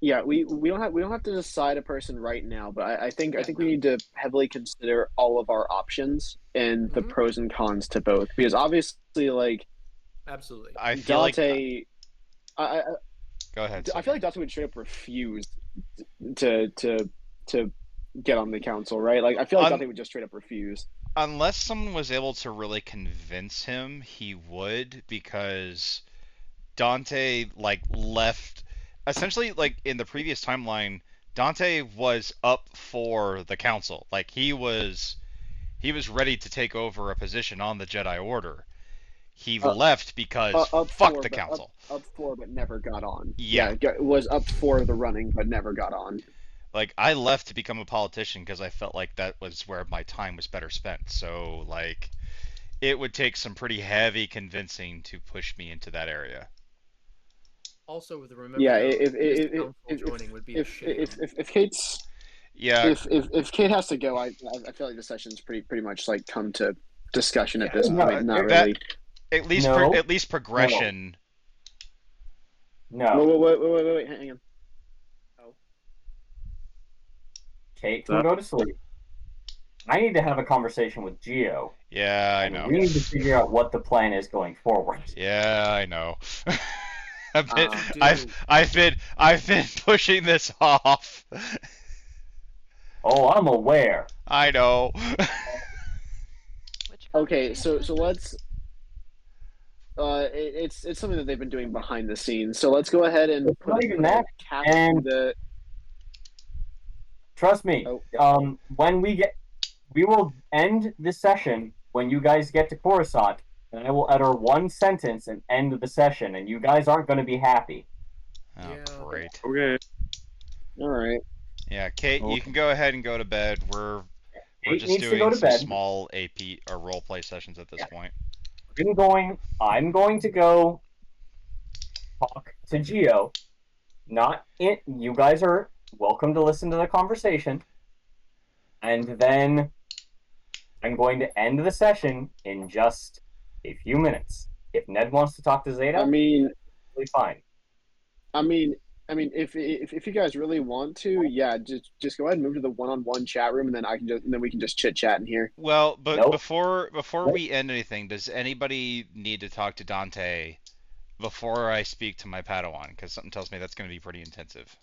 yeah, we don't have to decide a person right now, but I Yeah, think we no. need to heavily consider all of our options and the Mm-hmm. pros and cons to both. Because obviously, like Absolutely. I feel like. Date, I Go ahead, I feel Cedric. like Date would straight up refuse to to get on the council, right? Like I feel like Un- Date would just straight up refuse. Unless someone was able to really convince him, he would, because Dante like left essentially like in the previous timeline. Dante was up for the council. Like he was ready to take over a position on the Jedi Order. He Uh, left because up fuck for, the but council. up for, but never got on. Yeah. Yeah, was up for the running, but never got on. Like I left to become a politician because I felt like that was where my time was better spent. So like it would take some pretty heavy convincing to push me into that area. Also, remember Yeah, though, his council joining would be a shame. if Kate's Yeah, if Kate has to go, I feel like the session's pretty much like come to discussion at Yeah, this No, point. Not that really. no, at least progression. no. Wait, hang on. Oh, Kate can go to sleep. I need to have a conversation with Geo, Yeah, I and know. we need to figure out what the plan is going forward. Yeah, I know. dude. I've been pushing this off. Oh, I'm aware. I know. Which okay, conversation is so this? let's. It's something that they've been doing behind the scenes. So let's go ahead and It's not even put a that. cap in And the. trust me, Oh, when we will end this session when you guys get to Coruscant, and I will utter one sentence and end the session, and you guys aren't going to be happy. Oh, Yeah. great. Okay. all right. Yeah, Kate, you can go ahead and go to bed. We're Kate just needs to go doing to some bed. small AP or role play sessions at this point. I'm going to go talk to Geo. Not it. You guys are welcome to listen to the conversation, and then I'm going to end the session in just a few minutes. If Ned wants to talk to Zeta, I mean, totally fine. I mean, if you guys really want to, yeah, just go ahead and move to the one-on-one chat room, and then we can just chit chat in here. Well, but Nope. before we end anything, does anybody need to talk to Dante before I speak to my Padawan? Because something tells me that's going to be pretty intensive.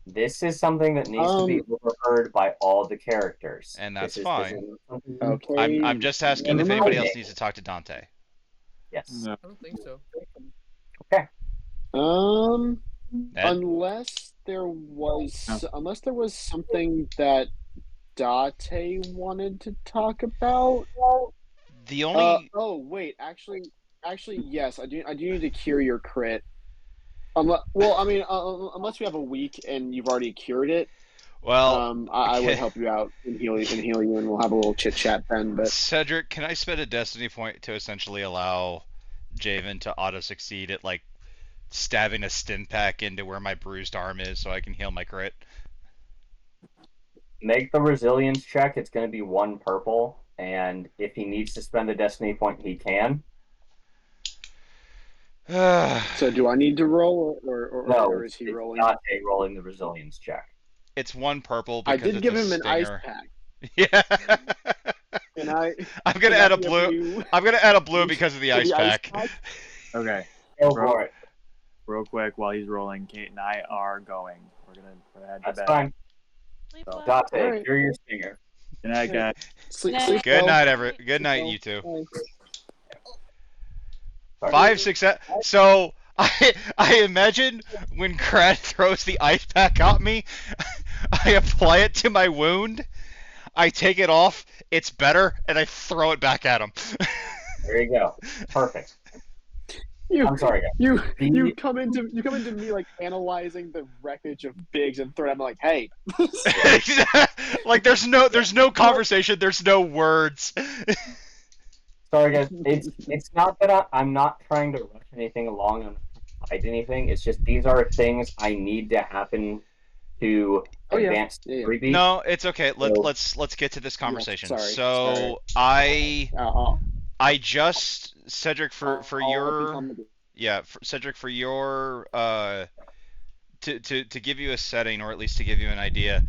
This is something that needs to be overheard by all the characters. And that's This fine. is something. Okay. I'm just asking Never if anybody mind. else needs to talk to Dante. Yes. No. I don't think so. Okay. Ned? Unless there was something that Date wanted to talk about. The only Oh wait, actually, yes, I do need to cure your crit. Well, I mean, unless we have a week and you've already cured it, well, I would okay. help you out and heal you, and we'll have a little chit chat then. But Cedric, can I spend a destiny point to essentially allow Javen to auto succeed at like stabbing a stim pack into where my bruised arm is so I can heal my crit? Make the resilience check. It's going to be 1 purple, and if he needs to spend a destiny point, he can. so, do I need to roll, No, or is he it's rolling? not a rolling the resilience check. It's 1 purple I because did it's a give him an ice stinger. pack. Yeah. Can I I'm gonna can I add a give blue. you I'm gonna add a blue because of the for ice the ice pack. pack? Okay. Go Bro. for it. Real quick, while he's rolling, Kate and I are going. We're gonna head to That's bed. fine. Sleep So- well. Date, Alright. you're your stinger. Good night, guys. Sleep Night. Good well. night, Night. Good Sleep night, well. you two. Bye. Sorry. 5, 6, 7. So I imagine when Krat throws the ice pack at me, I apply it to my wound. I take it off. It's better, and I throw it back at him. There you go. Perfect. You I'm sorry, guys. you The- come into me like analyzing the wreckage of Biggs and third. I'm like, hey, Like there's no conversation. There's no words. Sorry, guys. It's not that I'm not trying to rush anything along and hide anything. It's just these are things I need to happen to Oh, yeah. advance the Yeah. story beat. No, it's okay. So- Let's get to this conversation. sorry, So I just Cedric for your become the- yeah for, Cedric for your to give you a setting or at least to give you an idea.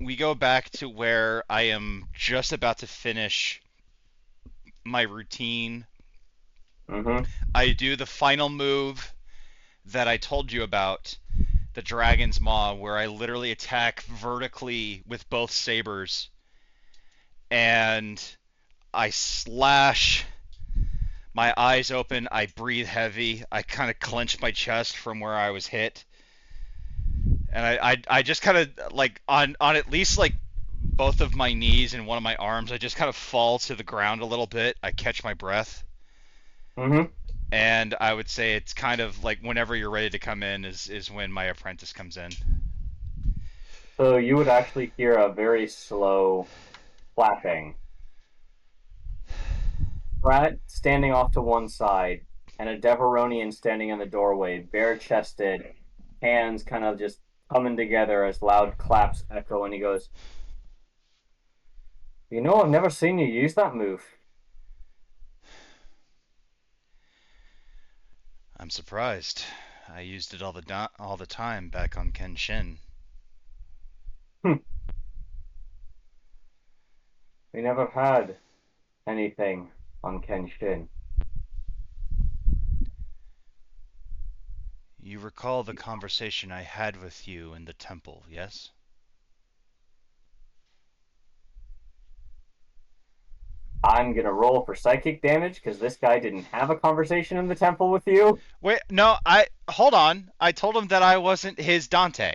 We go back to where I am just about to finish my routine. Mhm. I do the final move that I told you about, the Dragon's Maw, where I literally attack vertically with both sabers, and I slash. My eyes open. I breathe heavy. I kind of clench my chest from where I was hit, and I just kind of like on at least like both of my knees and one of my arms. I just kind of fall to the ground a little bit. I catch my breath. Mhm. And I would say it's kind of like whenever you're ready to come in is when my apprentice comes in. So you would actually hear a very slow flashing. Pratt standing off to one side, and a Deveronian standing in the doorway, bare chested, hands kind of just coming together as loud claps echo, and he goes, "You know, I've never seen you use that move." I'm surprised. I used it all the time back on Kenshin. We never had anything on Kenshin. You recall the conversation I had with you in the temple, yes? I'm gonna roll for psychic damage because this guy didn't have a conversation in the temple with you. Wait, no, hold on. I told him that I wasn't his Dante.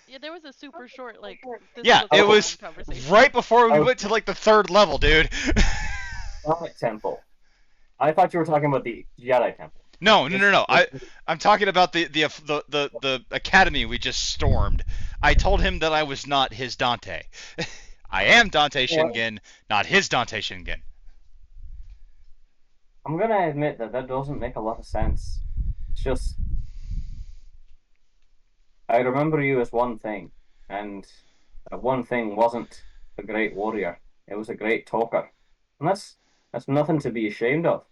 Yeah, there was a super short like. This Yeah, was it a was long conversation. right before we Oh. went to like the 3rd level, dude. Summit Temple. I thought you were talking about the Jedi Temple. No. I'm talking about the academy we just stormed. I told him that I was not his Dante. I am Dante Shingen, not his Dante Shingen. I'm gonna admit that doesn't make a lot of sense. It's just I remember you as one thing, and that one thing wasn't a great warrior. It was a great talker, and that's nothing to be ashamed of.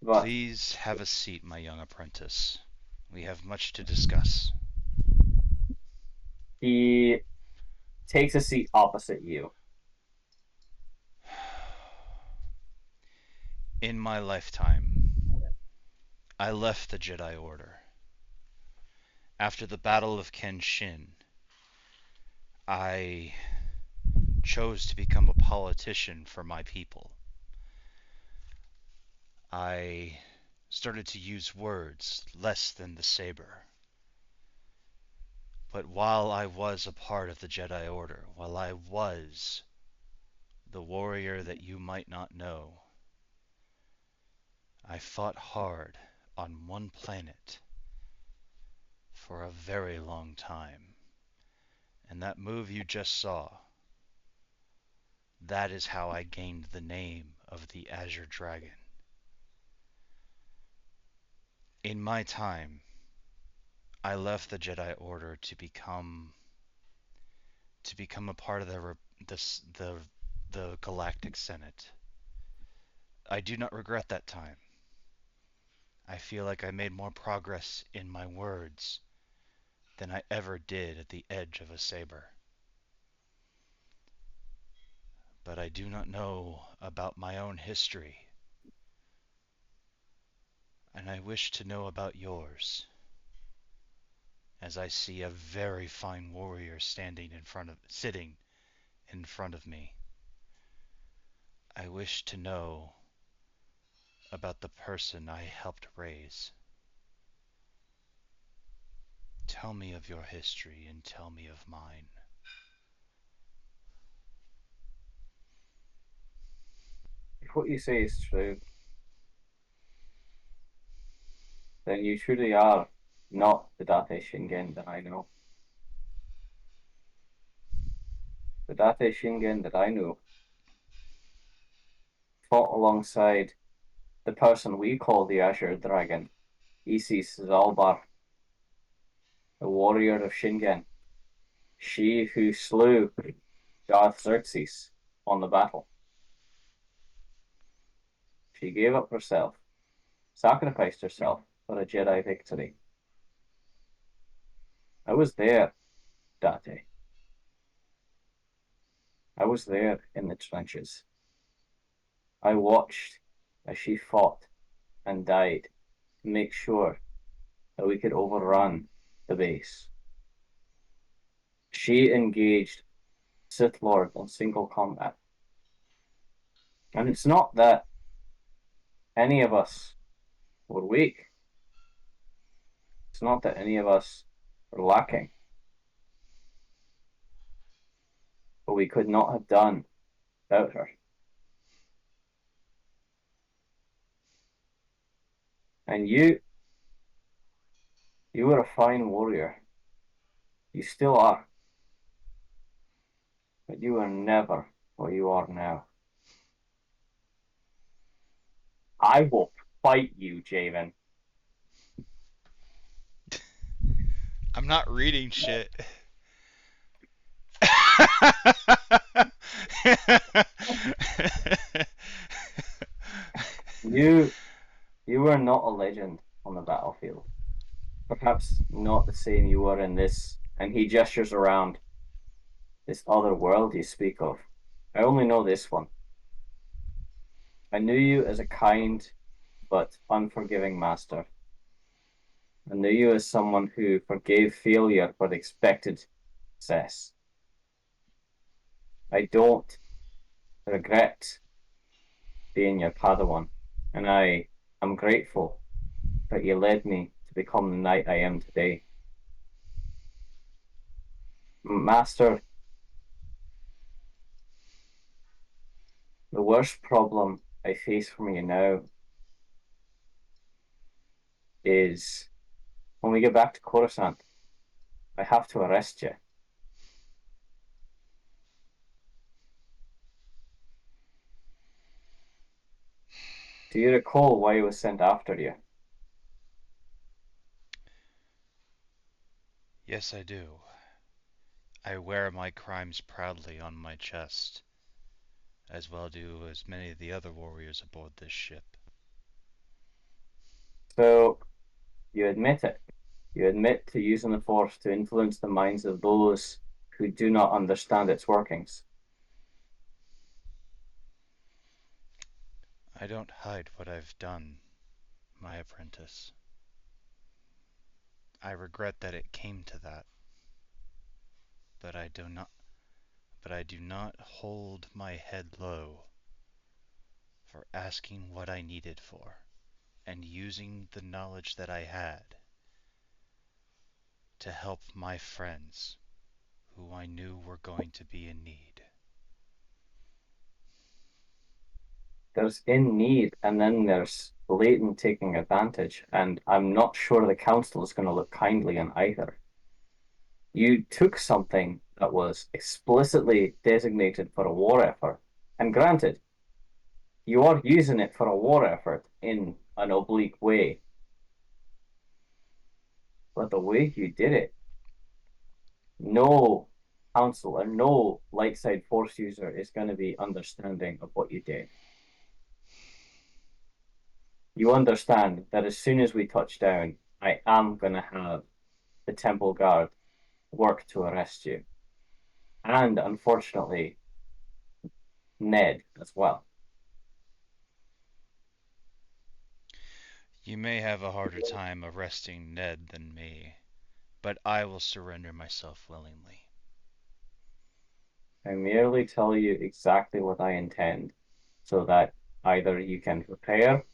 But Please have a seat, my young apprentice. We have much to discuss. he takes a seat opposite you. In my lifetime, I left the Jedi Order. After the Battle of Kenshin, I chose to become a politician for my people. I started to use words less than the saber. But while I was a part of the Jedi Order, while I was the warrior that you might not know, I fought hard on one planet for a very long time. And that move you just saw, that is how I gained the name of the Azure Dragon. In my time, I left the Jedi Order to become a part of the Galactic Senate. I do not regret that time. I feel like I made more progress in my words than I ever did at the edge of a saber. But I do not know about my own history, and I wish to know about yours, as I see a very fine warrior sitting in front of me. I wish to know about the person I helped raise. Tell me of your history and tell me of mine. If what you say is true, then you truly are not the Date Shingen that I know. The Date Shingen that I knew fought alongside the person we call the Azure Dragon, Isis Zalbar, the warrior of Shingen, she who slew Darth Xerxes on the battle. She gave up herself, sacrificed herself for a Jedi victory. I was there, Date. I was there in the trenches. I watched as she fought and died to make sure that we could overrun the base. She engaged Sith Lord in single combat. And it's not that any of us were weak. It's not that any of us were lacking. But we could not have done without her. And you were a fine warrior. You still are. But you are never what you are now. I will fight you, Javen. I'm not reading shit. You were not a legend on the battlefield. Perhaps not the same you were in this. And he gestures around this other world you speak of. I only know this one. I knew you as a kind but unforgiving master. I knew you as someone who forgave failure but expected success. I don't regret being your Padawan, and I am grateful that you led me to become the knight I am today. Master, the worst problem I face from you now is when we get back to Coruscant, I have to arrest you. Do you recall why I was sent after you? Yes, I do. I wear my crimes proudly on my chest, as well do as many of the other warriors aboard this ship. So, you admit it. You admit to using the Force to influence the minds of those who do not understand its workings. I don't hide what I've done, my apprentice. I regret that it came to that, but I do not hold my head low for asking what I needed for, and using the knowledge that I had to help my friends who I knew were going to be in need. There's in need, and then there's blatant taking advantage, and I'm not sure the council is going to look kindly on either. You took something that was explicitly designated for a war effort, and granted, you are using it for a war effort in an oblique way, but the way you did it, no council and no light side force user is going to be understanding of what you did. You understand that as soon as we touch down, I am going to have the temple guard work to arrest you. And unfortunately, Ned as well. You may have a harder time arresting Ned than me, but I will surrender myself willingly. I merely tell you exactly what I intend, so that either you can prepare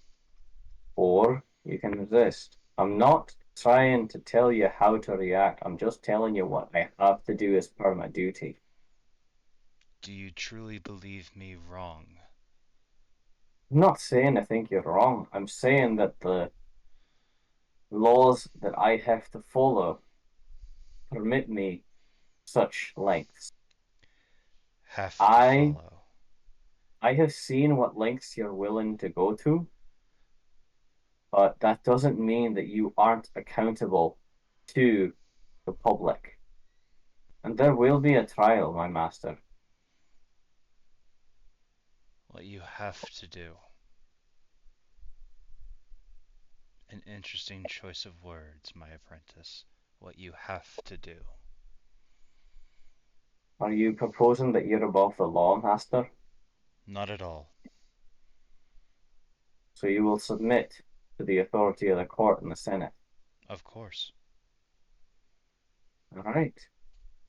or you can resist. I'm not trying to tell you how to react, I'm just telling you what I have to do as per my duty. Do you truly believe me wrong? I'm not saying I think you're wrong. I'm saying that the laws that I have to follow permit me such lengths. Have to I follow. have seen what lengths you're willing to go to, but that doesn't mean that you aren't accountable to the public. And there will be a trial, my master. What you have to do. An interesting choice of words, my apprentice. What you have to do. Are you proposing that you're above the law, master? Not at all. So you will submit to the authority of the court and the Senate? Of course. All right.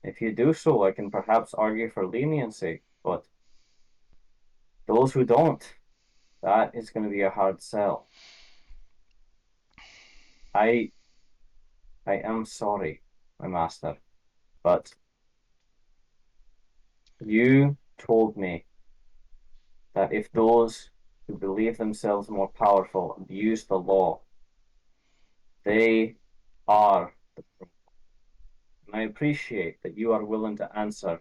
If you do so, I can perhaps argue for leniency, but those who don't, that is going to be a hard sell. I am sorry, my master, but you told me that if those who believe themselves more powerful abuse the law, they are the problem. And I appreciate that you are willing to answer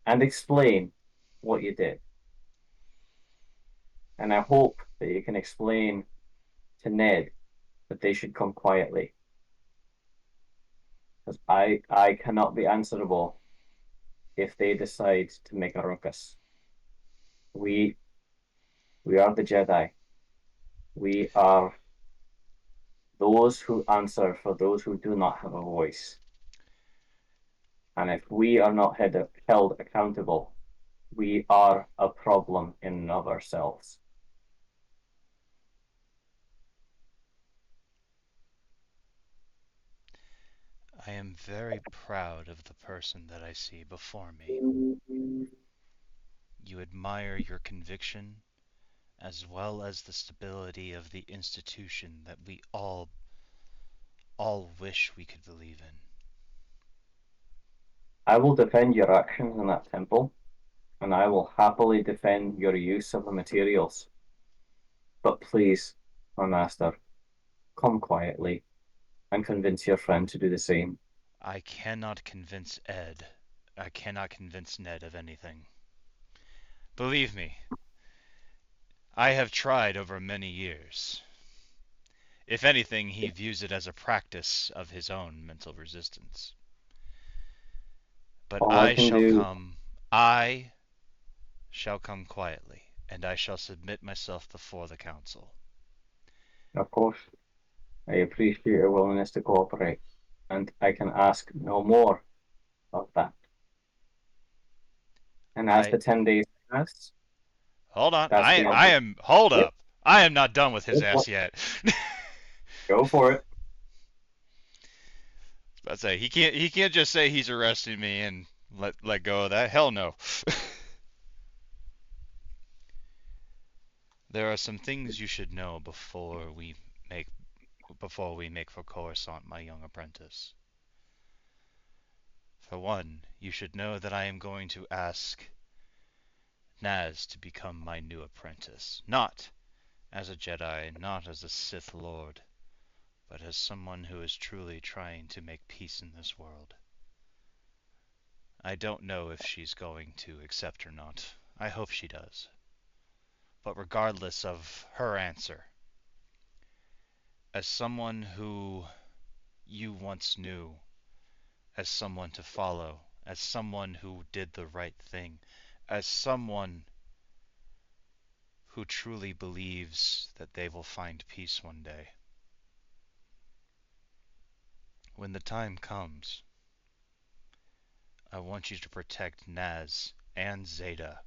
and explain what you did. And I hope that you can explain to Ned that they should come quietly. Because I cannot be answerable if they decide to make a ruckus. We are the Jedi. We are those who answer for those who do not have a voice. And if we are not held accountable, we are a problem in and of ourselves. I am very proud of the person that I see before me. You admire your conviction as well as the stability of the institution that we all wish we could believe in. I will defend your actions in that temple, and I will happily defend your use of the materials. But please, my master, come quietly and convince your friend to do the same. I cannot convince Ed. I cannot convince Ned of anything. Believe me, I have tried over many years. If anything, he views it as a practice of his own mental resistance. But All I can do, I shall come quietly, and I shall submit myself before the council. of course, I appreciate your willingness to cooperate, and I can ask no more of that. And as I the 10 days pass, hold on. that's the I end. am hold Yep, up. I am not done with his go for ass it. yet. Go for it. I say he can't just say he's arresting me and let go of that. Hell no. There are some things you should know make before we make for Coruscant, my young apprentice. For one, you should know that I am going to ask Naz to become my new apprentice. Not as a Jedi, not as a Sith Lord, but as someone who is truly trying to make peace in this world. I don't know if she's going to accept or not. I hope she does. But regardless of her answer, as someone who you once knew, as someone to follow, as someone who did the right thing, as someone who truly believes that they will find peace one day. When the time comes, I want you to protect Naz and Zeta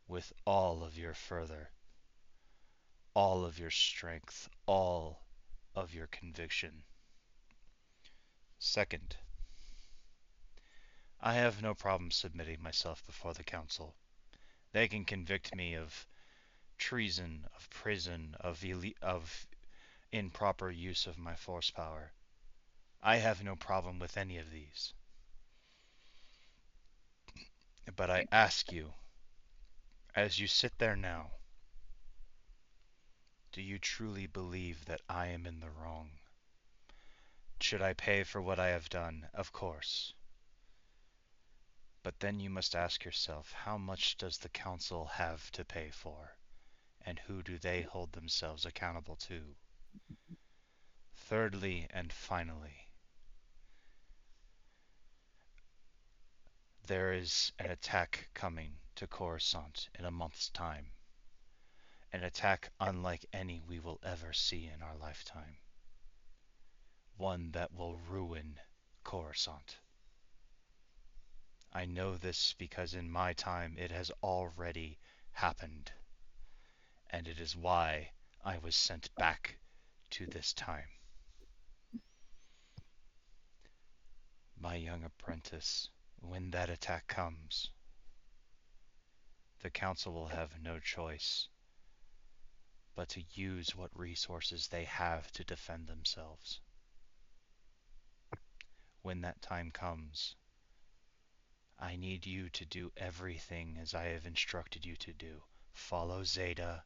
with all of your fervor, all of your strength, all of your conviction. Second, I have no problem submitting myself before the council. They can convict me of treason, of prison, of improper use of my force power. I have no problem with any of these. But I ask you, as you sit there now, do you truly believe that I am in the wrong? Should I pay for what I have done? Of course. But then you must ask yourself, how much does the council have to pay for? And who do they hold themselves accountable to? Thirdly and finally, there is an attack coming to Coruscant in a month's time. An attack unlike any we will ever see in our lifetime. One that will ruin Coruscant. I know this because in my time it has already happened, and it is why I was sent back to this time. My young apprentice, when that attack comes, the council will have no choice but to use what resources they have to defend themselves. When that time comes, I need you to do everything as I have instructed you to do. Follow Zeta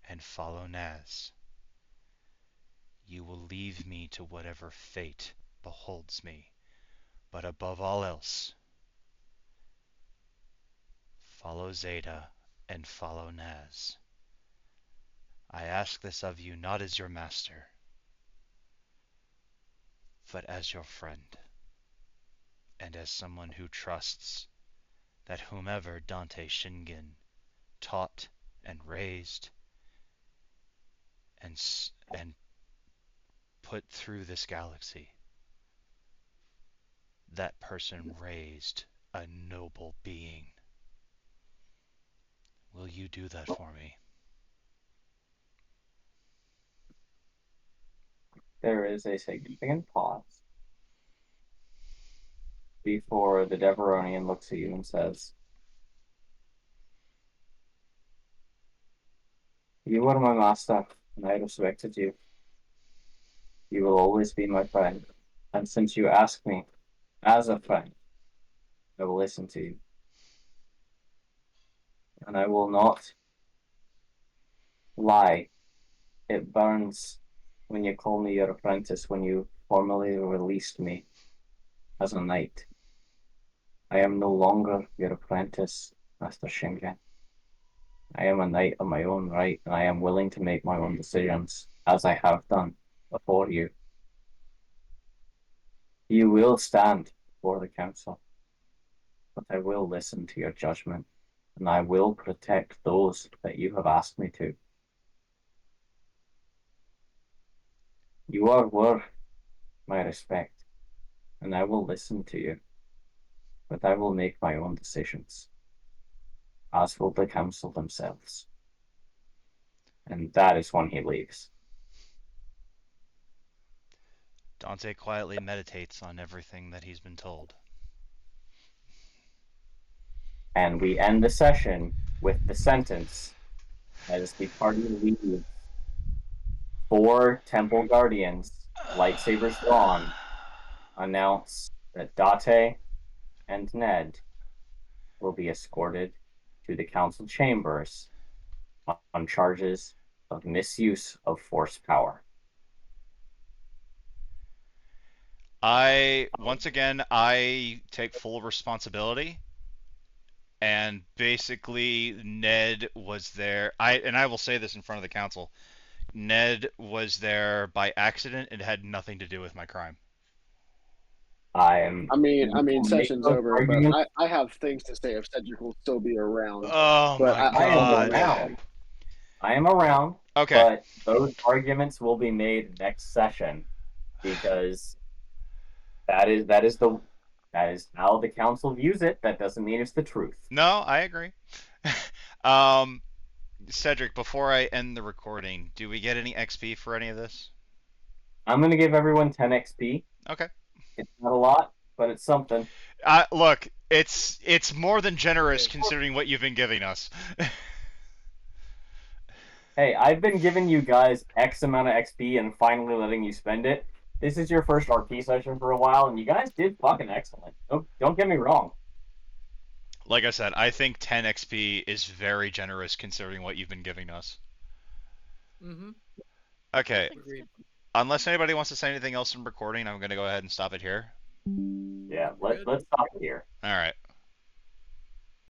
and follow Naz. You will leave me to whatever fate beholds me, but above all else, follow Zeta and follow Naz. I ask this of you not as your master, but as your friend, and as someone who trusts that whomever Dante Shingen taught and raised and put through this galaxy, that person raised a noble being. Will you do that for me? There is a significant pause before the Deveronian looks at you and says, "You are my master, and I respected you. You will always be my friend. And since you ask me as a friend, I will listen to you. And I will not lie. It burns when you call me your apprentice, when you formally released me as a knight. I am no longer your apprentice, Master Shingen. I am a knight of my own right, and I am willing to make my own decisions, as I have done before you. You will stand before the council, but I will listen to your judgment, and I will protect those that you have asked me to. You are worth my respect, and I will listen to you, but I will make my own decisions, as will the council themselves. And that is when he leaves. Dante quietly meditates on everything that he's been told. And we end the session with the sentence as the party leaves. 4 Temple Guardians, lightsabers drawn, announce that Date and Ned will be escorted to the council chambers on charges of misuse of force power. Once again, I take full responsibility. And basically, Ned was there. I will say this in front of the council. Ned was there by accident. It had nothing to do with my crime. I mean, session's over, but arguments. I have things to say if Cedric will still be around. Oh But my I am god. around. I am around, Okay. but those arguments will be made next session because that is how the council views it. That doesn't mean it's the truth. No, I agree. Cedric, before I end the recording, do we get any XP for any of this? I'm gonna give everyone 10 XP. Okay. It's not a lot, but it's something. Look, it's more than generous considering what you've been giving us. Hey, I've been giving you guys X amount of XP and finally letting you spend it. This is your first RP session for a while, and you guys did fucking excellent. Don't get me wrong. Like I said, I think 10 XP is very generous considering what you've been giving us. Mm-hmm. Okay. Agreed. Unless anybody wants to say anything else in recording, I'm going to go ahead and stop it here. Yeah, let's stop it here. All right.